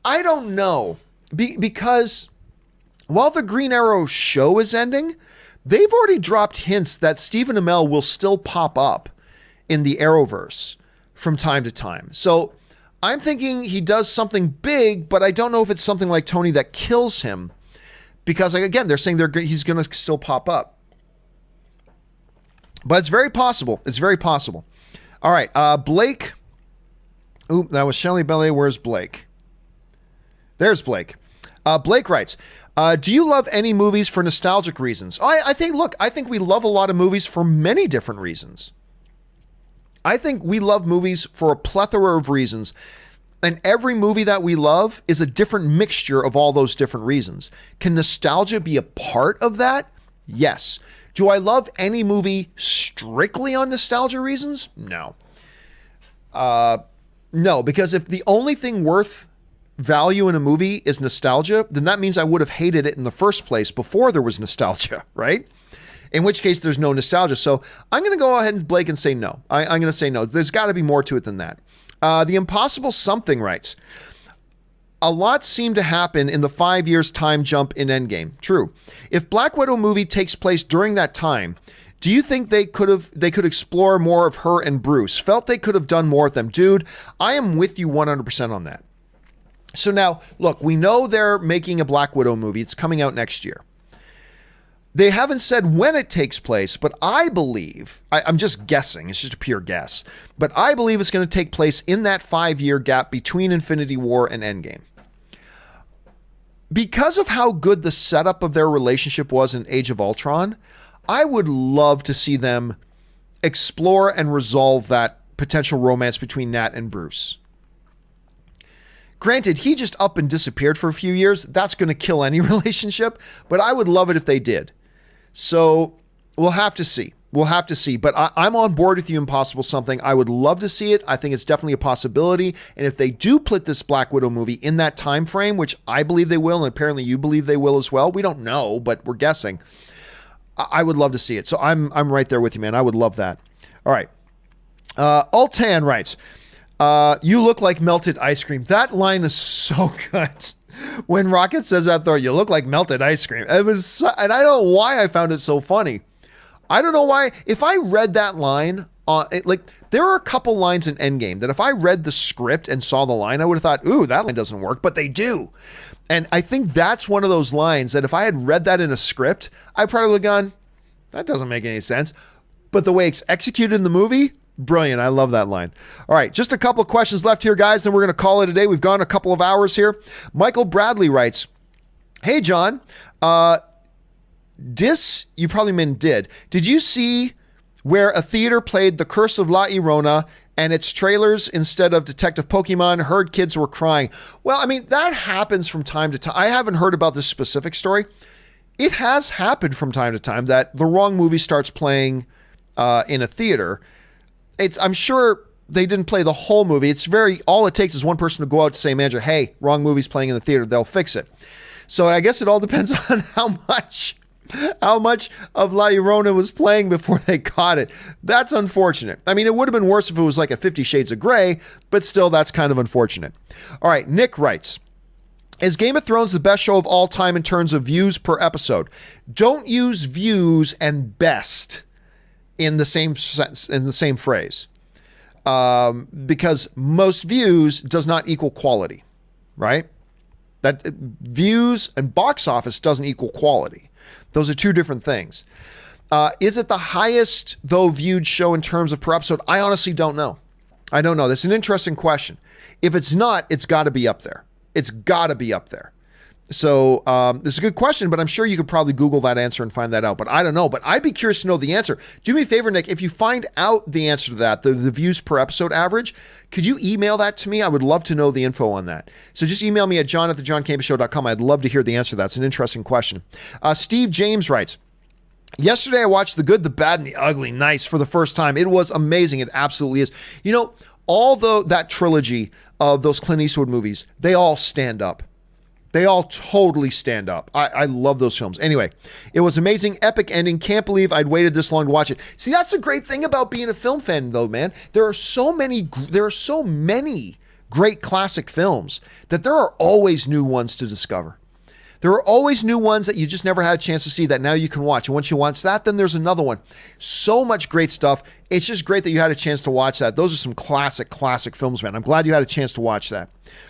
I don't know. Because while the Green Arrow show is ending, they've already dropped hints that Stephen Amell will still pop up in the Arrowverse from time to time. So I'm thinking he does something big, but I don't know if it's something like Tony that kills him. Because, again, they're saying he's going to still pop up. But it's very possible. All right. Blake. Oop, that was Shelley Bellet. Where's Blake? There's Blake. Blake writes, do you love any movies for nostalgic reasons? I think we love a lot of movies for many different reasons. I think we love movies for a plethora of reasons. And every movie that we love is a different mixture of all those different reasons. Can nostalgia be a part of that? Yes. Do I love any movie strictly on nostalgia reasons? No. No, because if the only thing worth value in a movie is nostalgia, then that means I would have hated it in the first place before there was nostalgia, right? In which case there's no nostalgia. So I'm going to go ahead and Blake and say no. I'm going to say no. There's got to be more to it than that. The Impossible Something writes, a lot seemed to happen in the 5 years time jump in Endgame. True. If Black Widow movie takes place during that time, do you think they could explore more of her and Bruce? Felt they could have done more with them. Dude, I am with you 100% on that. So now, look, we know they're making a Black Widow movie. It's coming out next year. They haven't said when it takes place, but I believe, I'm just guessing, it's just a pure guess, but I believe it's going to take place in that 5-year gap between Infinity War and Endgame. Because of how good the setup of their relationship was in Age of Ultron, I would love to see them explore and resolve that potential romance between Nat and Bruce. Granted, he just up and disappeared for a few years. That's going to kill any relationship, but I would love it if they did. So we'll have to see. But I'm on board with you, Impossible Something. I would love to see it. I think it's definitely a possibility. And if they do put this Black Widow movie in that time frame, which I believe they will, and apparently you believe they will as well, we don't know, but we're guessing. I would love to see it. So I'm right there with you, man. I would love that. All right. Ultan writes, you look like melted ice cream. That line is so good. When Rocket says that, though, you look like melted ice cream. And I don't know why I found it so funny. I don't know why. If I read that line, there are a couple lines in Endgame that if I read the script and saw the line, I would have thought, ooh, that line doesn't work, but they do. And I think that's one of those lines that if I had read that in a script, I probably would have gone, that doesn't make any sense. But the way it's executed in the movie, brilliant. I love that line. All right, just a couple of questions left here, guys, then we're going to call it a day. We've gone a couple of hours here. Michael Bradley writes, hey, John, you probably meant did you see where a theater played The Curse of La Llorona and its trailers instead of Detective Pokemon? Heard kids were crying. Well, I mean, that happens from time to time. I haven't heard about this specific story. It has happened from time to time that the wrong movie starts playing in a theater. I'm sure they didn't play the whole movie. All it takes is one person to go out to say, manager, hey, wrong movie's playing in the theater. They'll fix it. So I guess it all depends on how much of La Llorona was playing before they caught it. That's unfortunate. I mean, it would have been worse if it was like a 50 Shades of Grey, but still, that's kind of unfortunate. All right, Nick writes, is Game of Thrones the best show of all time in terms of views per episode? Don't use views and best in the same sentence, in the same phrase, because most views does not equal quality, right? That views and box office doesn't equal quality. Those are two different things. Is it the highest, though, viewed show in terms of per episode? I honestly don't know. I don't know. That's an interesting question. If it's not, it's got to be up there. It's got to be up there. So this is a good question, but I'm sure you could probably Google that answer and find that out. But I don't know. But I'd be curious to know the answer. Do me a favor, Nick. If you find out the answer to that, the views per episode average, could you email that to me? I would love to know the info on that. So just email me at john@thejohncampeashow.com. I'd love to hear the answer to that. It's an interesting question. Steve James writes, yesterday I watched The Good, the Bad, and the Ugly Nice for the first time. It was amazing. It absolutely is. You know, although that trilogy of those Clint Eastwood movies, they all stand up. They all totally stand up. I love those films. Anyway, it was amazing, epic ending. Can't believe I'd waited this long to watch it. See, that's the great thing about being a film fan, though, man. There are so many great classic films that there are always new ones to discover. There are always new ones that you just never had a chance to see that now you can watch. And once you watch that, then there's another one. So much great stuff. It's just great that you had a chance to watch that. Those are some classic films, man. I'm glad you had a chance to watch that.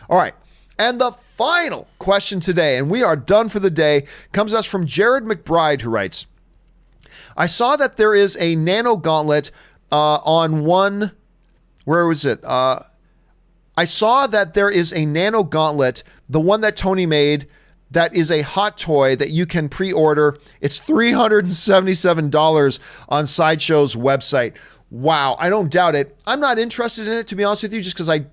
All right. And the final question today, and we are done for the day, comes to us from Jared McBride, who writes, I saw that there is a nano gauntlet on one, where was it? I saw that there is a nano gauntlet, the one that Tony made, that is a hot toy that you can pre-order. It's $377 on Sideshow's website. Wow, I don't doubt it. I'm not interested in it, to be honest with you, just because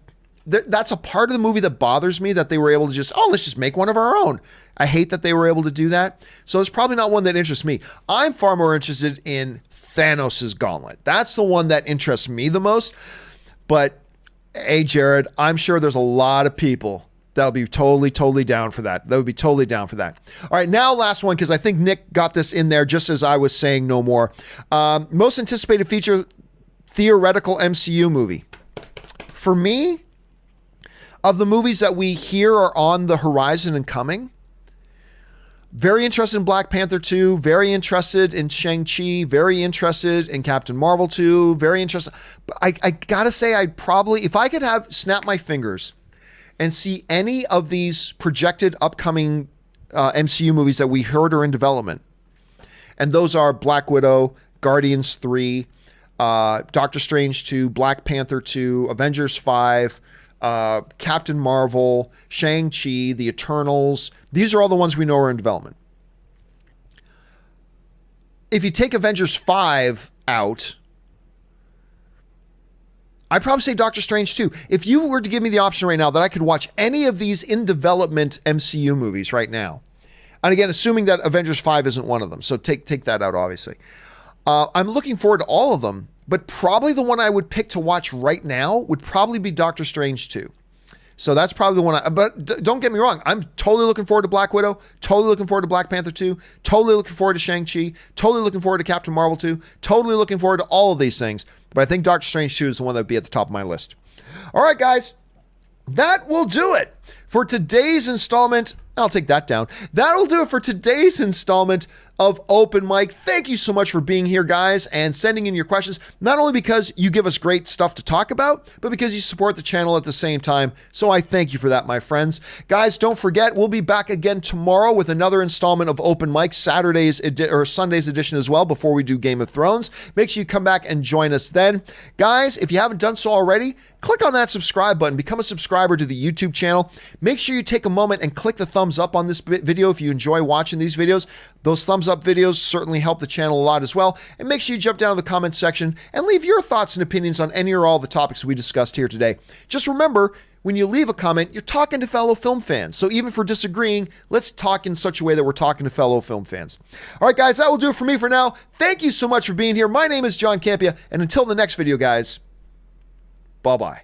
that's a part of the movie that bothers me, that they were able to just, let's just make one of our own. I hate that they were able to do that. So it's probably not one that interests me. I'm far more interested in Thanos' gauntlet. That's the one that interests me the most. But hey, Jared, I'm sure there's a lot of people that'll be totally down for that. That would be totally down for that. All right, now last one, because I think Nick got this in there just as I was saying no more. Most anticipated feature theoretical MCU movie. For me, of the movies that we hear are on the horizon and coming, very interested in Black Panther 2, very interested in Shang-Chi, very interested in Captain Marvel 2, very interested. But I gotta say, I'd probably, if I could snap my fingers and see any of these projected upcoming MCU movies that we heard are in development, and those are Black Widow, Guardians 3, Doctor Strange 2, Black Panther 2, Avengers 5, Captain Marvel, Shang-Chi, The Eternals. These are all the ones we know are in development. If you take Avengers 5 out, I'd probably say Doctor Strange 2. If you were to give me the option right now that I could watch any of these in development MCU movies right now, and again, assuming that Avengers 5 isn't one of them, so take that out, obviously. I'm looking forward to all of them, but probably the one I would pick to watch right now would probably be Doctor Strange 2. So that's probably the one but don't get me wrong. I'm totally looking forward to Black Widow, totally looking forward to Black Panther 2, totally looking forward to Shang-Chi, totally looking forward to Captain Marvel 2, totally looking forward to all of these things. But I think Doctor Strange 2 is the one that would be at the top of my list. All right, guys, that will do it for today's installment. I'll take that down. That'll do it for today's installment of Open Mic. Thank you so much for being here, guys, and sending in your questions, not only because you give us great stuff to talk about, but because you support the channel at the same time. So I thank you for that, my friends. Guys, don't forget, we'll be back again tomorrow with another installment of Open Mic, Sunday's edition as well, before we do Game of Thrones. Make sure you come back and join us then. Guys, if you haven't done so already, click on that subscribe button. Become a subscriber to the YouTube channel. Make sure you take a moment and click the thumbs up on this video if you enjoy watching these videos. Those thumbs up videos certainly help the channel a lot as well. And make sure you jump down to the comments section and leave your thoughts and opinions on any or all the topics we discussed here today. Just remember, when you leave a comment, you're talking to fellow film fans. So even if we're disagreeing, let's talk in such a way that we're talking to fellow film fans. All right, guys, that will do it for me for now. Thank you so much for being here. My name is John Campea, and until the next video, guys, bye-bye.